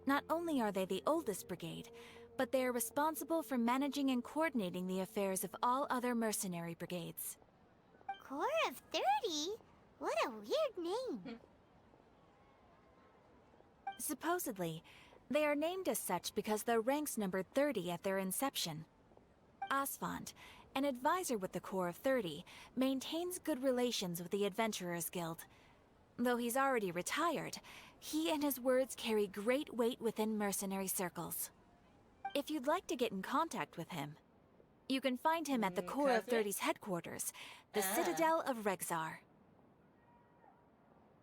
Not only are they the oldest brigade, but they are responsible for managing and coordinating the affairs of all other mercenary brigades. Corps of 30? What a weird name. Supposedly, they are named as such because their ranks numbered 30 at their inception. Asfand, an advisor with the Corps of 30, maintains good relations with the Adventurers Guild. Though he's already retired, he and his words carry great weight within mercenary circles. If you'd like to get in contact with him, you can find him at the Corps of 30's headquarters, the Citadel of Rexar.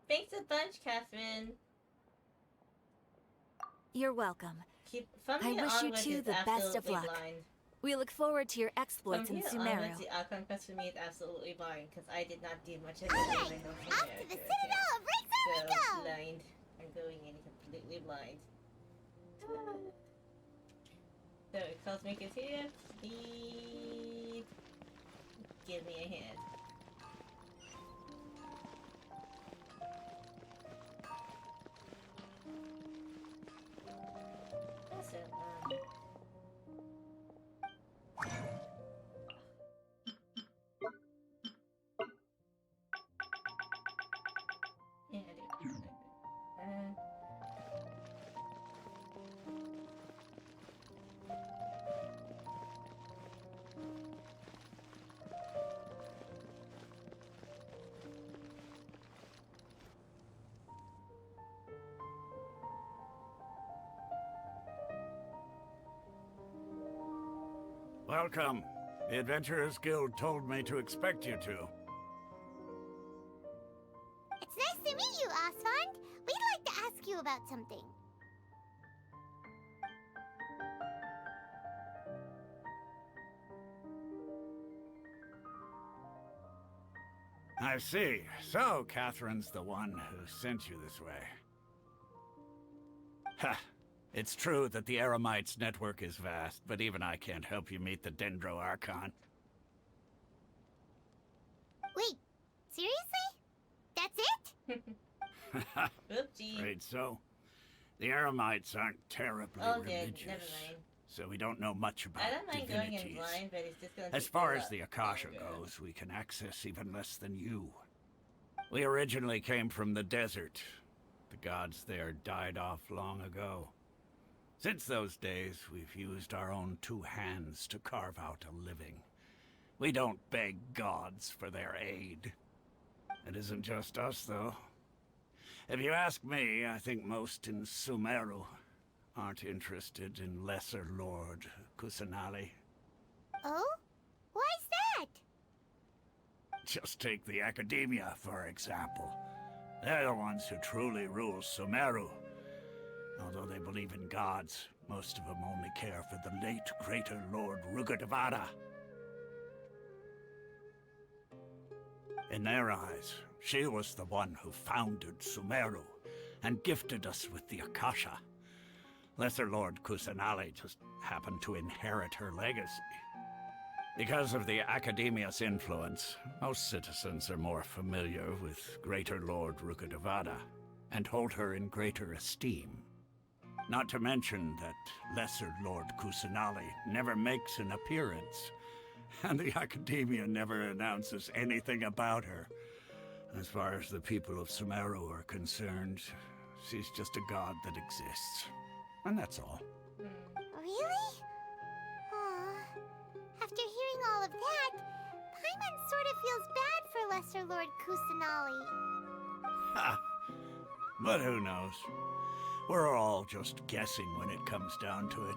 Thanks a bunch, Catherine. You're welcome. From I here wish you onwards, two it's the best of absolutely luck. blind. We look forward to your exploits From in here Sumeru. onwards, the Archon Quest for me is absolutely blind, because I did not do much of Alright, anything. off to the Citadel of Rexar we So, go! blind. I'm going in completely blind. So, Cosmic is here. Speed. Give me a hand. Also, Welcome. The Adventurers Guild told me to expect you two. It's nice to meet you, Osfond. We'd like to ask you about something. I see. So, Catherine's the one who sent you this way. Ha! It's true that the Eremites' network is vast, but even I can't help you meet the Dendro Archon. Wait, seriously? That's it? Oopsie. Afraid so. The Eremites aren't terribly Oh, good. religious, Never mind. so we don't know much about I don't mind going in divinities. blind, but it's just gonna As take far a as lot the Akasha longer. goes, we can access even less than you. We originally came from the desert. The gods there died off long ago. Since those days, we've used our own two hands to carve out a living. We don't beg gods for their aid. It isn't just us, though. If you ask me, I think most in Sumeru aren't interested in Lesser Lord Kusanali. Oh? Why's that? Just take the Academia, for example. They're the ones who truly rule Sumeru. Although they believe in gods, most of them only care for the late Greater Lord Rugadavada. In their eyes, she was the one who founded Sumeru and gifted us with the Akasha. Lesser Lord Kusanali just happened to inherit her legacy. Because of the Academia's influence, most citizens are more familiar with Greater Lord Rugadavada and hold her in greater esteem. Not to mention that Lesser Lord Kusanali never makes an appearance, and the Academia never announces anything about her. As far as the people of Sumeru are concerned, she's just a god that exists. And that's all. Really? Aw. After hearing all of that, Paimon sort of feels bad for Lesser Lord Kusanali. Ha! But who knows? We're all just guessing when it comes down to it.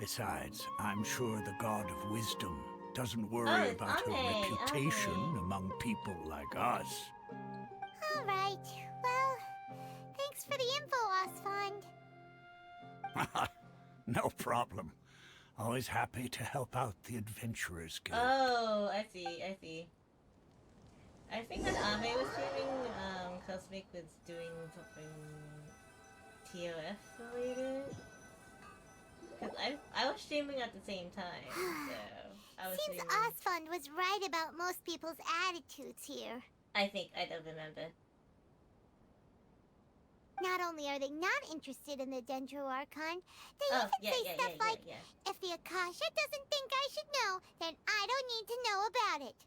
Besides, I'm sure the God of Wisdom doesn't worry about her reputation among people like us. Alright, well, thanks for the info, Osfond. No problem. Always happy to help out the Adventurers Guild. Oh, I see, I see. I think that Ame was streaming, Cosmic was doing something TOF related. Cause I was streaming at the same time, so I was Seems streaming. Osfond was right about most people's attitudes here. I think, I don't remember. Not only are they not interested in the Dendro Archon, they Oh, even say stuff like, if the Akasha doesn't think I should know, then I don't need to know about it.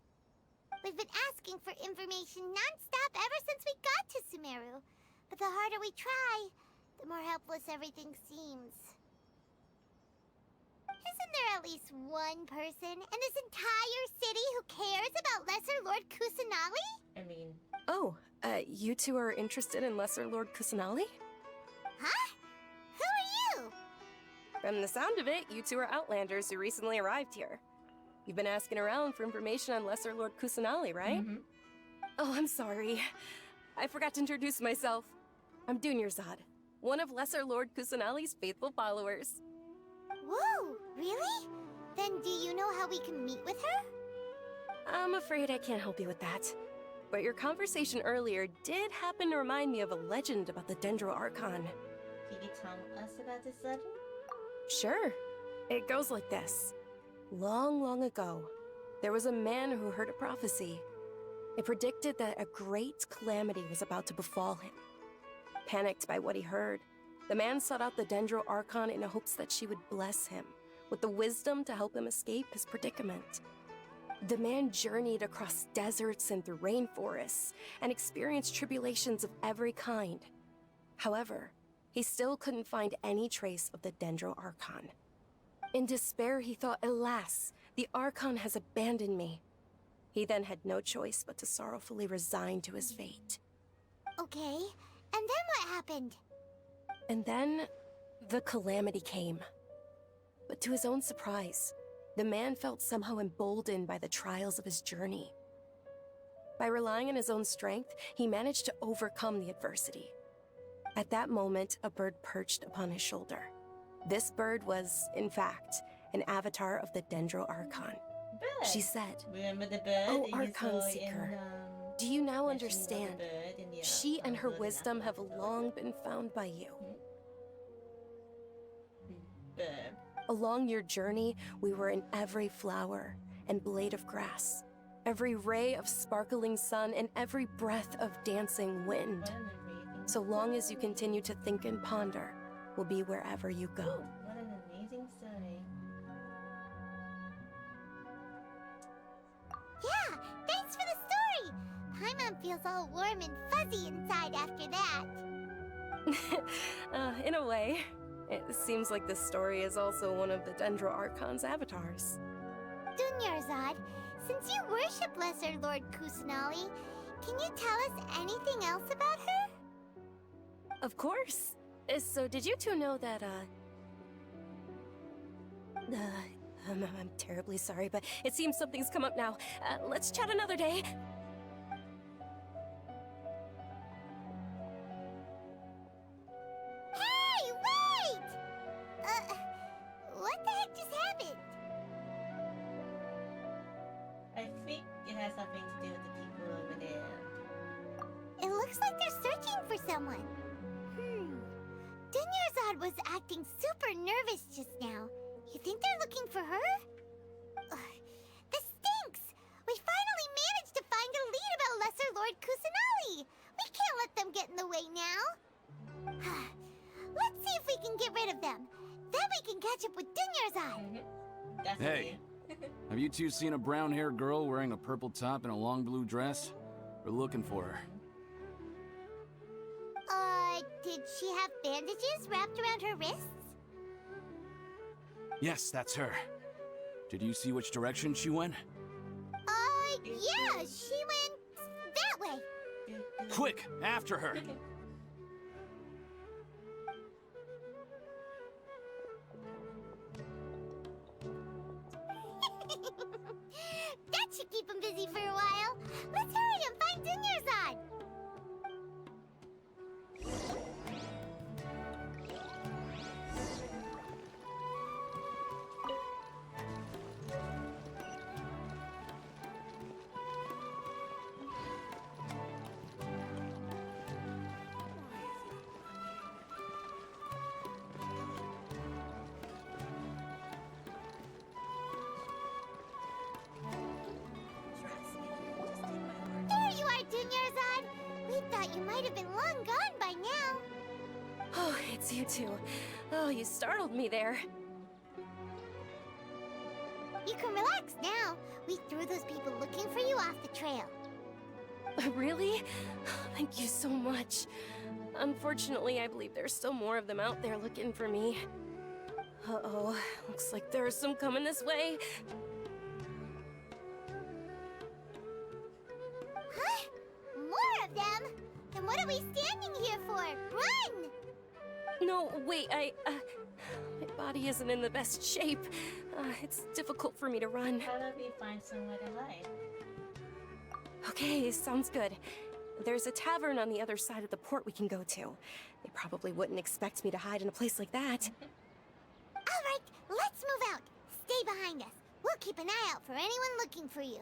We've been asking for information non-stop ever since we got to Sumeru. But the harder we try, the more helpless everything seems. Isn't there at least one person in this entire city who cares about Lesser Lord Kusanali? I mean... Oh, you two are interested in Lesser Lord Kusanali? Huh? Who are you? From the sound of it, you two are Outlanders who recently arrived here. You've been asking around for information on Lesser Lord Kusanali, right? Mm-hmm. Oh, I'm sorry. I forgot to introduce myself. I'm Dunyarzad, one of Lesser Lord Kusanali's faithful followers. Whoa, really? Then do you know how we can meet with her? I'm afraid I can't help you with that. But your conversation earlier did happen to remind me of a legend about the Dendro Archon. Can you tell us about this legend? Sure. It goes like this. Long, long ago, there was a man who heard a prophecy. It predicted that a great calamity was about to befall him. Panicked by what he heard, the man sought out the Dendro Archon in hopes that she would bless him with the wisdom to help him escape his predicament. The man journeyed across deserts and through rainforests and experienced tribulations of every kind. However, he still couldn't find any trace of the Dendro Archon. In despair, he thought, alas, the Archon has abandoned me. He then had no choice but to sorrowfully resign to his fate. Okay, and then what happened? And then, the calamity came. But to his own surprise, the man felt somehow emboldened by the trials of his journey. By relying on his own strength, he managed to overcome the adversity. At that moment, a bird perched upon his shoulder. This bird was, in fact, an avatar of the Dendro Archon. Bird. She said, Remember the bird "Oh, that you Archon saw Seeker, in, do you now Legend of the understand? Bird in the, She and her Golden wisdom have Apple? long been found by you. Bird. Along your journey, we were in every flower and blade of grass, every ray of sparkling sun, and every breath of dancing wind. What an amazing So long as you story. continue to think and ponder, we'll be wherever you go." What an amazing story. Yeah, thanks for the story! Paimon feels all warm and fuzzy inside after that. In a way, it seems like this story is also one of the Dendro Archon's avatars. Dunyarzad, since you worship Lesser Lord Kusanali, can you tell us anything else about her? Of course. So did you two know that, I'm terribly sorry, but it seems something's come up now. Let's chat another day. Hey, wait! What the heck just happened? I think it has something to do with the people over there. It looks like they're searching for someone. Dunyarzad was acting super nervous just now. You think they're looking for her? This stinks! We finally managed to find a lead about Lesser Lord Kusanali! We can't let them get in the way now. Let's see if we can get rid of them. Then we can catch up with Dunyarzad. Definitely. Hey, have you two seen a brown-haired girl wearing a purple top and a long blue dress? We're looking for her. Did she have bandages wrapped around her wrists? Yes, that's her. Did you see which direction she went? Yeah, she went that way. Quick, after her! That should keep him busy for a while. Let's hurry and find Dunyarzad. There you are, Dunyarzad. We thought you might have been long gone by now. Oh, it's you two. Oh, you startled me there. You can relax now. We threw those people looking for you off the trail. Really? Thank you so much. Unfortunately, I believe there's still more of them out there looking for me. Uh-oh, looks like there's some coming this way. Huh? More of them? Then what are we standing here for? Run! No, wait, my body isn't in the best shape. It's difficult for me to run. How about we find somewhere to hide? Okay, sounds good. There's a tavern on the other side of the port we can go to. They probably wouldn't expect me to hide in a place like that. All right, let's move out. Stay behind us. We'll keep an eye out for anyone looking for you.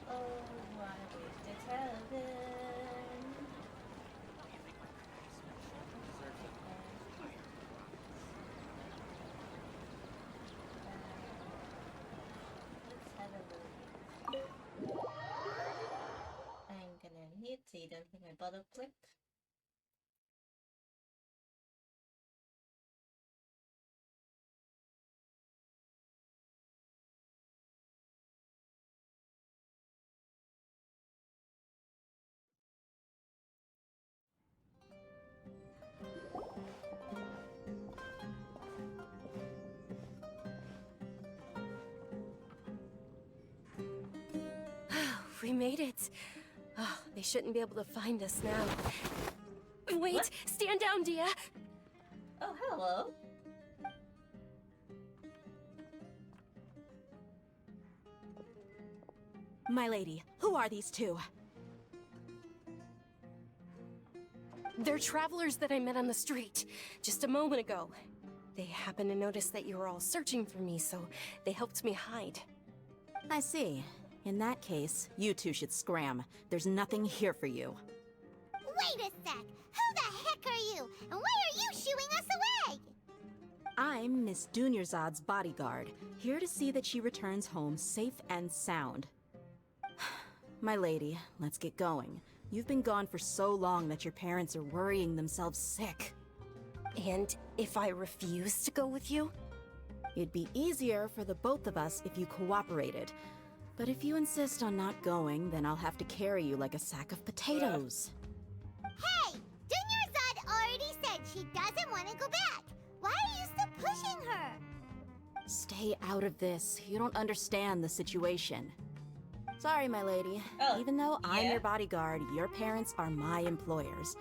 Oh, what a wasted heaven. Let's have a look. I'm gonna hit so you don't think my bottle click. We made it. Oh, they shouldn't be able to find us now. Wait, What? stand down, Dia. Oh, hello. My lady, who are these two? They're travelers that I met on the street just a moment ago. They happened to notice that you were all searching for me, so they helped me hide. I see. In that case, you two should scram. There's nothing here for you. Wait a sec! Who the heck are you? And why are you shooing us away? I'm Miss Dunyarzad's bodyguard, here to see that she returns home safe and sound. My lady, let's get going. You've been gone for so long that your parents are worrying themselves sick. And if I refuse to go with you? It'd be easier for the both of us if you cooperated. But if you insist on not going, then I'll have to carry you like a sack of potatoes. Hey! Dunyarzad already said she doesn't want to go back. Why are you still pushing her? Stay out of this. You don't understand the situation. Sorry, my lady. Oh, Even though I'm yeah? your bodyguard, your parents are my employers.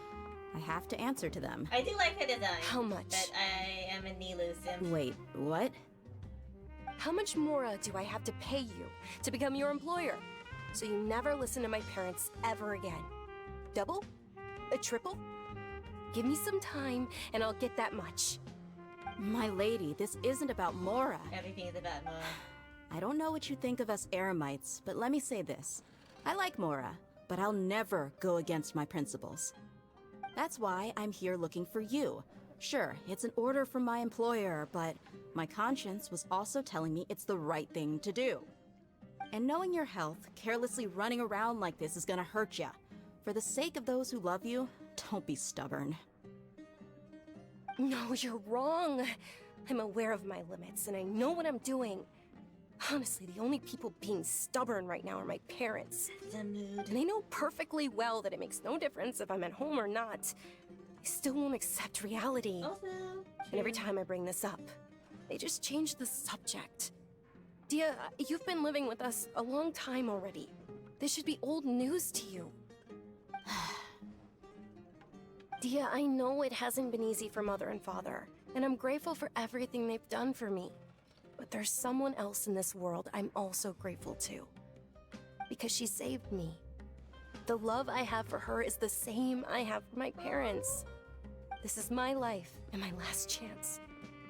I have to answer to them. I do like her design. How much? But I am a Nilo sim. Wait, what? How much more do I have to pay you to become your employer? So you never listen to my parents ever again. Double? A triple? Give me some time and I'll get that much. My lady, this isn't about Mora. Everything is about Mora. I don't know what you think of us Eremites, but let me say this. I like Mora, but I'll never go against my principles. That's why I'm here looking for you. Sure, it's an order from my employer, but my conscience was also telling me it's the right thing to do. And knowing your health, carelessly running around like this is gonna hurt ya. For the sake of those who love you, don't be stubborn. No, you're wrong. I'm aware of my limits and I know what I'm doing. Honestly, the only people being stubborn right now are my parents. The mood. And they know perfectly well that it makes no difference if I'm at home or not. They still won't accept reality. Also, And every time I bring this up, they just change the subject. Dia, you've been living with us a long time already. This should be old news to you. Dia, I know it hasn't been easy for Mother and Father, and I'm grateful for everything they've done for me. But there's someone else in this world I'm also grateful to. Because she saved me. The love I have for her is the same I have for my parents. This is my life and my last chance.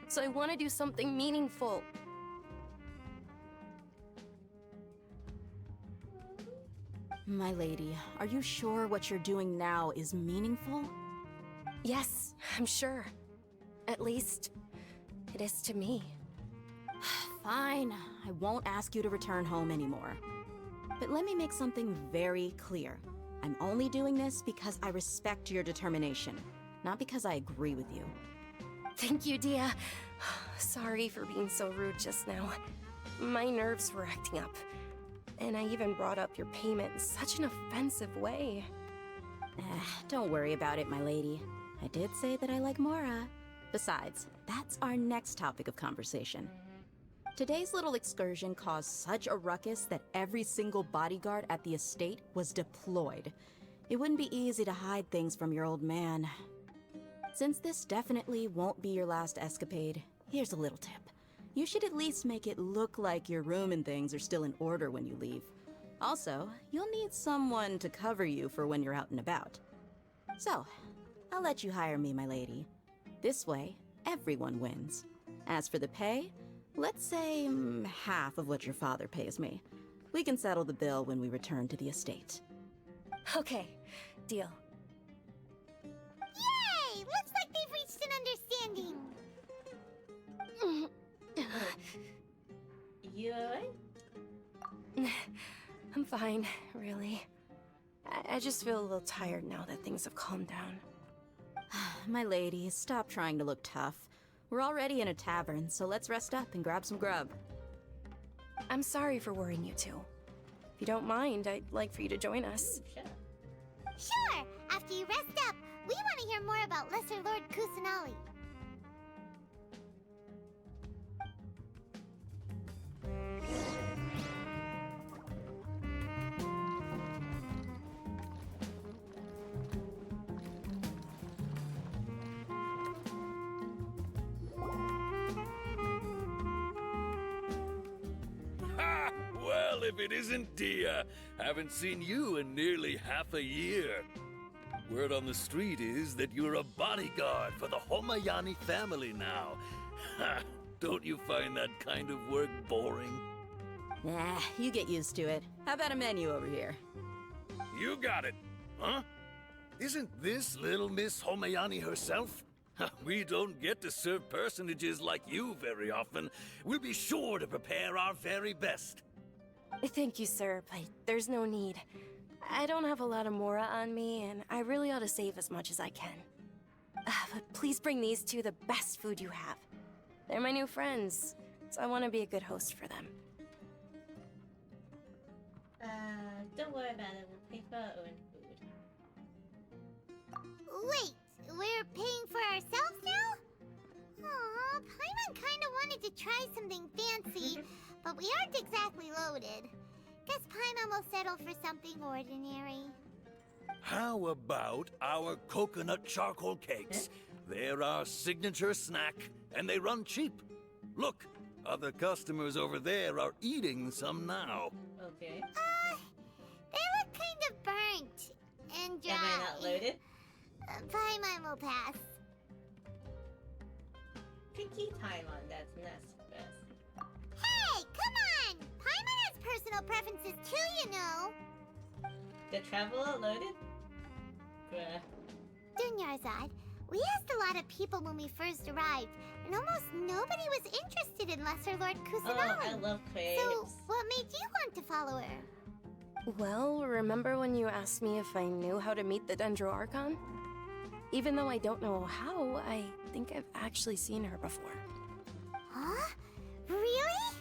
So I want to do something meaningful. My lady, are you sure what you're doing now is meaningful? Yes, I'm sure. At least, it is to me. Fine, I won't ask you to return home anymore. But let me make something very clear. I'm only doing this because I respect your determination, not because I agree with you. Thank you, Dia. Sorry for being so rude just now. My nerves were acting up. And I even brought up your payment in such an offensive way. Don't worry about it, my lady. I did say that I like Mora. Besides, that's our next topic of conversation. Today's little excursion caused such a ruckus that every single bodyguard at the estate was deployed. It wouldn't be easy to hide things from your old man. Since this definitely won't be your last escapade, here's a little tip. You should at least make it look like your room and things are still in order when you leave. Also, you'll need someone to cover you for when you're out and about. So, I'll let you hire me, my lady. This way, everyone wins. As for the pay, let's say half of what your father pays me. We can settle the bill when we return to the estate. Okay, deal. Yay! Looks like they've reached an understanding. You alright? I'm fine, really. I just feel a little tired now that things have calmed down. My lady, stop trying to look tough. We're already in a tavern, so let's rest up and grab some grub. I'm sorry for worrying you two. If you don't mind, I'd like for you to join us. Sure! After you rest up, we want to hear more about Lesser Lord Kusanali. Well, if it isn't Dia. Haven't seen you in nearly half a year. Word on the street is that you're a bodyguard for the Homayani family now. Ha! Don't you find that kind of work boring? Nah, you get used to it. How about a menu over here? You got it. Huh? Isn't this little Miss Homayani herself? We don't get to serve personages like you very often. We'll be sure to prepare our very best. Thank you, sir, but there's no need. I don't have a lot of Mora on me, and I really ought to save as much as I can. But please bring these two the best food you have. They're my new friends, so I want to be a good host for them. Don't worry about it. We'll pay for our own food. Wait, we're paying for ourselves now? Aw, Paimon kinda wanted to try something fancy, but we aren't exactly loaded. Guess Paimon will settle for something ordinary. How about our coconut charcoal cakes? They're our signature snack, and they run cheap. Look, other customers over there are eating some now. Okay. They look kind of burnt and dry. Am I not loaded? Paimon will pass. Picky time on that's best. Hey, come on! Paimon has personal preferences too, you know. The traveler loaded? Bruh. Dunyarzad, we asked a lot of people when we first arrived, and almost nobody was interested in Lesser Lord Kusanagi. Oh, I love crepes. So, what made you want to follow her? Well, remember when you asked me if I knew how to meet the Dendro Archon? Even though I don't know how, I think I've actually seen her before. Huh? Really?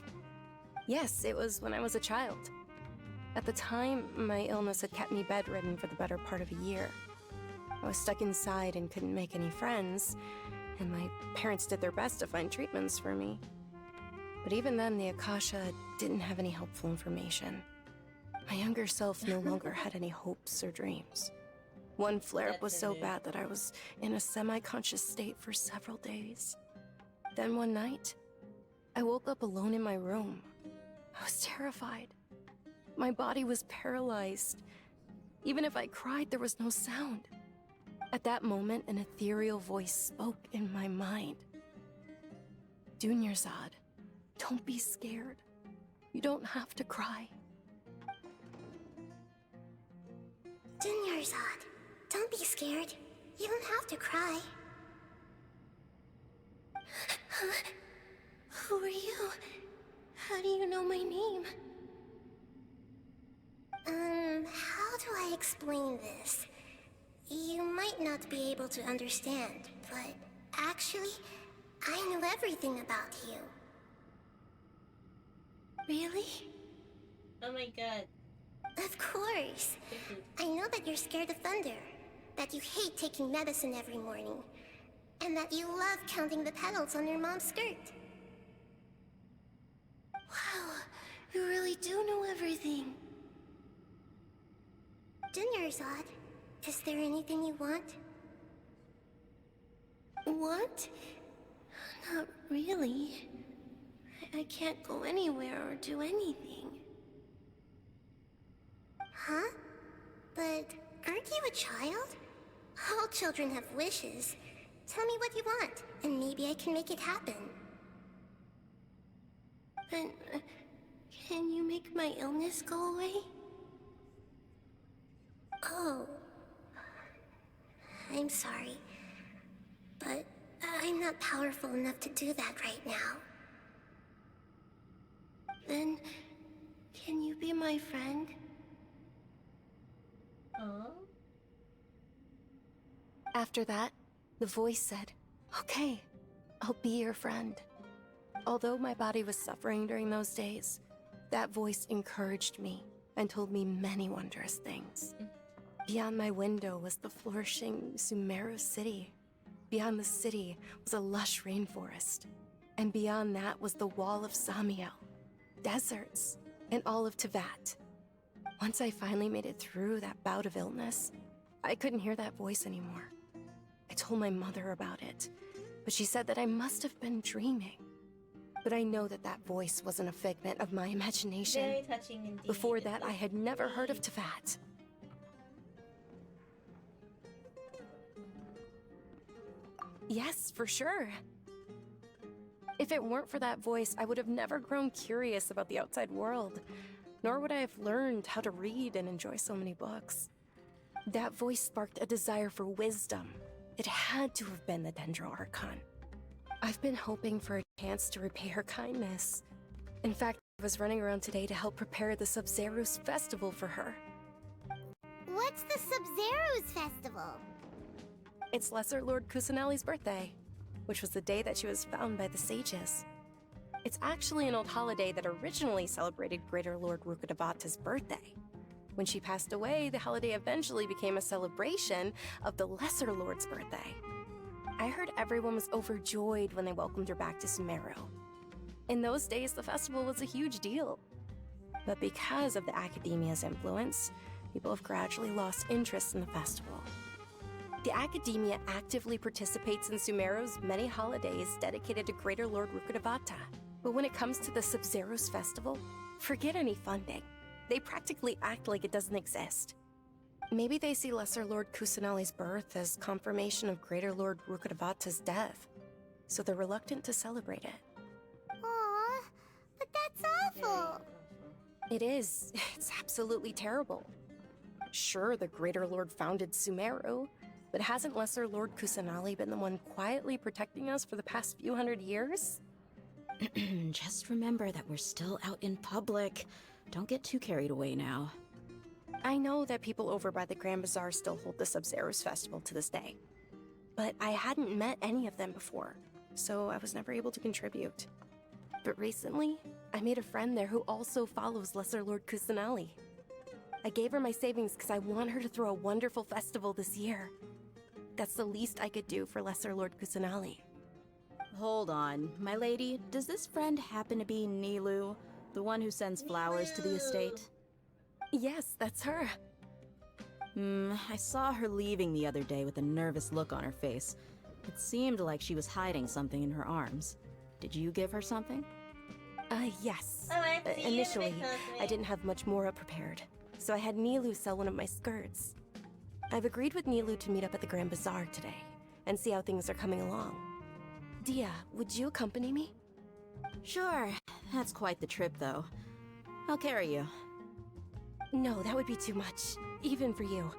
Yes, it was when I was a child. At the time, my illness had kept me bedridden for the better part of a year. I was stuck inside and couldn't make any friends, and my parents did their best to find treatments for me. But even then, the Akasha didn't have any helpful information. My younger self no longer had any hopes or dreams. One flare-up was so bad that I was in a semi-conscious state for several days. Then one night, I woke up alone in my room. I was terrified. My body was paralyzed. Even if I cried, there was no sound. At that moment, an ethereal voice spoke in my mind. Dunyarzad, don't be scared. You don't have to cry. Dunyarzad, don't be scared. You don't have to cry. Who are you? How do you know my name? How do I explain this? You might not be able to understand, but actually, I know everything about you. Really? Oh my god. Of course. I know that you're scared of thunder, that you hate taking medicine every morning, and that you love counting the petals on your mom's skirt. Wow, you really do know everything. Dunyarzad, is there anything you want? Want? Not really. I can't go anywhere or do anything. Huh? But aren't you a child? All children have wishes. Tell me what you want, and maybe I can make it happen. But, can you make my illness go away? Oh. I'm sorry. But I'm not powerful enough to do that right now. Then, can you be my friend? After that, the voice said, "Okay, I'll be your friend." Although my body was suffering during those days, that voice encouraged me and told me many wondrous things. Beyond my window was the flourishing Sumeru city. Beyond the city was a lush rainforest. And beyond that was the wall of Samiel, deserts, and all of Teyvat. Once I finally made it through that bout of illness, I couldn't hear that voice anymore. I told my mother about it, but she said that I must have been dreaming. But I know that that voice wasn't a figment of my imagination. Very touching indeed. Before that, I had never heard of Teyvat. Yes, for sure. If it weren't for that voice, I would have never grown curious about the outside world, nor would I have learned how to read and enjoy so many books. That voice sparked a desire for wisdom. It had to have been the Dendro Archon. I've been hoping for a chance to repay her kindness. In fact, I was running around today to help prepare the Sub-Zero's festival for her. What's the Sub-Zero's festival? It's Lesser Lord Kusanali's birthday, which was the day that she was found by the sages. It's actually an old holiday that originally celebrated Greater Lord Rukkhadevata's birthday. When she passed away, the holiday eventually became a celebration of the Lesser Lord's birthday. I heard everyone was overjoyed when they welcomed her back to Sumeru. In those days, the festival was a huge deal. But because of the Academia's influence, people have gradually lost interest in the festival. The Academia actively participates in Sumeru's many holidays dedicated to Greater Lord Rukkhadevata. But when it comes to the Sub-Zero's festival, forget any funding. They practically act like it doesn't exist. Maybe they see Lesser Lord Kusanali's birth as confirmation of Greater Lord Rukkhadevata's death, so they're reluctant to celebrate it. Aww, but that's awful. It is. It's absolutely terrible. Sure, the Greater Lord founded Sumeru, but hasn't Lesser Lord Kusanali been the one quietly protecting us for the past few hundred years? Just remember that we're still out in public. Don't get too carried away now. I know that people over by the Grand Bazaar still hold the Sub-Zero's festival to this day. But I hadn't met any of them before, so I was never able to contribute. But recently, I made a friend there who also follows Lesser Lord Kusanali. I gave her my savings because I want her to throw a wonderful festival this year. That's the least I could do for Lesser Lord Kusanali. Hold on, my lady. Does this friend happen to be Nilou, the one who sends flowers to the estate? Yes, that's her. I saw her leaving the other day with a nervous look on her face. It seemed like she was hiding something in her arms. Did you give her something? Yes. Oh, Initially, I didn't have much more prepared, so I had Nilou sell one of my skirts. I've agreed with Nilou to meet up at the Grand Bazaar today, and see how things are coming along. Dia, would you accompany me? Sure. That's quite the trip, though. I'll carry you. No, that would be too much, even for you.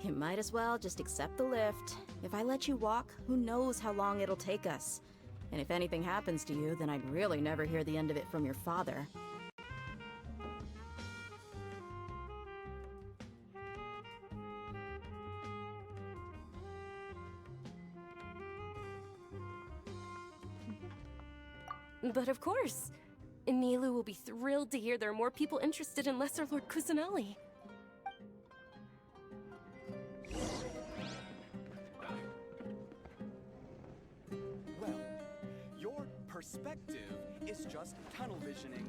You might as well just accept the lift. If I let you walk, who knows how long it'll take us. And if anything happens to you, then I'd really never hear the end of it from your father. But of course! Nilou will be thrilled to hear there are more people interested in Lesser Lord Kusanali. Well, your perspective is just tunnel visioning.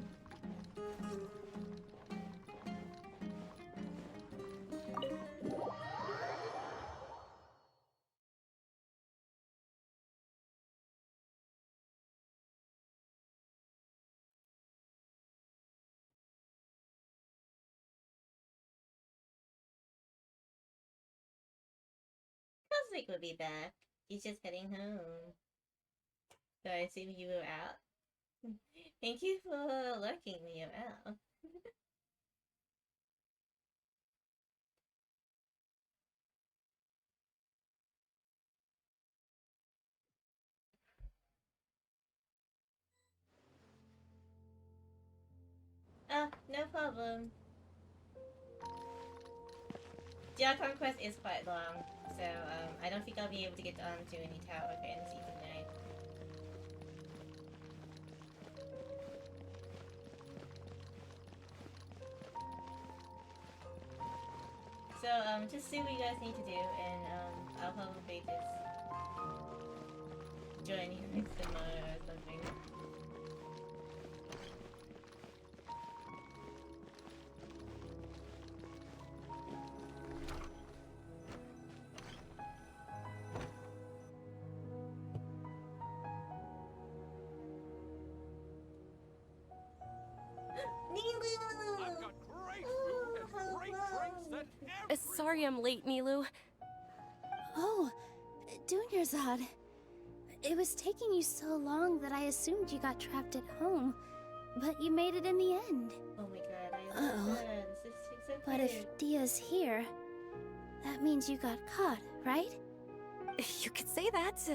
Cosmic will be back. He's just heading home. So I assume you were out? Thank you for lurking me out. Oh, no problem. The Archon Quest is quite long, so I don't think I'll be able to get onto any tower for end season 9. So just see what you guys need to do, and I'll probably just join you next tomorrow or something. Sorry I'm late, Nilu. Oh, Dunyarzad. It was taking you so long that I assumed you got trapped at home, but you made it in the end. Oh my god, I love this. It's so But cute. if Dia's here, that means you got caught, right? You could say that,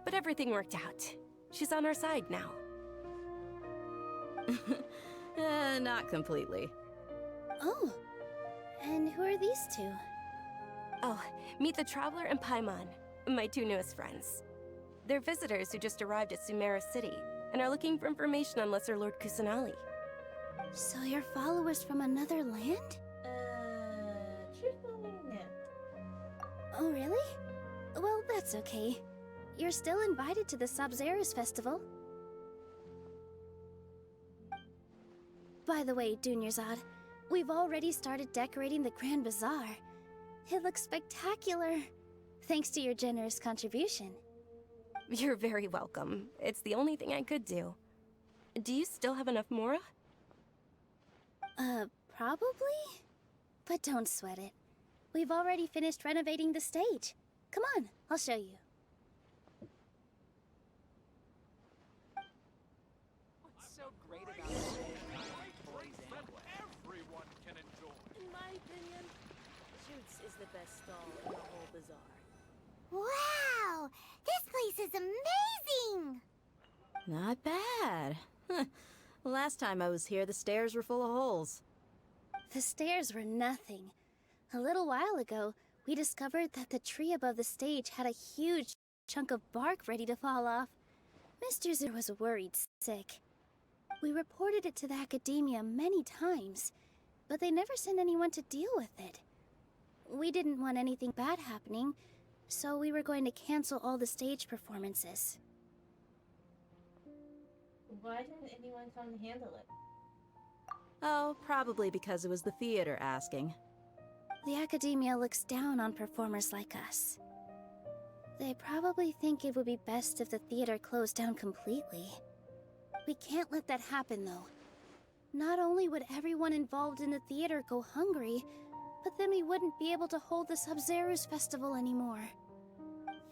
but everything worked out. She's on our side now. Not completely. Oh, and who are these two? Oh, meet the Traveler and Paimon, my two newest friends. They're visitors who just arrived at Sumeru City and are looking for information on Lesser Lord Kusanali. So you're followers from another land? Truthfully, no. Oh, really? Well, that's okay. You're still invited to the Sabzeruz Festival. By the way, Dunyarzad, we've already started decorating the Grand Bazaar. It looks spectacular, thanks to your generous contribution. You're very welcome. It's the only thing I could do. Do you still have enough Mora? Probably? But don't sweat it. We've already finished renovating the stage. Come on, I'll show you. What's so great about everyone can enjoy? In my opinion, Shoots is the best stall in the whole bazaar. Wow! This place is amazing! Not bad. Huh. Last time I was here, the stairs were full of holes. The stairs were nothing. A little while ago, we discovered that the tree above the stage had a huge chunk of bark ready to fall off. Mr. Zur was worried sick. We reported it to the academia many times, but they never sent anyone to deal with it. We didn't want anything bad happening, so we were going to cancel all the stage performances. Why didn't anyone come to handle it? Oh, probably because it was the theater asking. The academia looks down on performers like us. They probably think it would be best if the theater closed down completely. We can't let that happen, though. Not only would everyone involved in the theater go hungry, but then we wouldn't be able to hold the Sabzeruz Festival anymore.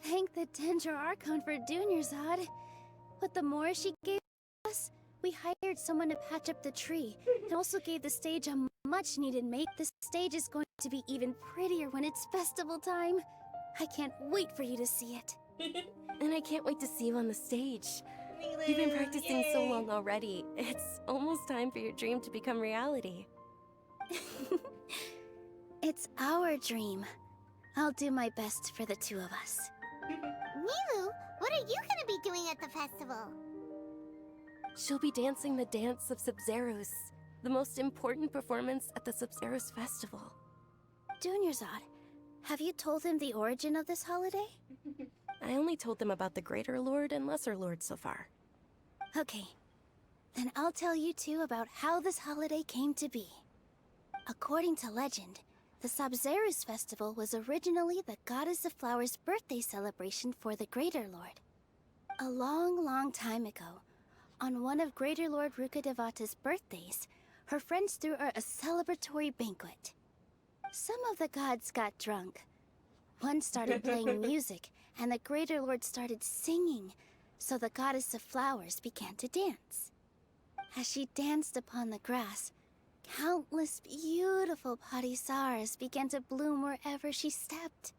Thank the Dendra Archon for Dunyarzad. With the more she gave us, we hired someone to patch up the tree, and also gave the stage a much-needed make. The stage is going to be even prettier when it's festival time. I can't wait for you to see it. And I can't wait to see you on the stage. You've been practicing so long already. It's almost time for your dream to become reality. It's our dream. I'll do my best for the two of us. Nilu, what are you gonna be doing at the festival? She'll be dancing the dance of Sabzeruz, the most important performance at the Sabzeruz Festival. Dunyarzad, have you told him the origin of this holiday? I only told them about the Greater Lord and Lesser Lord so far. Okay, then I'll tell you two about how this holiday came to be. According to legend, the Sabzeruz Festival was originally the Goddess of Flowers' birthday celebration for the Greater Lord. A long, long time ago, on one of Greater Lord Rukadevata's birthdays, her friends threw her a celebratory banquet. Some of the gods got drunk. One started playing music, and the Greater Lord started singing, so the Goddess of Flowers began to dance. As she danced upon the grass, countless beautiful parisaras began to bloom wherever she stepped.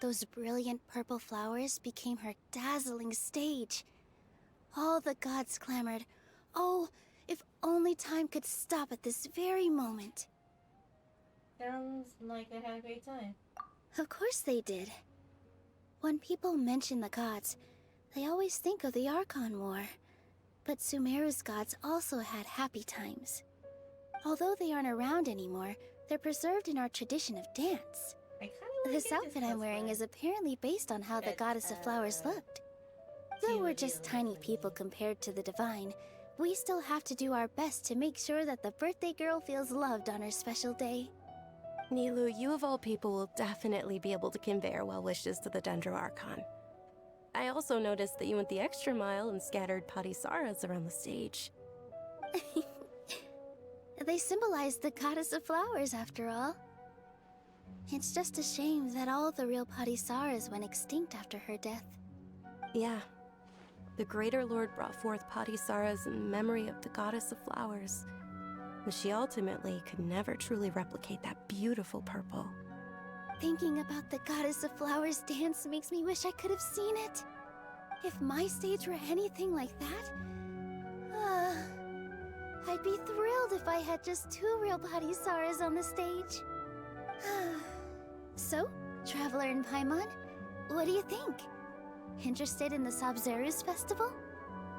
Those brilliant purple flowers became her dazzling stage. All the gods clamored, "Oh, if only time could stop at this very moment." Sounds like they had a great time. Of course they did. When people mention the gods, they always think of the Archon War. But Sumeru's gods also had happy times. Although they aren't around anymore, they're preserved in our tradition of dance. This outfit I'm wearing is apparently based on how the Goddess of Flowers looked. Though we're just tiny people compared to the Divine, we still have to do our best to make sure that the birthday girl feels loved on her special day. Nilu, you of all people will definitely be able to convey our well wishes to the Dendro Archon. I also noticed that you went the extra mile and scattered parisaras around the stage. They symbolize the Goddess of Flowers, after all. It's just a shame that all the real Patisaras went extinct after her death. Yeah. The Greater Lord brought forth Patisaras in memory of the Goddess of Flowers, but she ultimately could never truly replicate that beautiful purple. Thinking about the Goddess of Flowers dance makes me wish I could have seen it. If my stage were anything like that, I'd be thrilled if I had just 2 real Patisaras on the stage. So, Traveler and Paimon, what do you think? Interested in the Sabzeruz festival?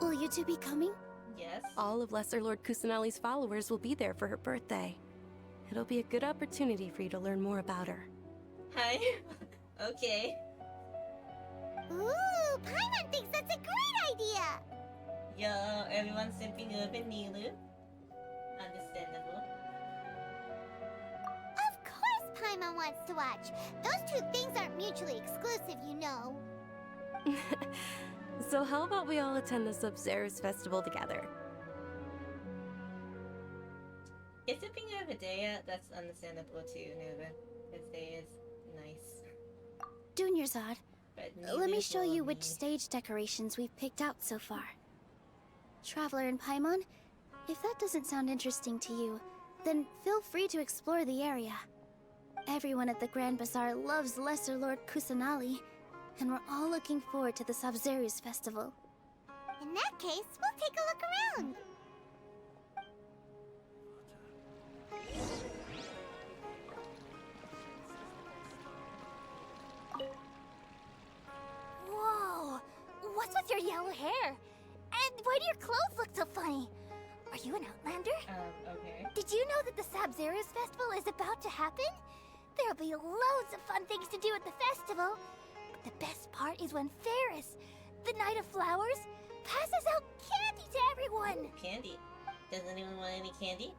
Will you two be coming? Yes. All of Lesser Lord Kusanali's followers will be there for her birthday. It'll be a good opportunity for you to learn more about her. Hi. Okay. Ooh, Paimon thinks that's a great idea! Yo, everyone's simping over Nilu. Understandable. Of course Paimon wants to watch! Those two things aren't mutually exclusive, you know. So how about we all attend the Sabzeruz festival together? Is it being over Dea? That's understandable too, Nova. Because Dea is nice. Dunyarzad, But let me neither show will you me. which stage decorations we've picked out so far. Traveler and Paimon, if that doesn't sound interesting to you, then feel free to explore the area. Everyone at the Grand Bazaar loves Lesser Lord Kusanali, and we're all looking forward to the Sabzeruz festival. In that case, we'll take a look around. Whoa! What's with your yellow hair? And why do your clothes look so funny? Are you an Outlander? Okay. Did you know that the Sabzeruz festival is about to happen? There'll be loads of fun things to do at the festival. But the best part is when Ferris, the Knight of Flowers, passes out candy to everyone! Candy. Does anyone want any candy?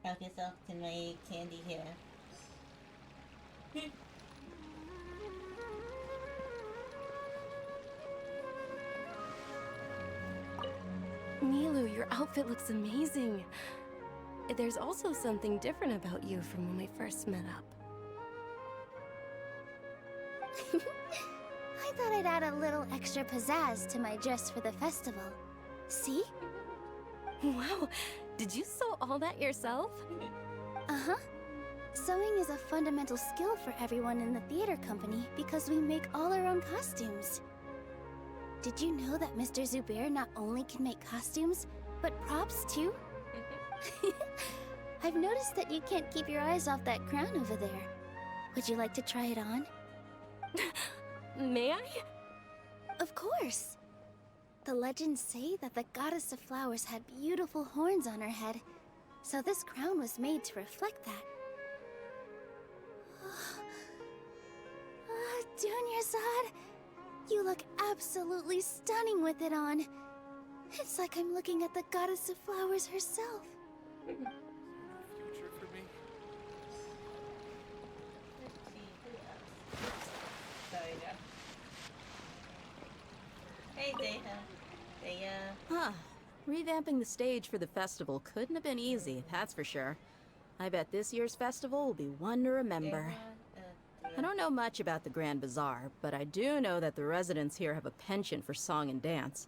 Help yourself to my candy here. Nilu, your outfit looks amazing. There's also something different about you from when we first met up. I thought I'd add a little extra pizzazz to my dress for the festival. See? Wow, did you sew all that yourself? Uh-huh. Sewing is a fundamental skill for everyone in the theater company because we make all our own costumes. Did you know that Mr. Zubair not only can make costumes, but props too? I've noticed that you can't keep your eyes off that crown over there. Would you like to try it on? May I? Of course. The legends say that the Goddess of Flowers had beautiful horns on her head, so this crown was made to reflect that. Dunyarzad, you look absolutely stunning with it on. It's like I'm looking at the Goddess of Flowers herself. Future for me? Sorry, Jeff. Hey, Deha. Deha. Huh. Revamping the stage for the festival couldn't have been easy, that's for sure. I bet this year's festival will be one to remember. I don't know much about the Grand Bazaar, but I do know that the residents here have a penchant for song and dance.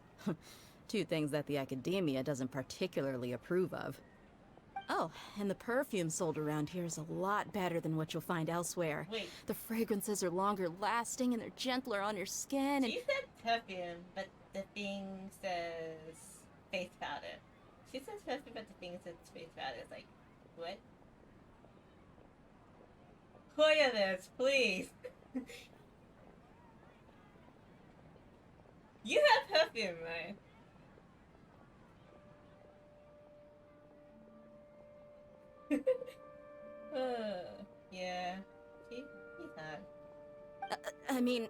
2 things that the academia doesn't particularly approve of. Oh, and the perfume sold around here is a lot better than what you'll find elsewhere. Wait. The fragrances are longer lasting and they're gentler on your skin and— She said perfume, but the thing says face powder. She says perfume, but the thing says face powder. It's like, what? Hoya this, please. You have perfume, right? Yeah. He's hot. I mean,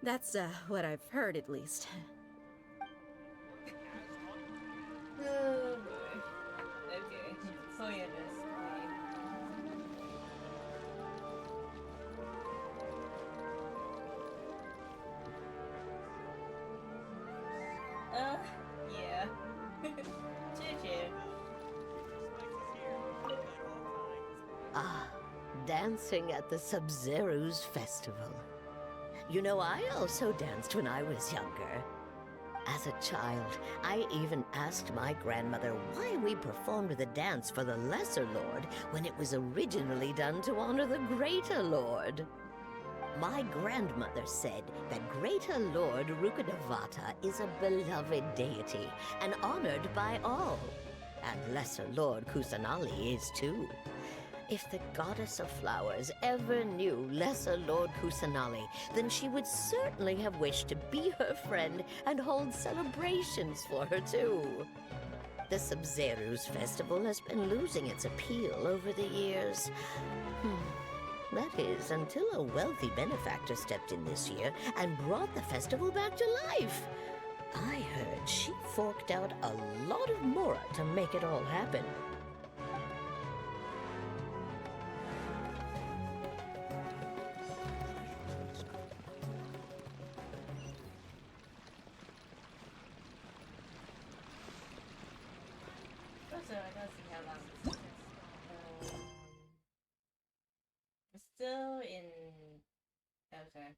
that's what I've heard at least. Oh boy. Okay. Hoya this, yeah. Choo-choo. Ah, dancing at the Sub-Zero's festival. You know, I also danced when I was younger. As a child, I even asked my grandmother why we performed the dance for the Lesser Lord when it was originally done to honor the Greater Lord. My grandmother said that Greater Lord Rukkhadevata is a beloved deity and honored by all. And Lesser Lord Kusanali is too. If the Goddess of Flowers ever knew Lesser Lord Kusanali, then she would certainly have wished to be her friend and hold celebrations for her too. The Sub-Zero's festival has been losing its appeal over the years. That is, until a wealthy benefactor stepped in this year and brought the festival back to life. I heard she forked out a lot of mora to make it all happen. Also, I don't see how long this is. We're still in. Okay.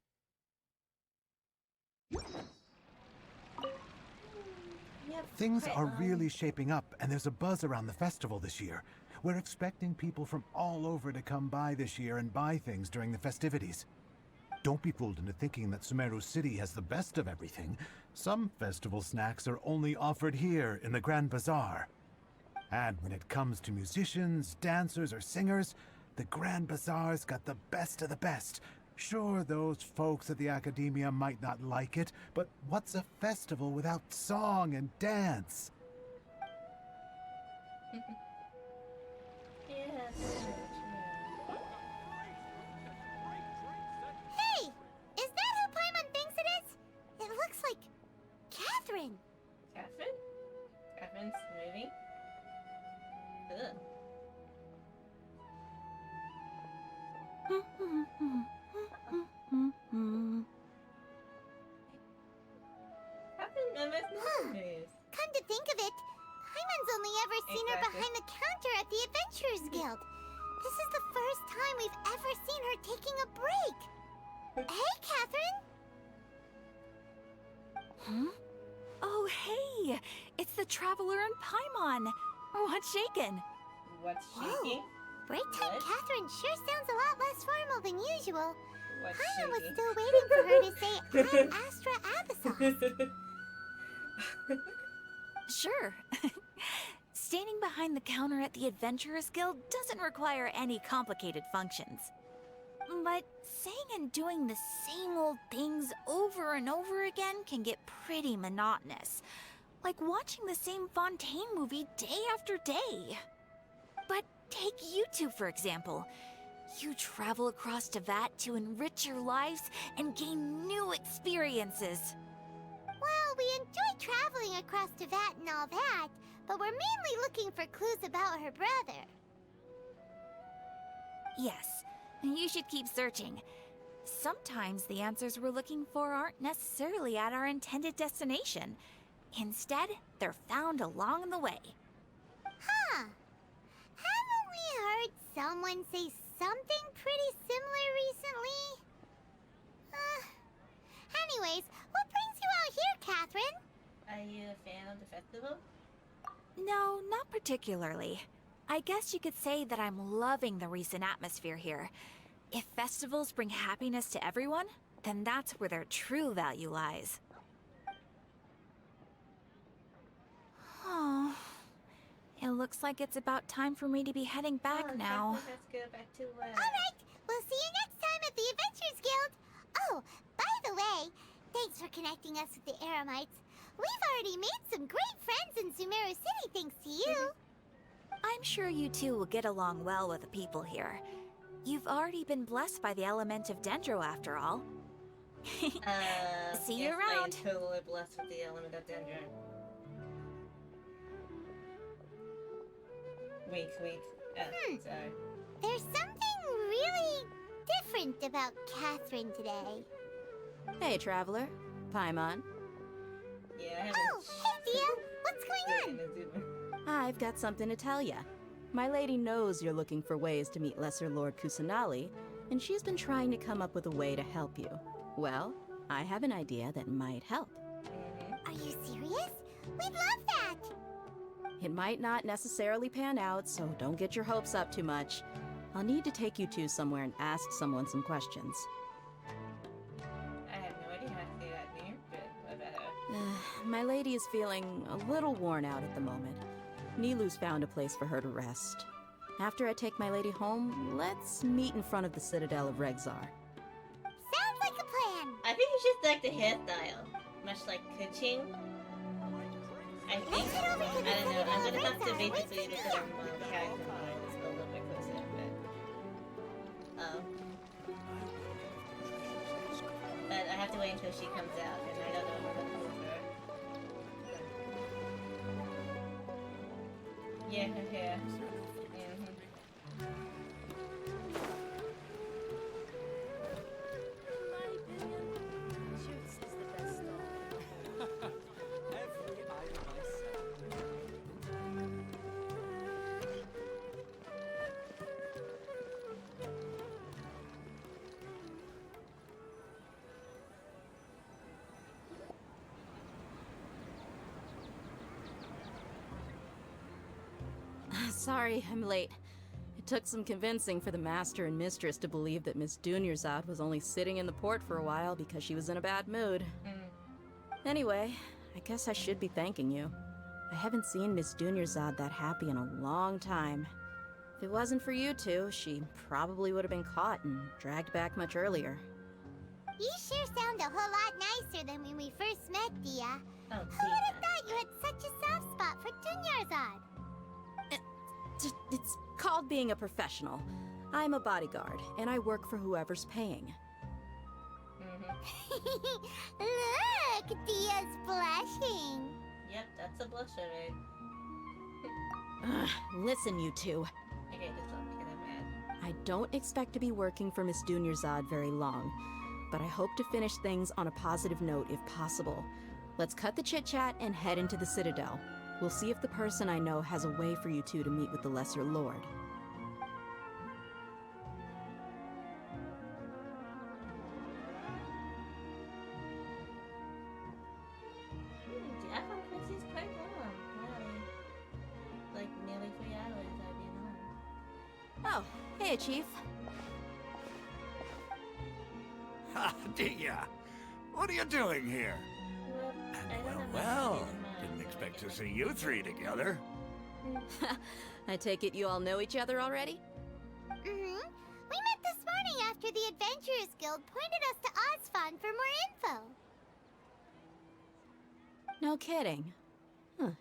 Things are really shaping up, and there's a buzz around the festival this year. We're expecting people from all over to come by this year and buy things during the festivities. Don't be fooled into thinking that Sumeru City has the best of everything. Some festival snacks are only offered here in the Grand Bazaar. And when it comes to musicians, dancers, or singers, the Grand Bazaar's got the best of the best. Sure, those folks at the Academia might not like it, but what's a festival without song and dance? Yes. Hey! Is that who Paimon thinks it is? It looks like Catherine. Catherine? Catherine's moving? Ugh. Catherine almost never moves. Come to think of it, Paimon's only ever seen her behind the counter at the Adventurers Guild. This is the first time we've ever seen her taking a break. Hey, Catherine! Huh? Oh, hey! It's the Traveler and Paimon! What's shaken? What's shaking? Break time Catherine sure sounds a lot less formal than usual. Paimon was still waiting for her to say, I'm Astra Abyssos. Sure. Standing behind the counter at the Adventurers Guild doesn't require any complicated functions. But saying and doing the same old things over and over again can get pretty monotonous. Like watching the same Fontaine movie day after day. But take you two, for example. You travel across Teyvat to enrich your lives and gain new experiences. Well, we enjoy traveling across Teyvat and all that, but we're mainly looking for clues about her brother. Yes, you should keep searching. Sometimes the answers we're looking for aren't necessarily at our intended destination. Instead, they're found along the way. Huh. Haven't we heard someone say something pretty similar recently? Anyways, what brings you out here, Catherine? Are you a fan of the festival? No, not particularly. I guess you could say that I'm loving the recent atmosphere here. If festivals bring happiness to everyone, then that's where their true value lies. Oh, it looks like it's about time for me to be heading back now. Let's go back to work. Alright, we'll see you next time at the Adventurers Guild. Oh, by the way, thanks for connecting us with the Eremites. We've already made some great friends in Sumeru City thanks to you. I'm sure you two will get along well with the people here. You've already been blessed by the element of Dendro, after all. See you around. I'm totally blessed with the element of Dendro. Wink, wink. Sorry. There's something really different about Catherine today. Hey, Traveler. Paimon. Yeah, I haven't... Oh, hey, Dia! What's going on? I've got something to tell ya. My lady knows you're looking for ways to meet Lesser Lord Kusanali, and she's been trying to come up with a way to help you. Well, I have an idea that might help. Are you serious? We'd love that! It might not necessarily pan out, so don't get your hopes up too much. I'll need to take you two somewhere and ask someone some questions. I have no idea how to say that name, but what about her? My lady is feeling a little worn out at the moment. Nilu's found a place for her to rest. After I take my lady home, let's meet in front of the Citadel of Regzar. Sounds like a plan! I think it's just like the hairstyle. Much like Kuching. I think. I don't know. I'm gonna have to basically look at her character models a little bit closer, but I have to wait until she comes out, and I don't know what to do with her. Yeah, her hair. In my opinion, Shoots is the best stall. Every item I sell. Sorry, I'm late. It took some convincing for the master and mistress to believe that Miss Dunyarzad was only sitting in the port for a while because she was in a bad mood. Anyway, I guess I should be thanking you. I haven't seen Miss Dunyarzad that happy in a long time. If it wasn't for you two, she probably would have been caught and dragged back much earlier. You sure sound a whole lot nicer than when we first met, Dia. Oh, Who would have thought you had such a soft spot for Dunyarzad? It's called being a professional. I'm a bodyguard, and I work for whoever's paying. Look, Dia's blushing. Yep, that's a blusher, right? Listen, you two. Okay, just don't get mad. I don't expect to be working for Miss Dunyarzad very long, but I hope to finish things on a positive note if possible. Let's cut the chit-chat and head into the Citadel. We'll see if the person I know has a way for you two to meet with the Lesser Lord. The Archon Quest is quite long, really. Like nearly 3 hours I've been on. Oh, hey, Chief. Ha, Dia! What are you doing here? Well, didn't expect to see you three together. I take it you all know each other already? Mm-hmm. We met this morning after the Adventurers Guild pointed us to Ozfon for more info. No kidding. Huh.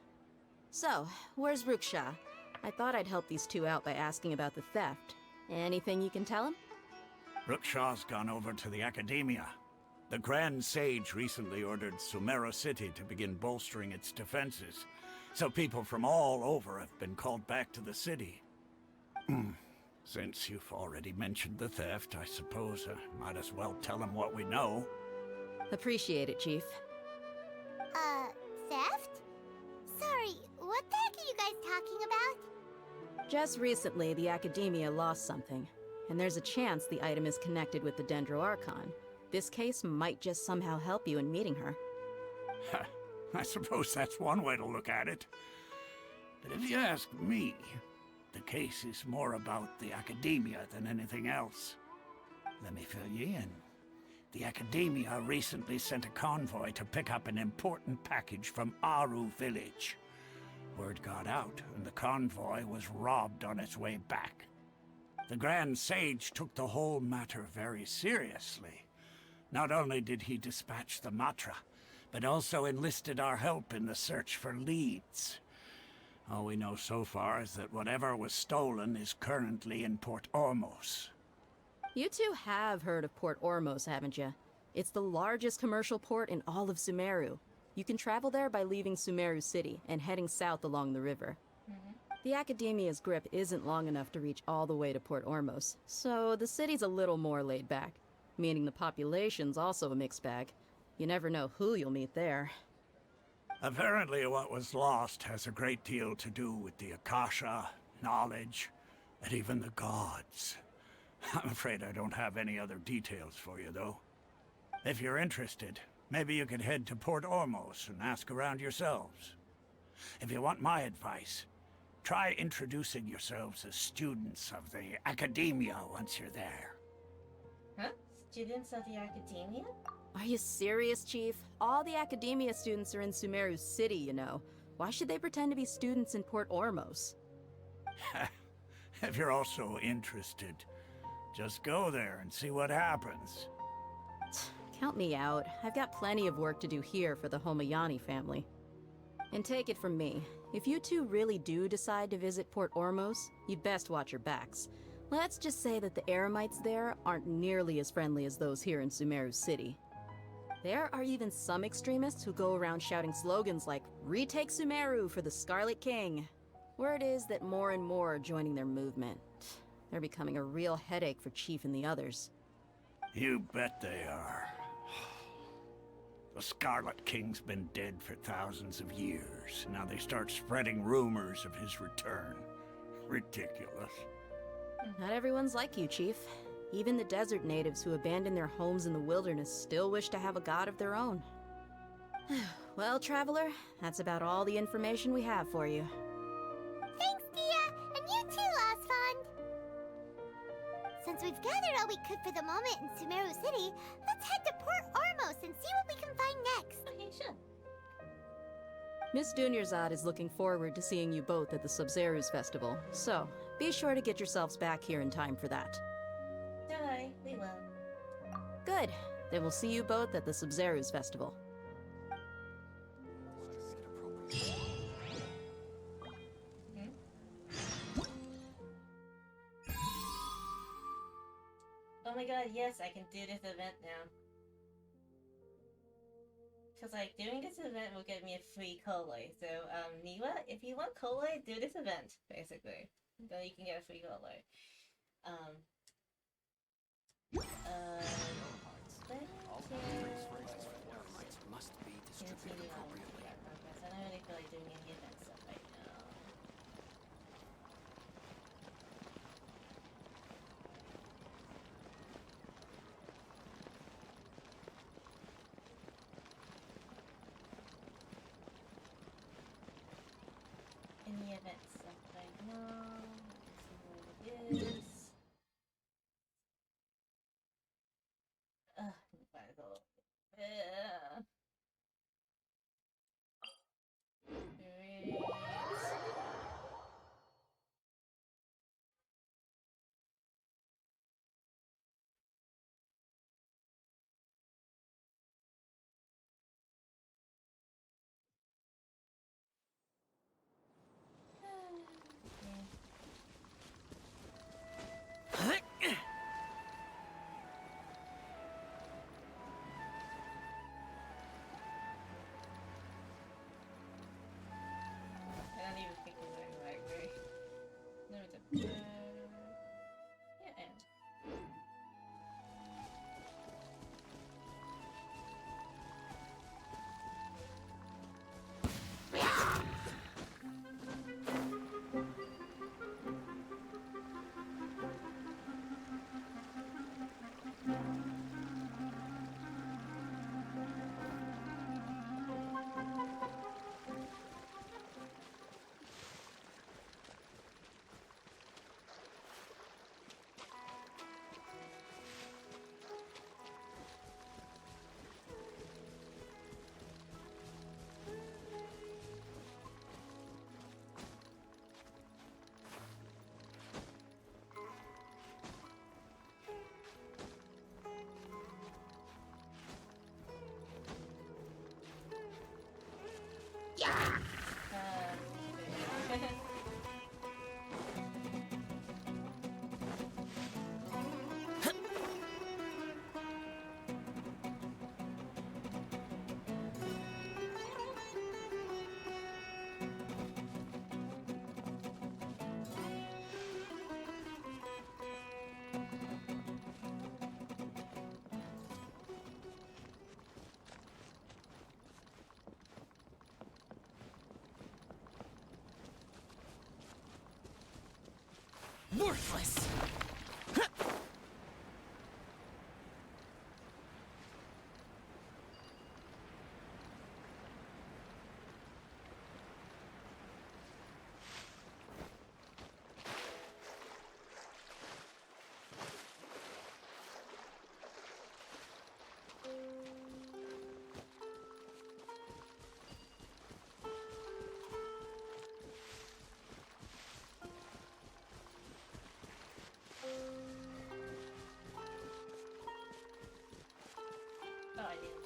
So, where's Ruksha? I thought I'd help these two out by asking about the theft. Anything you can tell him? Ruksha's gone over to the Academia. The Grand Sage recently ordered Sumeru City to begin bolstering its defenses, so people from all over have been called back to the city. Since you've already mentioned the theft, I suppose I might as well tell them what we know. Appreciate it, Chief. Theft? Sorry, what the heck are you guys talking about? Just recently, the Academia lost something, and there's a chance the item is connected with the Dendro Archon. This case might just somehow help you in meeting her. I suppose that's one way to look at it. But if you ask me, the case is more about the Academia than anything else. Let me fill you in. The Academia recently sent a convoy to pick up an important package from Aru village. Word got out, and the convoy was robbed on its way back. The Grand Sage took the whole matter very seriously. Not only did he dispatch the Matra, but also enlisted our help in the search for leads. All we know so far is that whatever was stolen is currently in Port Ormos. You two have heard of Port Ormos, haven't you? It's the largest commercial port in all of Sumeru. You can travel there by leaving Sumeru City and heading south along the river. The Academia's grip isn't long enough to reach all the way to Port Ormos, so the city's a little more laid back. Meaning the population's also a mixed bag. You never know who you'll meet there. Apparently what was lost has a great deal to do with the Akasha knowledge, and even the gods. I'm afraid I don't have any other details for you, though. If you're interested, maybe you could head to Port Ormos and ask around yourselves. If you want my advice, try introducing yourselves as students of the Academia once you're there. Huh? Students of the Academia? Are you serious, Chief? All the Academia students are in Sumeru City, you know. Why should they pretend to be students in Port Ormos? If you're also interested, just go there and see what happens. Count me out. I've got plenty of work to do here for the Homayani family. And take it from me, if you two really do decide to visit Port Ormos, you'd best watch your backs. Let's just say that the Eremites there aren't nearly as friendly as those here in Sumeru City. There are even some extremists who go around shouting slogans like, "Retake Sumeru for the Scarlet King." Word is that more and more are joining their movement. They're becoming a real headache for Chief and the others. You bet they are. The Scarlet King's been dead for thousands of years. Now they start spreading rumors of his return. Ridiculous. Not everyone's like you, Chief. Even the desert natives who abandoned their homes in the wilderness still wish to have a god of their own. Well, Traveler, that's about all the information we have for you. Thanks, Dia! And you too, Osfond! Since we've gathered all we could for the moment in Sumeru City, let's head to Port Ormos and see what we can find next. Okay, sure. Miss Dunyarzad is looking forward to seeing you both at the Sub-Zerus Festival, so be sure to get yourselves back here in time for that. Don't worry, we will. Good. Then we'll see you both at the Sub-Zerus Festival. Oh my god, yes, I can do this event now. Cause like, doing this event will get me a free Koloi. So, Niwa, if you want Koloi, do this event, basically. Then you can get a free Koloi. Must be distributed appropriately. I don't really feel like doing any event stuff right now. Any event stuff right now. Let's see what it is. Bible. Great. I don't even think we're going the right way. No, it's a yeah, and Worthless! Oh, I didn't.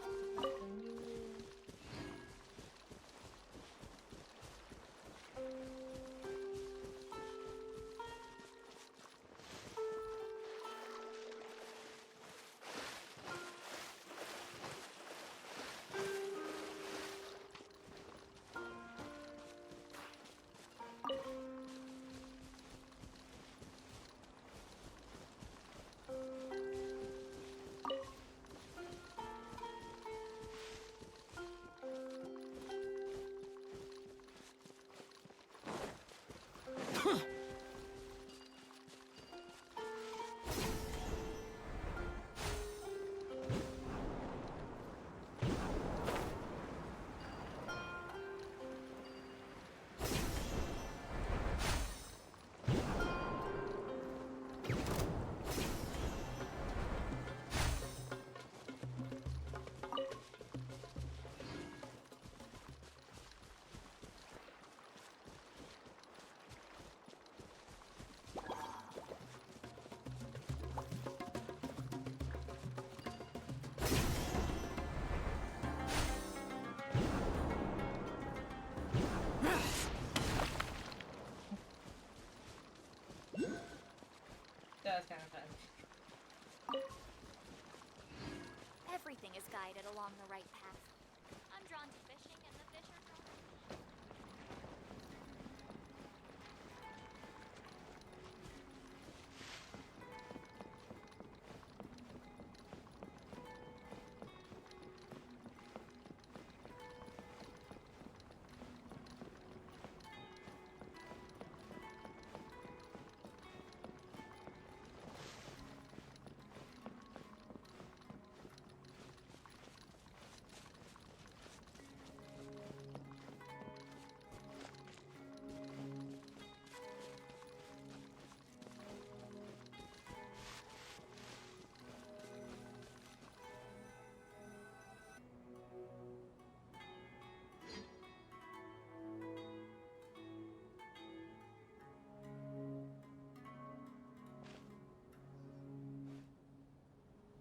That was kind of fun. Everything is guided along the right path. I'm drawn to fishing, and the fish are drawn to me.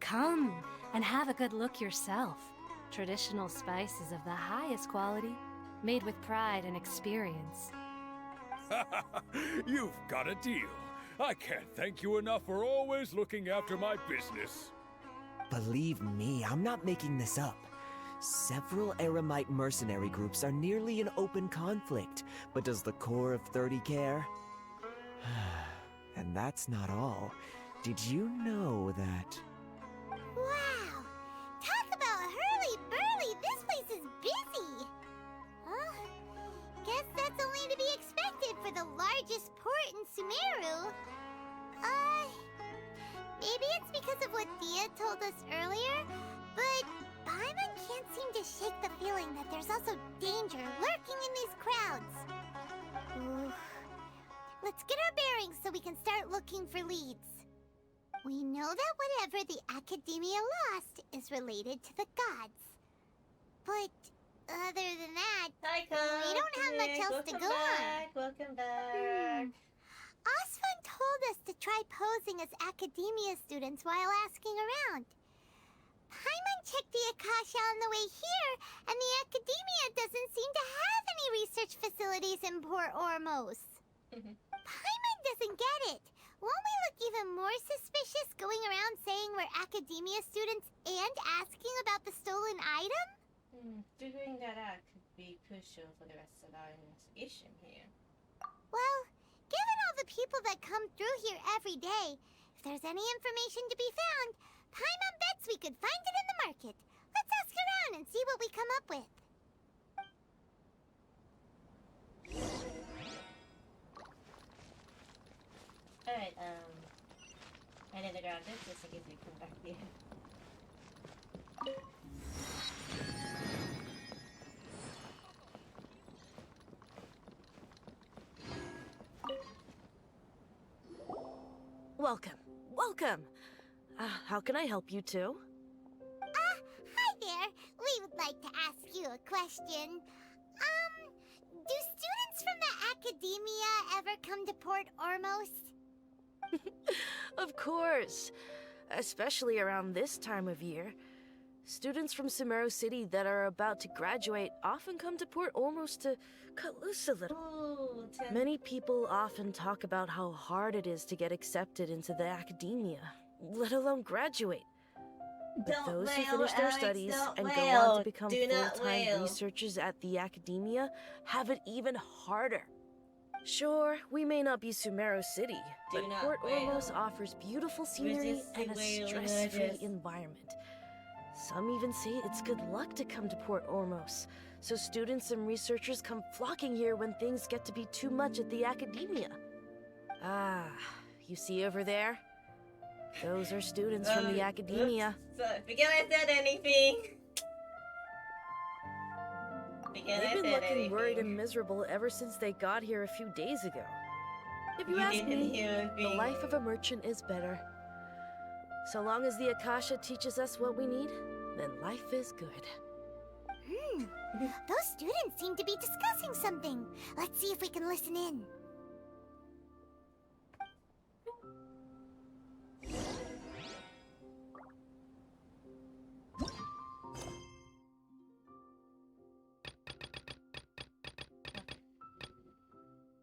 Come and have a good look yourself. Traditional spices of the highest quality, made with pride and experience. You've got a deal. I can't thank you enough for always looking after my business. Believe me, I'm not making this up. Several Eremite mercenary groups are nearly in open conflict, but does the core of 30 care? And that's not all. Did you know that... Wow! Talk about hurly-burly! This place is busy! Guess that's only to be expected for the largest port in Sumeru. Maybe it's because of what Thea told us earlier, but Paimon can't seem to shake the feeling that there's also danger lurking in these crowds. Ooh. Let's get our bearings so we can start looking for leads. We know that whatever the Academia lost is related to the gods. But other than that, we don't have much else to go on. Welcome back. Osfun told us to try posing as Academia students while asking around. Paimon checked the Akasha on the way here, and the Academia doesn't seem to have any research facilities in Port Ormos. Paimon doesn't get it. Won't we look even more suspicious going around saying we're Academia students and asking about the stolen item? Figuring that out could be crucial for the rest of our investigation here. Well, given all the people that come through here every day, if there's any information to be found, Paimon bets we could find it in the market. Let's ask around and see what we come up with. Alright, I need to grab this just in case we come back here. Welcome. Welcome. How can I help you two? Hi there. We would like to ask you a question. Do students from the Academia ever come to Port Ormos? Of course. Especially around this time of year. Students from Sumeru City that are about to graduate often come to Port Ormos to cut loose a little. Ooh, Many people often talk about how hard it is to get accepted into the Academia, let alone graduate. But those who finish their studies and go on to become full-time researchers at the Academia have it even harder. Sure, we may not be Sumeru City, but Port Ormos offers beautiful scenery and a stress-free environment. Some even say it's good luck to come to Port Ormos, so students and researchers come flocking here when things get to be too much at the Academia. Ah, you see over there? Those are students from the Academia. So, forget I said anything. They've been looking worried and miserable ever since they got here a few days ago. If you ask me, the life of a merchant is better. So long as the Akasha teaches us what we need, then life is good. Those students seem to be discussing something. Let's see if we can listen in.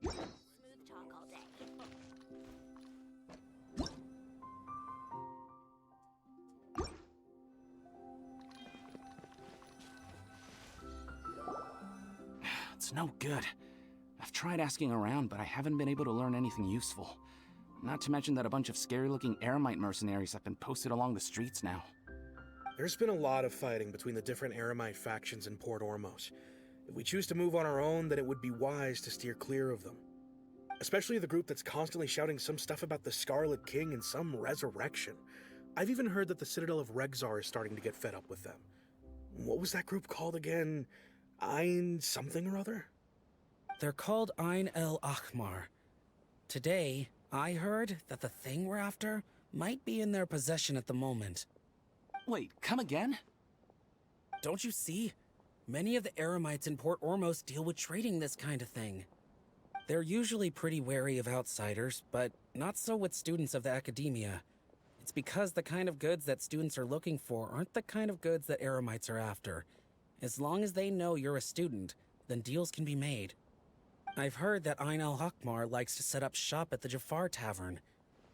Smooth talk all day. It's no good. I've tried asking around, but I haven't been able to learn anything useful. Not to mention that a bunch of scary-looking Eremite mercenaries have been posted along the streets now. There's been a lot of fighting between the different Eremite factions in Port Ormos. If we choose to move on our own, then it would be wise to steer clear of them. Especially the group that's constantly shouting some stuff about the Scarlet King and some resurrection. I've even heard that the Citadel of Regzar is starting to get fed up with them. What was that group called again? Ein something or other? They're called Ein El Akhmar. Today, I heard that the thing we're after might be in their possession at the moment. Wait, come again? Don't you see? Many of the Eremites in Port Ormos deal with trading this kind of thing. They're usually pretty wary of outsiders, but not so with students of the Academia. It's because the kind of goods that students are looking for aren't the kind of goods that Eremites are after. As long as they know you're a student, then deals can be made. I've heard that Ein El Hakmar likes to set up shop at the Jafar Tavern.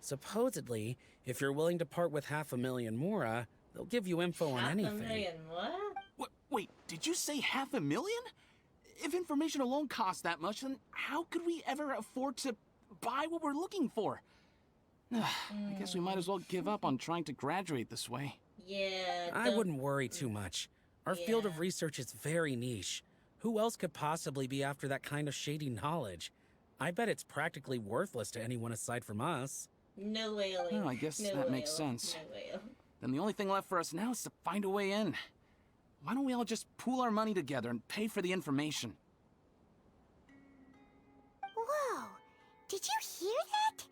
Supposedly, if you're willing to part with 500,000 Mora, they'll give you info on anything. 500,000 what? Wait, did you say 500,000? If information alone costs that much, then how could we ever afford to buy what we're looking for? I guess we might as well give up on trying to graduate this way. Yeah. I wouldn't worry too much. Our field of research is very niche. Who else could possibly be after that kind of shady knowledge? I bet it's practically worthless to anyone aside from us. No way, Link. Oh, I guess that makes sense. No way. Then the only thing left for us now is to find a way in. Why don't we all just pool our money together and pay for the information? Whoa! Did you hear that?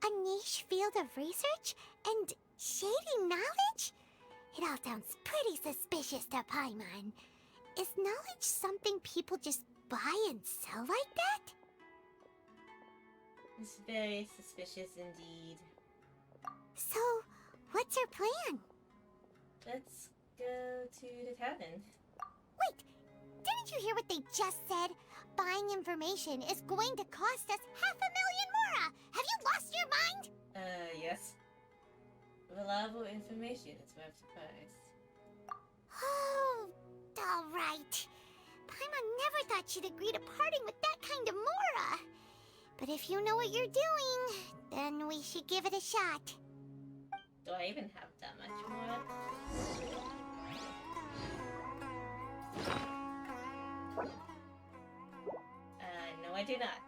A niche field of research and shady knowledge? It all sounds pretty suspicious to Paimon. Is knowledge something people just buy and sell like that? It's very suspicious indeed. So, what's our plan? Let's go to the tavern. Wait, didn't you hear what they just said? Buying information is going to cost us 500,000 Mora! Have you lost your mind? Yes. Reliable information is worth the price. Oh, alright. Paimon never thought she'd agree to parting with that kind of Mora. But if you know what you're doing, then we should give it a shot. Do I even have that much Mora? No, I do not.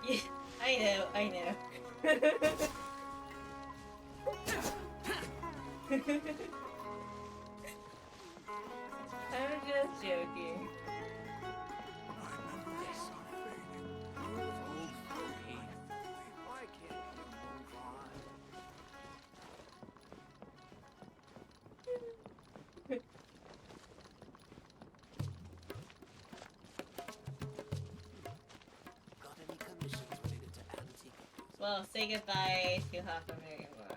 Yeah, I know. I'm just joking. Well, say goodbye to half a million more.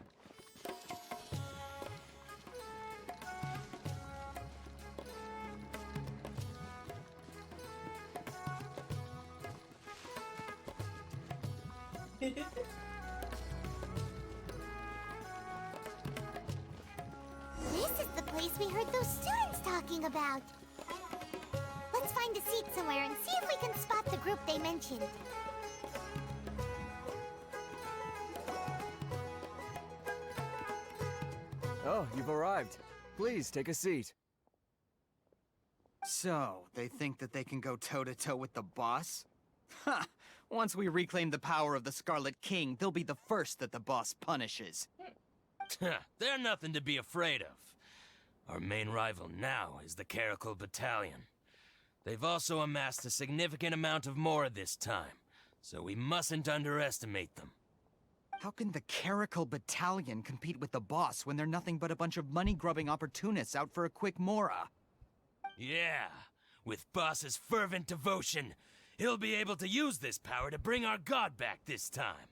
This is the place we heard those students talking about. Let's find a seat somewhere and see if we can spot the group they mentioned. Oh, you've arrived. Please, take a seat. So, they think that they can go toe-to-toe with the boss? Ha! Once we reclaim the power of the Scarlet King, they'll be the first that the boss punishes. They're nothing to be afraid of. Our main rival now is the Caracal Battalion. They've also amassed a significant amount of Mora this time, so we mustn't underestimate them. How can the Caracal Battalion compete with the boss when they're nothing but a bunch of money-grubbing opportunists out for a quick Mora? Yeah, with Boss's fervent devotion, he'll be able to use this power to bring our god back this time.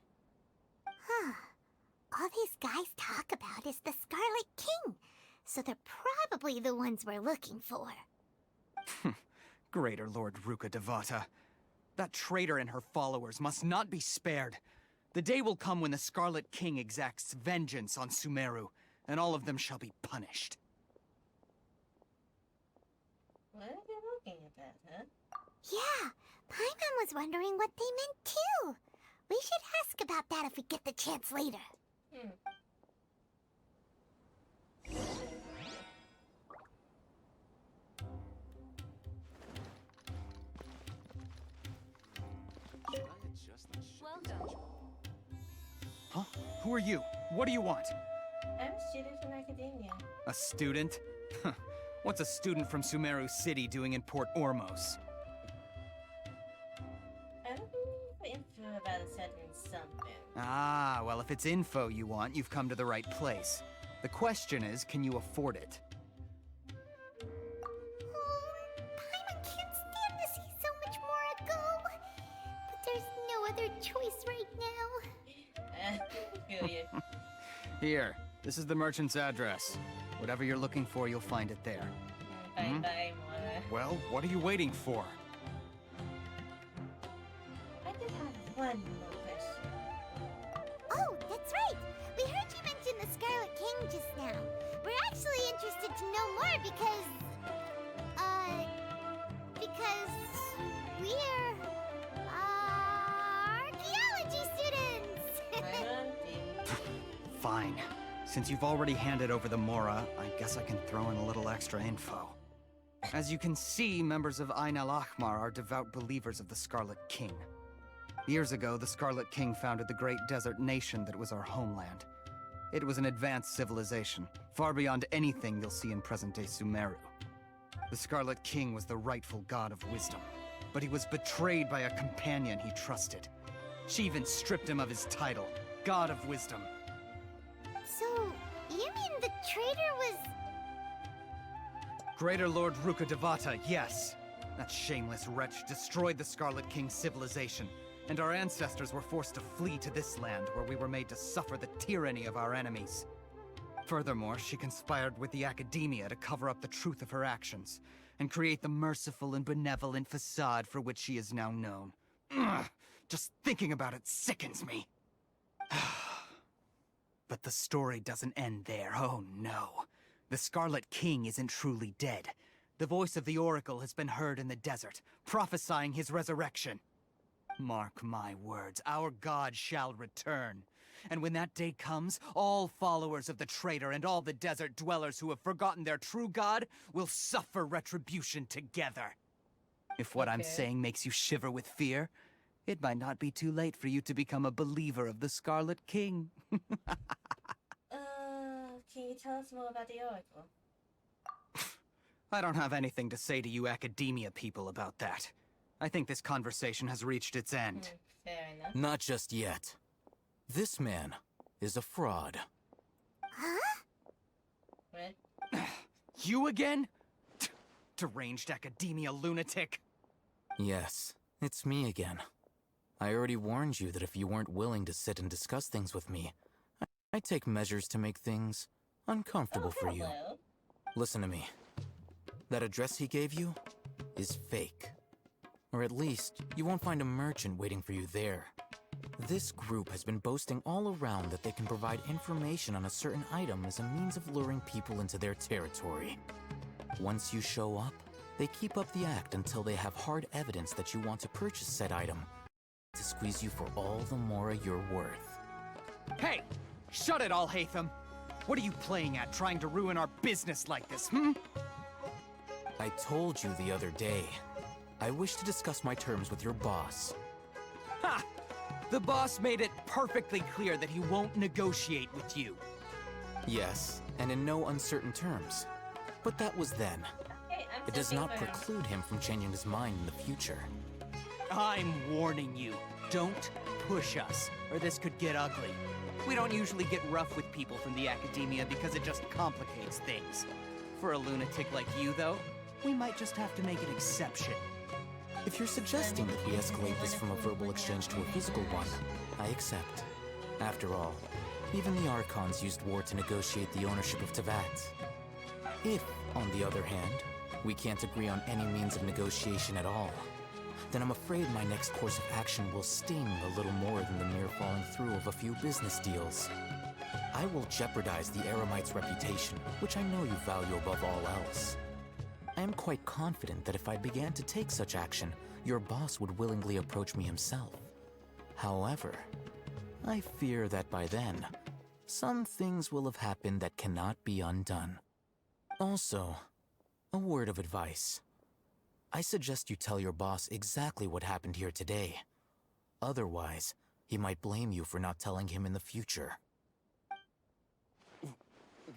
Huh. All these guys talk about is the Scarlet King, so they're probably the ones we're looking for. Greater Lord Ruka Devata. That traitor and her followers must not be spared. The day will come when the Scarlet King exacts vengeance on Sumeru, and all of them shall be punished. What are they looking at, huh? Yeah, Paimon was wondering what they meant too. We should ask about that if we get the chance later. Welcome. Huh? Who are you? What do you want? I'm a student from academia. A student? What's a student from Sumeru City doing in Port Ormos? I'm looking for info about a certain something. Ah, well, if it's info you want, you've come to the right place. The question is, can you afford it? Paimon can't stand to see so much more go. But there's no other choice right now. Feel you. Here, this is the merchant's address. Whatever you're looking for, you'll find it there. Bye, Mora. Well, what are you waiting for? I did have one more question. Oh, that's right. We heard you mention the Scarlet King just now. We're actually interested to know more because we're archaeology students. Fine. Since you've already handed over the Mora, I guess I can throw in a little extra info. As you can see, members of Ain al-Ahmar are devout believers of the Scarlet King. Years ago, the Scarlet King founded the great desert nation that was our homeland. It was an advanced civilization, far beyond anything you'll see in present-day Sumeru. The Scarlet King was the rightful god of wisdom, but he was betrayed by a companion he trusted. She even stripped him of his title, God of Wisdom. So, you mean the traitor was... Greater Lord Ruka Devata, yes. That shameless wretch destroyed the Scarlet King's civilization, and our ancestors were forced to flee to this land where we were made to suffer the tyranny of our enemies. Furthermore, she conspired with the Academia to cover up the truth of her actions, and create the merciful and benevolent facade for which she is now known. Ugh, just thinking about it sickens me. But the story doesn't end there, oh no. The Scarlet King isn't truly dead. The voice of the Oracle has been heard in the desert, prophesying his resurrection. Mark my words, our god shall return. And when that day comes, all followers of the traitor and all the desert dwellers who have forgotten their true god will suffer retribution together. If what I'm saying makes you shiver with fear, it might not be too late for you to become a believer of the Scarlet King. Can you tell us more about the Oracle? I don't have anything to say to you academia people about that. I think this conversation has reached its end. Fair enough. Not just yet. This man is a fraud. Huh? What? You again? Deranged academia lunatic. Yes, it's me again. I already warned you that if you weren't willing to sit and discuss things with me, I'd take measures to make things uncomfortable for you. Listen to me. That address he gave you is fake. Or at least, you won't find a merchant waiting for you there. This group has been boasting all around that they can provide information on a certain item as a means of luring people into their territory. Once you show up, they keep up the act until they have hard evidence that you want to purchase said item, to squeeze you for all the Mora you're worth. Hey! Shut it all, Hatham! What are you playing at, trying to ruin our business like this, I told you the other day. I wish to discuss my terms with your boss. Ha! The boss made it perfectly clear that he won't negotiate with you. Yes, and in no uncertain terms. But that was then. It does not preclude him from changing his mind in the future. I'm warning you. Don't push us, or this could get ugly. We don't usually get rough with people from the academia because it just complicates things. For a lunatic like you, though, we might just have to make an exception. If you're suggesting that we escalate this from a verbal exchange to a physical one, I accept. After all, even the Archons used war to negotiate the ownership of Teyvat. If, on the other hand, we can't agree on any means of negotiation at all, then I'm afraid my next course of action will sting a little more than the mere falling through of a few business deals. I will jeopardize the Eremite's reputation, which I know you value above all else. I am quite confident that if I began to take such action, your boss would willingly approach me himself. However, I fear that by then, some things will have happened that cannot be undone. Also, a word of advice. I suggest you tell your boss exactly what happened here today. Otherwise, he might blame you for not telling him in the future.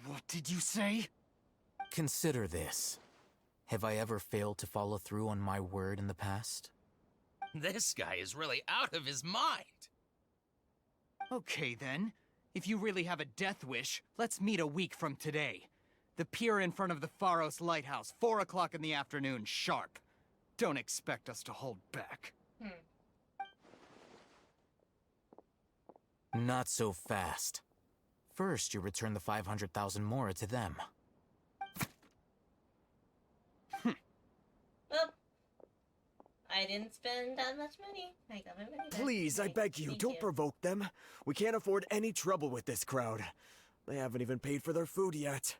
What did you say? Consider this. Have I ever failed to follow through on my word in the past? This guy is really out of his mind. Okay then. If you really have a death wish, let's meet a week from today. The pier in front of the Pharos Lighthouse, 4 o'clock in the afternoon, sharp. Don't expect us to hold back. Not so fast. First, you return the 500,000 Mora to them. Well, I didn't spend that much money. I got my money back. Please, I beg you, Thank don't provoke them. We can't afford any trouble with this crowd. They haven't even paid for their food yet.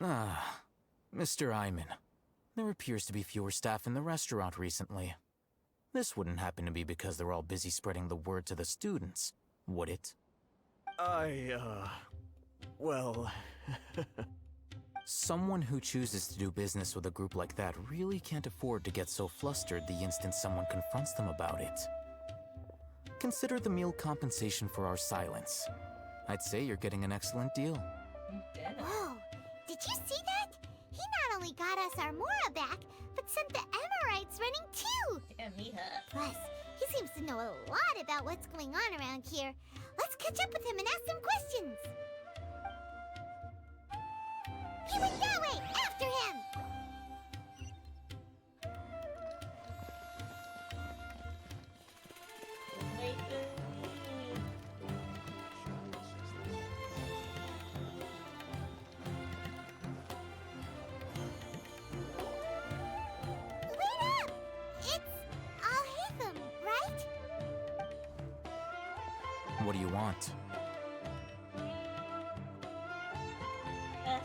Ah, Mr. Iman. There appears to be fewer staff in the restaurant recently. This wouldn't happen to be because they're all busy spreading the word to the students, would it? Well... Someone who chooses to do business with a group like that really can't afford to get so flustered the instant someone confronts them about it. Consider the meal compensation for our silence. I'd say you're getting an excellent deal. Whoa! Did you see that? He not only got us our Mora back, but sent the Emirites running too! Plus, he seems to know a lot about what's going on around here. Let's catch up with him and ask some questions! He went that way! After him! Wait up! It's Al-Hitham, right? What do you want?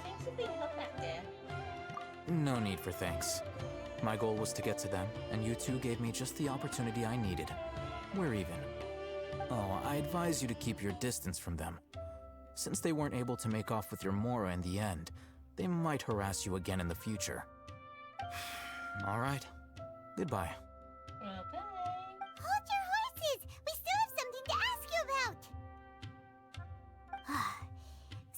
Thanks for being help back there. No need for thanks. My goal was to get to them, and you two gave me just the opportunity I needed. We're even. Oh, I advise you to keep your distance from them. Since they weren't able to make off with your Mora in the end, they might harass you again in the future. All right. Goodbye. Well, bye.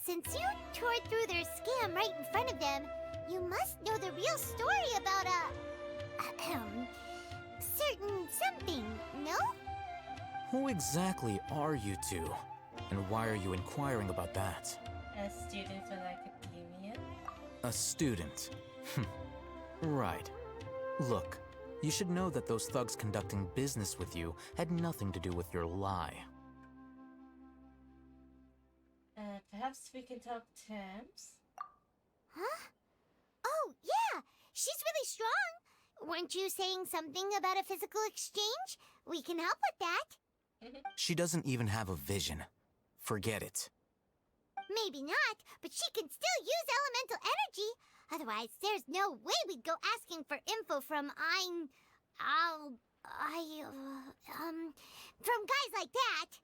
since you tore through their scam right in front of them, you must know the real story about certain something, no? Who exactly are you two? And why are you inquiring about that? As students of academia? A student. Right. Look, you should know that those thugs conducting business with you had nothing to do with your lie. Perhaps we can talk terms? Huh? Oh, yeah! She's really strong! Weren't you saying something about a physical exchange? We can help with that. She doesn't even have a vision. Forget it. Maybe not, but she can still use elemental energy. Otherwise, there's no way we'd go asking for info from from guys like that.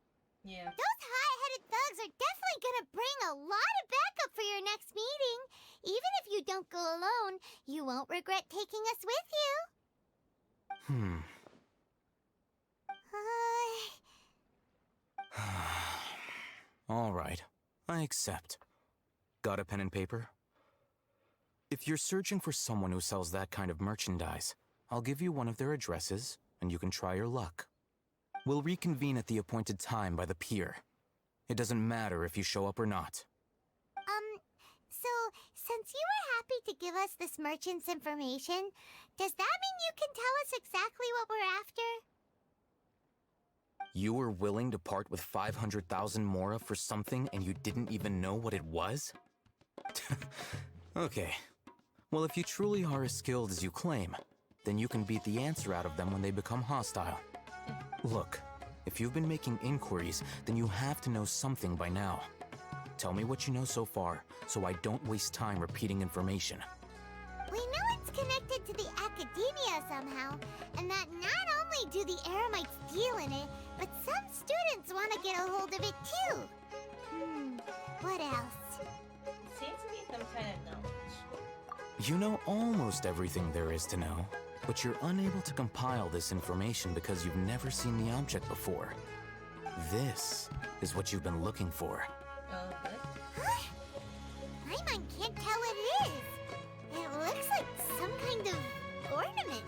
Yeah. Those high-headed thugs are definitely gonna bring a lot of backup for your next meeting. Even if you don't go alone, you won't regret taking us with you. All right, I accept. Got a pen and paper? If you're searching for someone who sells that kind of merchandise, I'll give you one of their addresses, and you can try your luck. We'll reconvene at the appointed time by the pier. It doesn't matter if you show up or not. So, since you were happy to give us this merchant's information, does that mean you can tell us exactly what we're after? You were willing to part with 500,000 mora for something and you didn't even know what it was? Okay. Well, if you truly are as skilled as you claim, then you can beat the answer out of them when they become hostile. Look, if you've been making inquiries, then you have to know something by now. Tell me what you know so far, so I don't waste time repeating information. We know it's connected to the academia somehow, and that not only do the Eremites deal in it, but some students want to get a hold of it too. What else? Seems to be some kind of knowledge. You know almost everything there is to know, but you're unable to compile this information because you've never seen the object before. This is what you've been looking for. Huh? My mind can't tell what it is. It looks like some kind of ornament.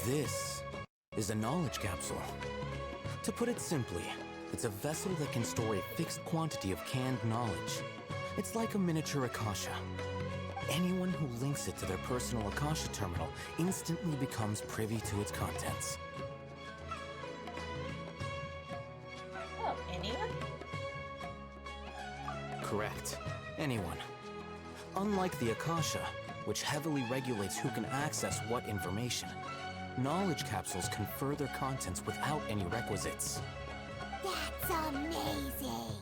This is a knowledge capsule. To put it simply, it's a vessel that can store a fixed quantity of canned knowledge. It's like a miniature Akasha. Anyone who links it to their personal Akasha terminal instantly becomes privy to its contents. Oh, anyone? Correct. Anyone. Unlike the Akasha, which heavily regulates who can access what information, knowledge capsules confer their contents without any requisites. That's amazing!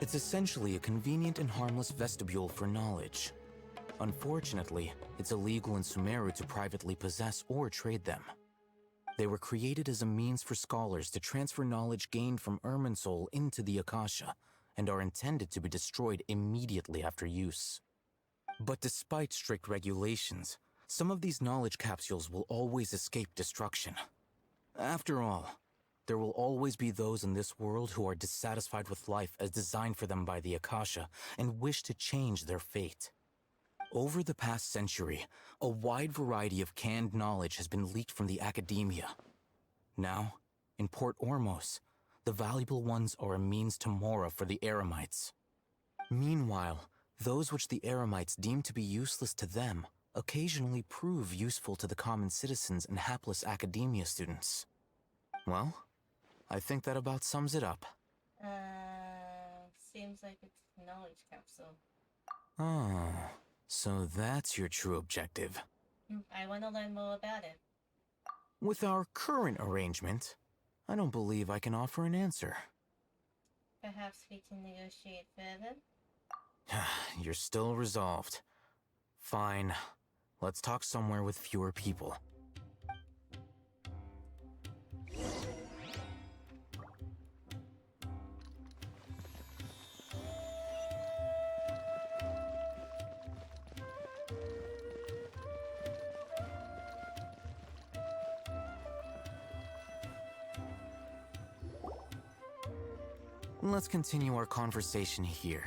It's essentially a convenient and harmless vestibule for knowledge. Unfortunately, it's illegal in Sumeru to privately possess or trade them. They were created as a means for scholars to transfer knowledge gained from Irminsul into the Akasha, and are intended to be destroyed immediately after use. But despite strict regulations, some of these knowledge capsules will always escape destruction. After all, there will always be those in this world who are dissatisfied with life as designed for them by the Akasha and wish to change their fate. Over the past century, a wide variety of canned knowledge has been leaked from the academia. Now, in Port Ormos, the valuable ones are a means to mora for the Eremites. Meanwhile, those which the Eremites deem to be useless to them occasionally prove useful to the common citizens and hapless academia students. Well, I think that about sums it up. Seems like it's a knowledge capsule. Oh, so that's your true objective. I want to learn more about it. With our current arrangement, I don't believe I can offer an answer. Perhaps we can negotiate further? You're still resolved. Fine. Let's talk somewhere with fewer people. Let's continue our conversation here.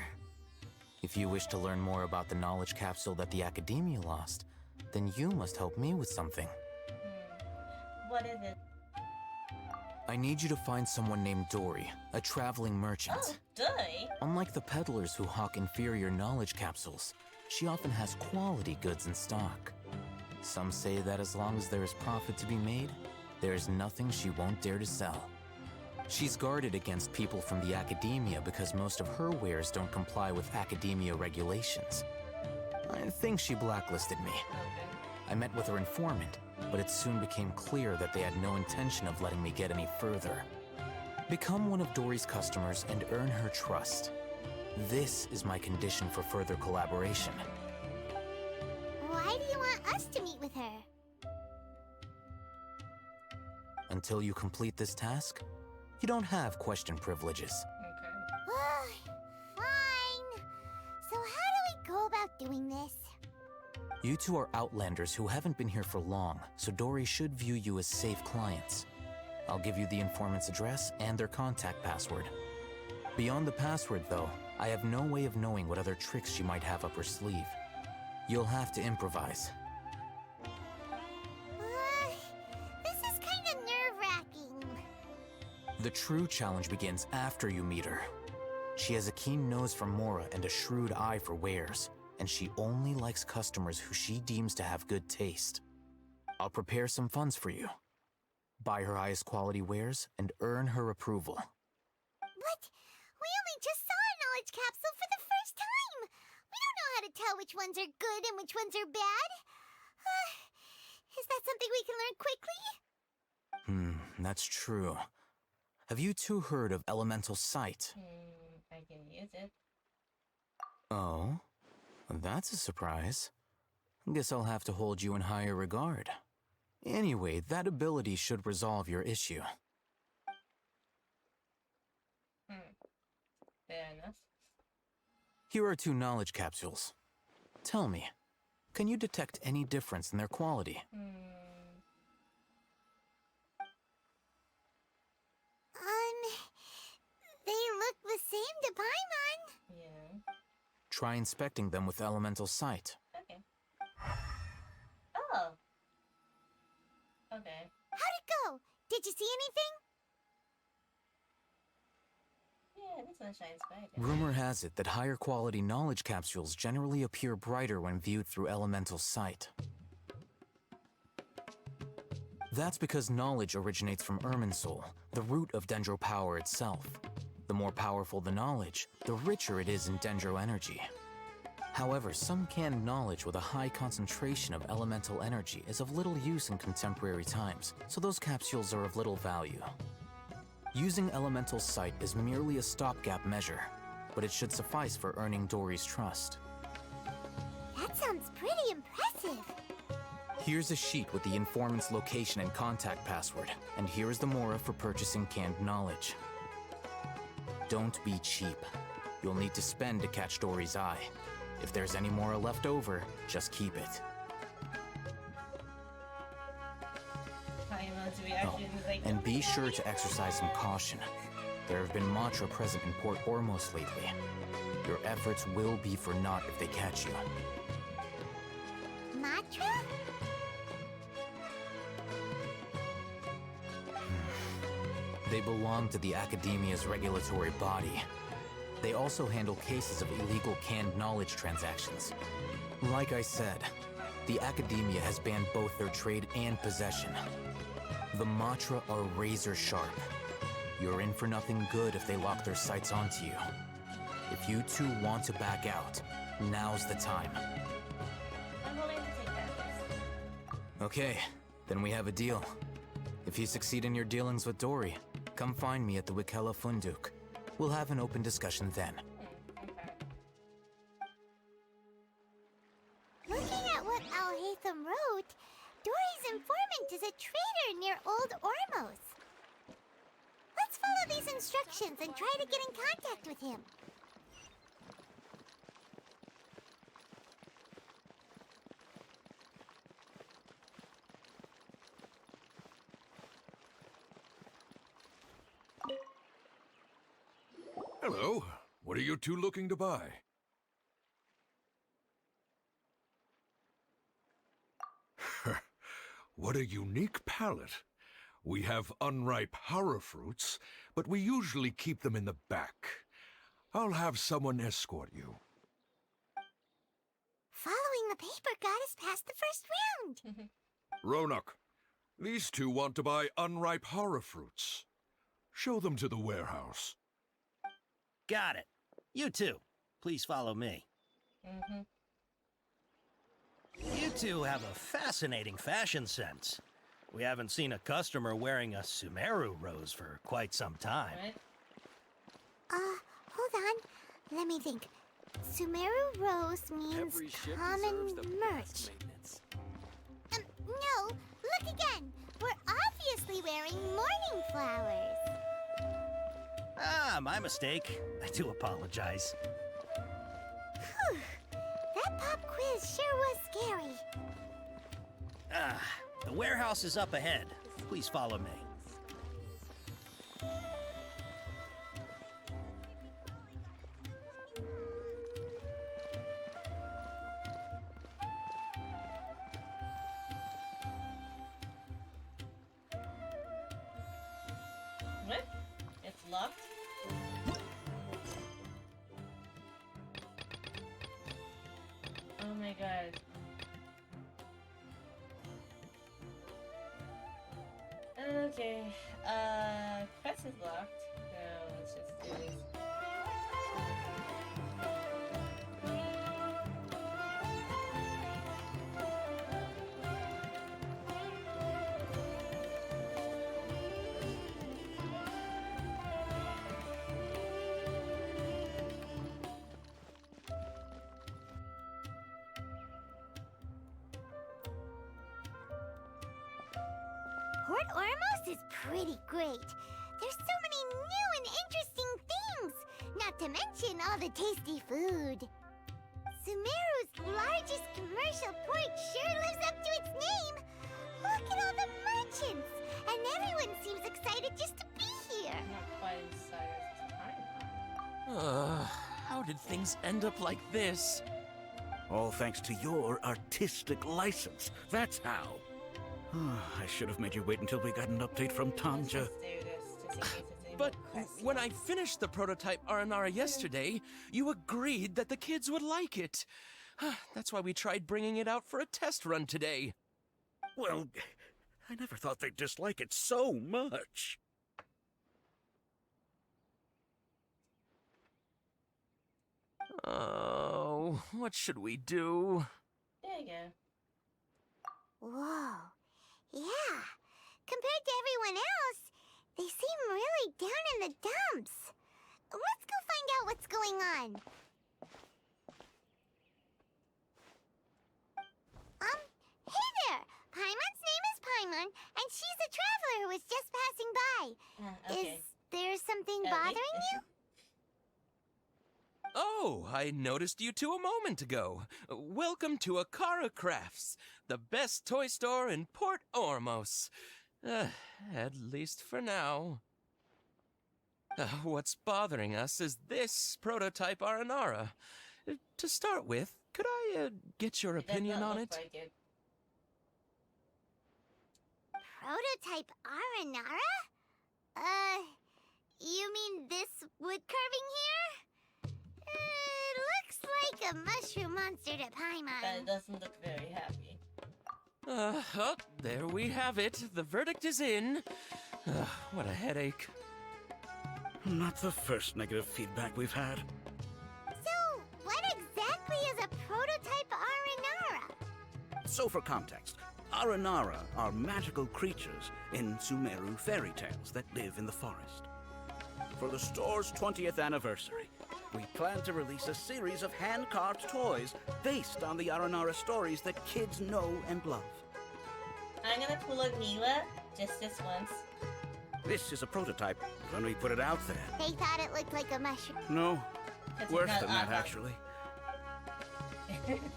If you wish to learn more about the knowledge capsule that the Academia lost, then you must help me with something. What is it? I need you to find someone named Dory, a traveling merchant. Oh, Dory? Unlike the peddlers who hawk inferior knowledge capsules, she often has quality goods in stock. Some say that as long as there is profit to be made, there is nothing she won't dare to sell. She's guarded against people from the Academia because most of her wares don't comply with Academia regulations. I think she blacklisted me. I met with her informant, but it soon became clear that they had no intention of letting me get any further. Become one of Dory's customers and earn her trust. This is my condition for further collaboration. Why do you want us to meet with her? Until you complete this task, you don't have question privileges. Fine. So how do we go about doing this? You two are outlanders who haven't been here for long, so Dory should view you as safe clients. I'll give you the informant's address and their contact password. Beyond the password, though, I have no way of knowing what other tricks she might have up her sleeve. You'll have to improvise. This is kind of nerve-wracking. The true challenge begins after you meet her. She has a keen nose for Mora and a shrewd eye for wares, and she only likes customers who she deems to have good taste. I'll prepare some funds for you. Buy her highest quality wares and earn her approval. But we only just saw a knowledge capsule for the first time. We don't know how to tell which ones are good and which ones are bad. Is that something we can learn quickly? That's true. Have you two heard of elemental sight? I can use it. Oh? That's a surprise. Guess I'll have to hold you in higher regard. Anyway, that ability should resolve your issue. Fair enough. Here are 2 knowledge capsules. Tell me, can you detect any difference in their quality? They look the same to Paimon. Yeah. Try inspecting them with elemental sight. Okay. Oh. Okay. How'd it go? Did you see anything? Yeah, this one shines brighter. Rumor has it that higher quality knowledge capsules generally appear brighter when viewed through elemental sight. That's because knowledge originates from Irminsul, the root of Dendro power itself. The more powerful the knowledge, the richer it is in Dendro energy. However, some canned knowledge with a high concentration of elemental energy is of little use in contemporary times, so those capsules are of little value. Using elemental sight is merely a stopgap measure, but it should suffice for earning Dory's trust. That sounds pretty impressive. Here's a sheet with the informant's location and contact password, and here is the Mora for purchasing canned knowledge. Don't be cheap. You'll need to spend to catch Dory's eye. If there's any Mora left over, just keep it. Paimon's reaction is like, And be sure to exercise some caution. There have been Matra present in Port Ormos lately. Your efforts will be for naught if they catch you. Matra? They belong to the Academia's regulatory body. They also handle cases of illegal canned knowledge transactions. Like I said, the Academia has banned both their trade and possession. The Matra are razor sharp. You're in for nothing good if they lock their sights onto you. If you two want to back out, now's the time. I'm willing to take that risk. Okay, then we have a deal. If you succeed in your dealings with Dory, come find me at the Wikela Funduk. We'll have an open discussion then. Looking at what Al-Haytham wrote, Dory's informant is a trader near Old Ormos. Let's follow these instructions and try to get in contact with him. Hello. What are you two looking to buy? What a unique palate. We have unripe horror fruits, but we usually keep them in the back. I'll have someone escort you. Following the paper got us past the first round. Ronak, these two want to buy unripe horror fruits. Show them to the warehouse. Got it. You two, please follow me. You two have a fascinating fashion sense. We haven't seen a customer wearing a Sumeru rose for quite some time. Hold on. Let me think. Sumeru rose means common merch. No, look again. We're obviously wearing morning flowers. Ah, my mistake. I do apologize. Whew. That pop quiz sure was scary. Ah, the warehouse is up ahead. Please follow me. What? It's locked? Oh my god. Okay, quest is locked, so let's just do this. Port Ormos is pretty great. There's so many new and interesting things, not to mention all the tasty food. Sumeru's largest commercial port sure lives up to its name. Look at all the merchants, and everyone seems excited just to be here. Not quite excited to How did things end up like this? All thanks to your artistic license. That's how. I should have made you wait until we got an update from Tanja. But when I finished the prototype Aranara yesterday, you agreed that the kids would like it. That's why we tried bringing it out for a test run today. Well, I never thought they'd dislike it so much. Oh, what should we do? There you go. Whoa. Yeah. Compared to everyone else, they seem really down in the dumps. Let's go find out what's going on. Hey there! Paimon's name is Paimon, and she's a traveler who was just passing by. Okay. Is there something bothering you? Oh, I noticed you two a moment ago. Welcome to Akara Crafts, the best toy store in Port Ormos. At least for now. What's bothering us is this prototype Aranara. To start with, could I get your opinion on it? Like it. Prototype Aranara? You mean this wood carving here? It looks like a mushroom monster to Paimon. But it doesn't look very happy. Oh, there we have it. The verdict is in. What a headache. Not the first negative feedback we've had. So, what exactly is a prototype Aranara? So for context, Aranara are magical creatures in Sumeru fairy tales that live in the forest. For the store's 20th anniversary, we plan to release a series of hand-carved toys based on the Aranara stories that kids know and love. I'm gonna pull a Mila just this once. This is a prototype. When we put it out there. They thought it looked like a mushroom. No, It's worse not than that, awesome. actually. There you go.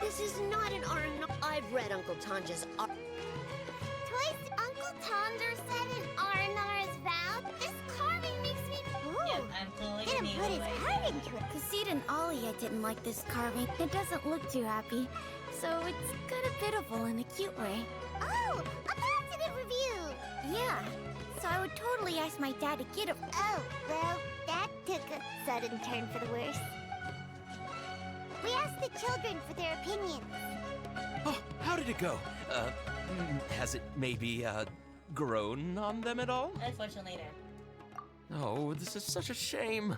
The This is not an R. I've read Uncle Tanja's R. Twice Uncle Tonder said in Arnar's vow. This carving makes me. Yep, I'm totally Didn't gonna put his like heart into it. Kassid and Alia didn't like this carving. It doesn't look too happy. So it's kind of pitiful in a cute way. Oh, a positive review. Yeah. So I would totally ask my dad to get it. Oh, well, that took a sudden turn for the worse. We asked the children for their opinions. Oh, how did it go? Has it maybe, grown on them at all? Unfortunately, no. Oh, this is such a shame.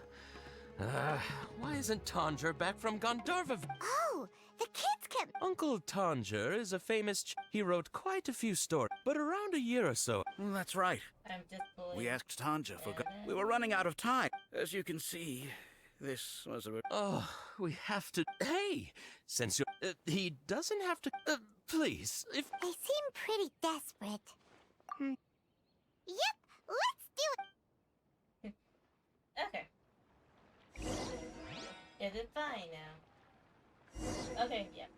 Why isn't Tanger back from Gandharva? Oh, the kids can. Uncle Tanger is a famous he wrote quite a few stories, but around a year or so. That's right. I'm just bullying. We asked Tanja for. We were running out of time. As you can see, this was a. Oh, we have to. Hey, since you're. He doesn't have to. Please, if. They seem pretty desperate. Yep, let's do it. Okay. Is it fine now? Okay, yeah.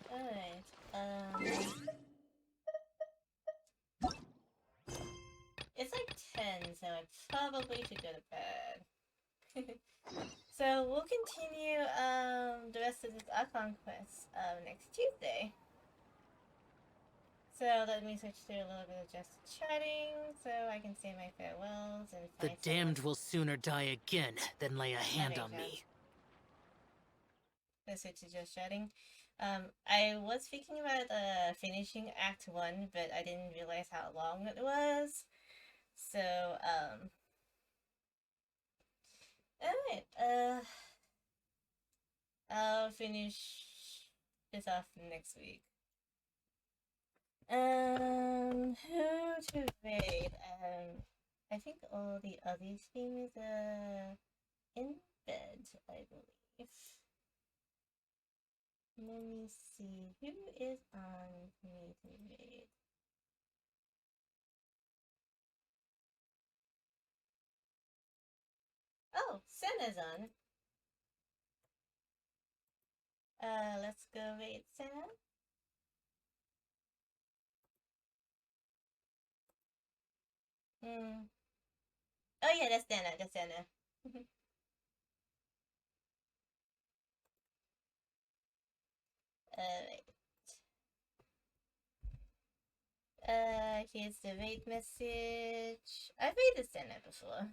Alright, it's like 10, so I probably should go to bed. So we'll continue the rest of this Archon Quest next Tuesday. So let me switch to a little bit of just chatting so I can say my farewells and The find damned will sooner die again than lay a hand on me. Let's switch to just chatting. I was thinking about finishing Act 1, but I didn't realize how long it was. So, alright, I'll finish this off next week. Who to raid? I think all the other streamers are in bed, I believe. Let me see, who is on me to raid? Oh, Senna's on. Let's go raid Senna. Oh yeah, that's Senna, that's Senna. Here's the raid message. I've raided Senna before.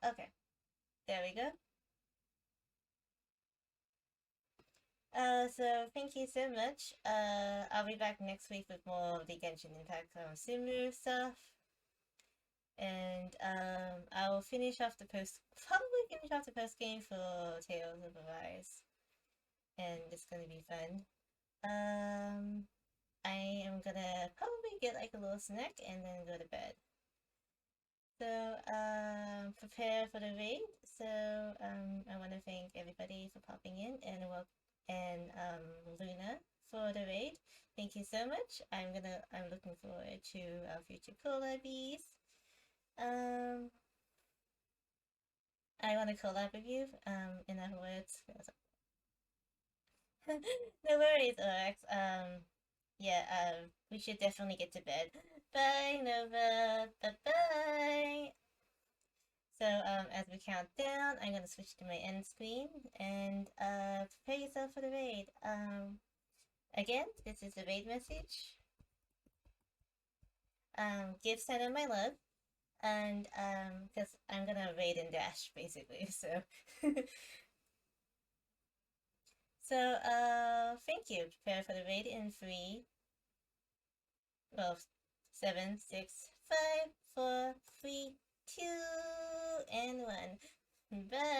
Okay. There we go. So thank you so much. I'll be back next week with more of the Genshin Impact Sumeru stuff. And I will finish off the probably finish off the post game for Tales of Arise. And it's gonna be fun. I am gonna probably get like a little snack and then go to bed. So, prepare for the raid. So, I want to thank everybody for popping in and Luna for the raid. Thank you so much. I'm looking forward to our future collabs. I want to collab with you. In other words, no worries, Orex. Yeah, we should definitely get to bed. Bye, Nova. Bye-bye. So, as we count down, I'm gonna switch to my end screen and, prepare yourself for the raid. Again, this is the raid message. Give Senna my love. And, because I'm gonna raid and dash, basically, so. So, thank you. Prepare for the raid in 3, well, 7, 6, 5, 4, 3, 2, and 1. Bye.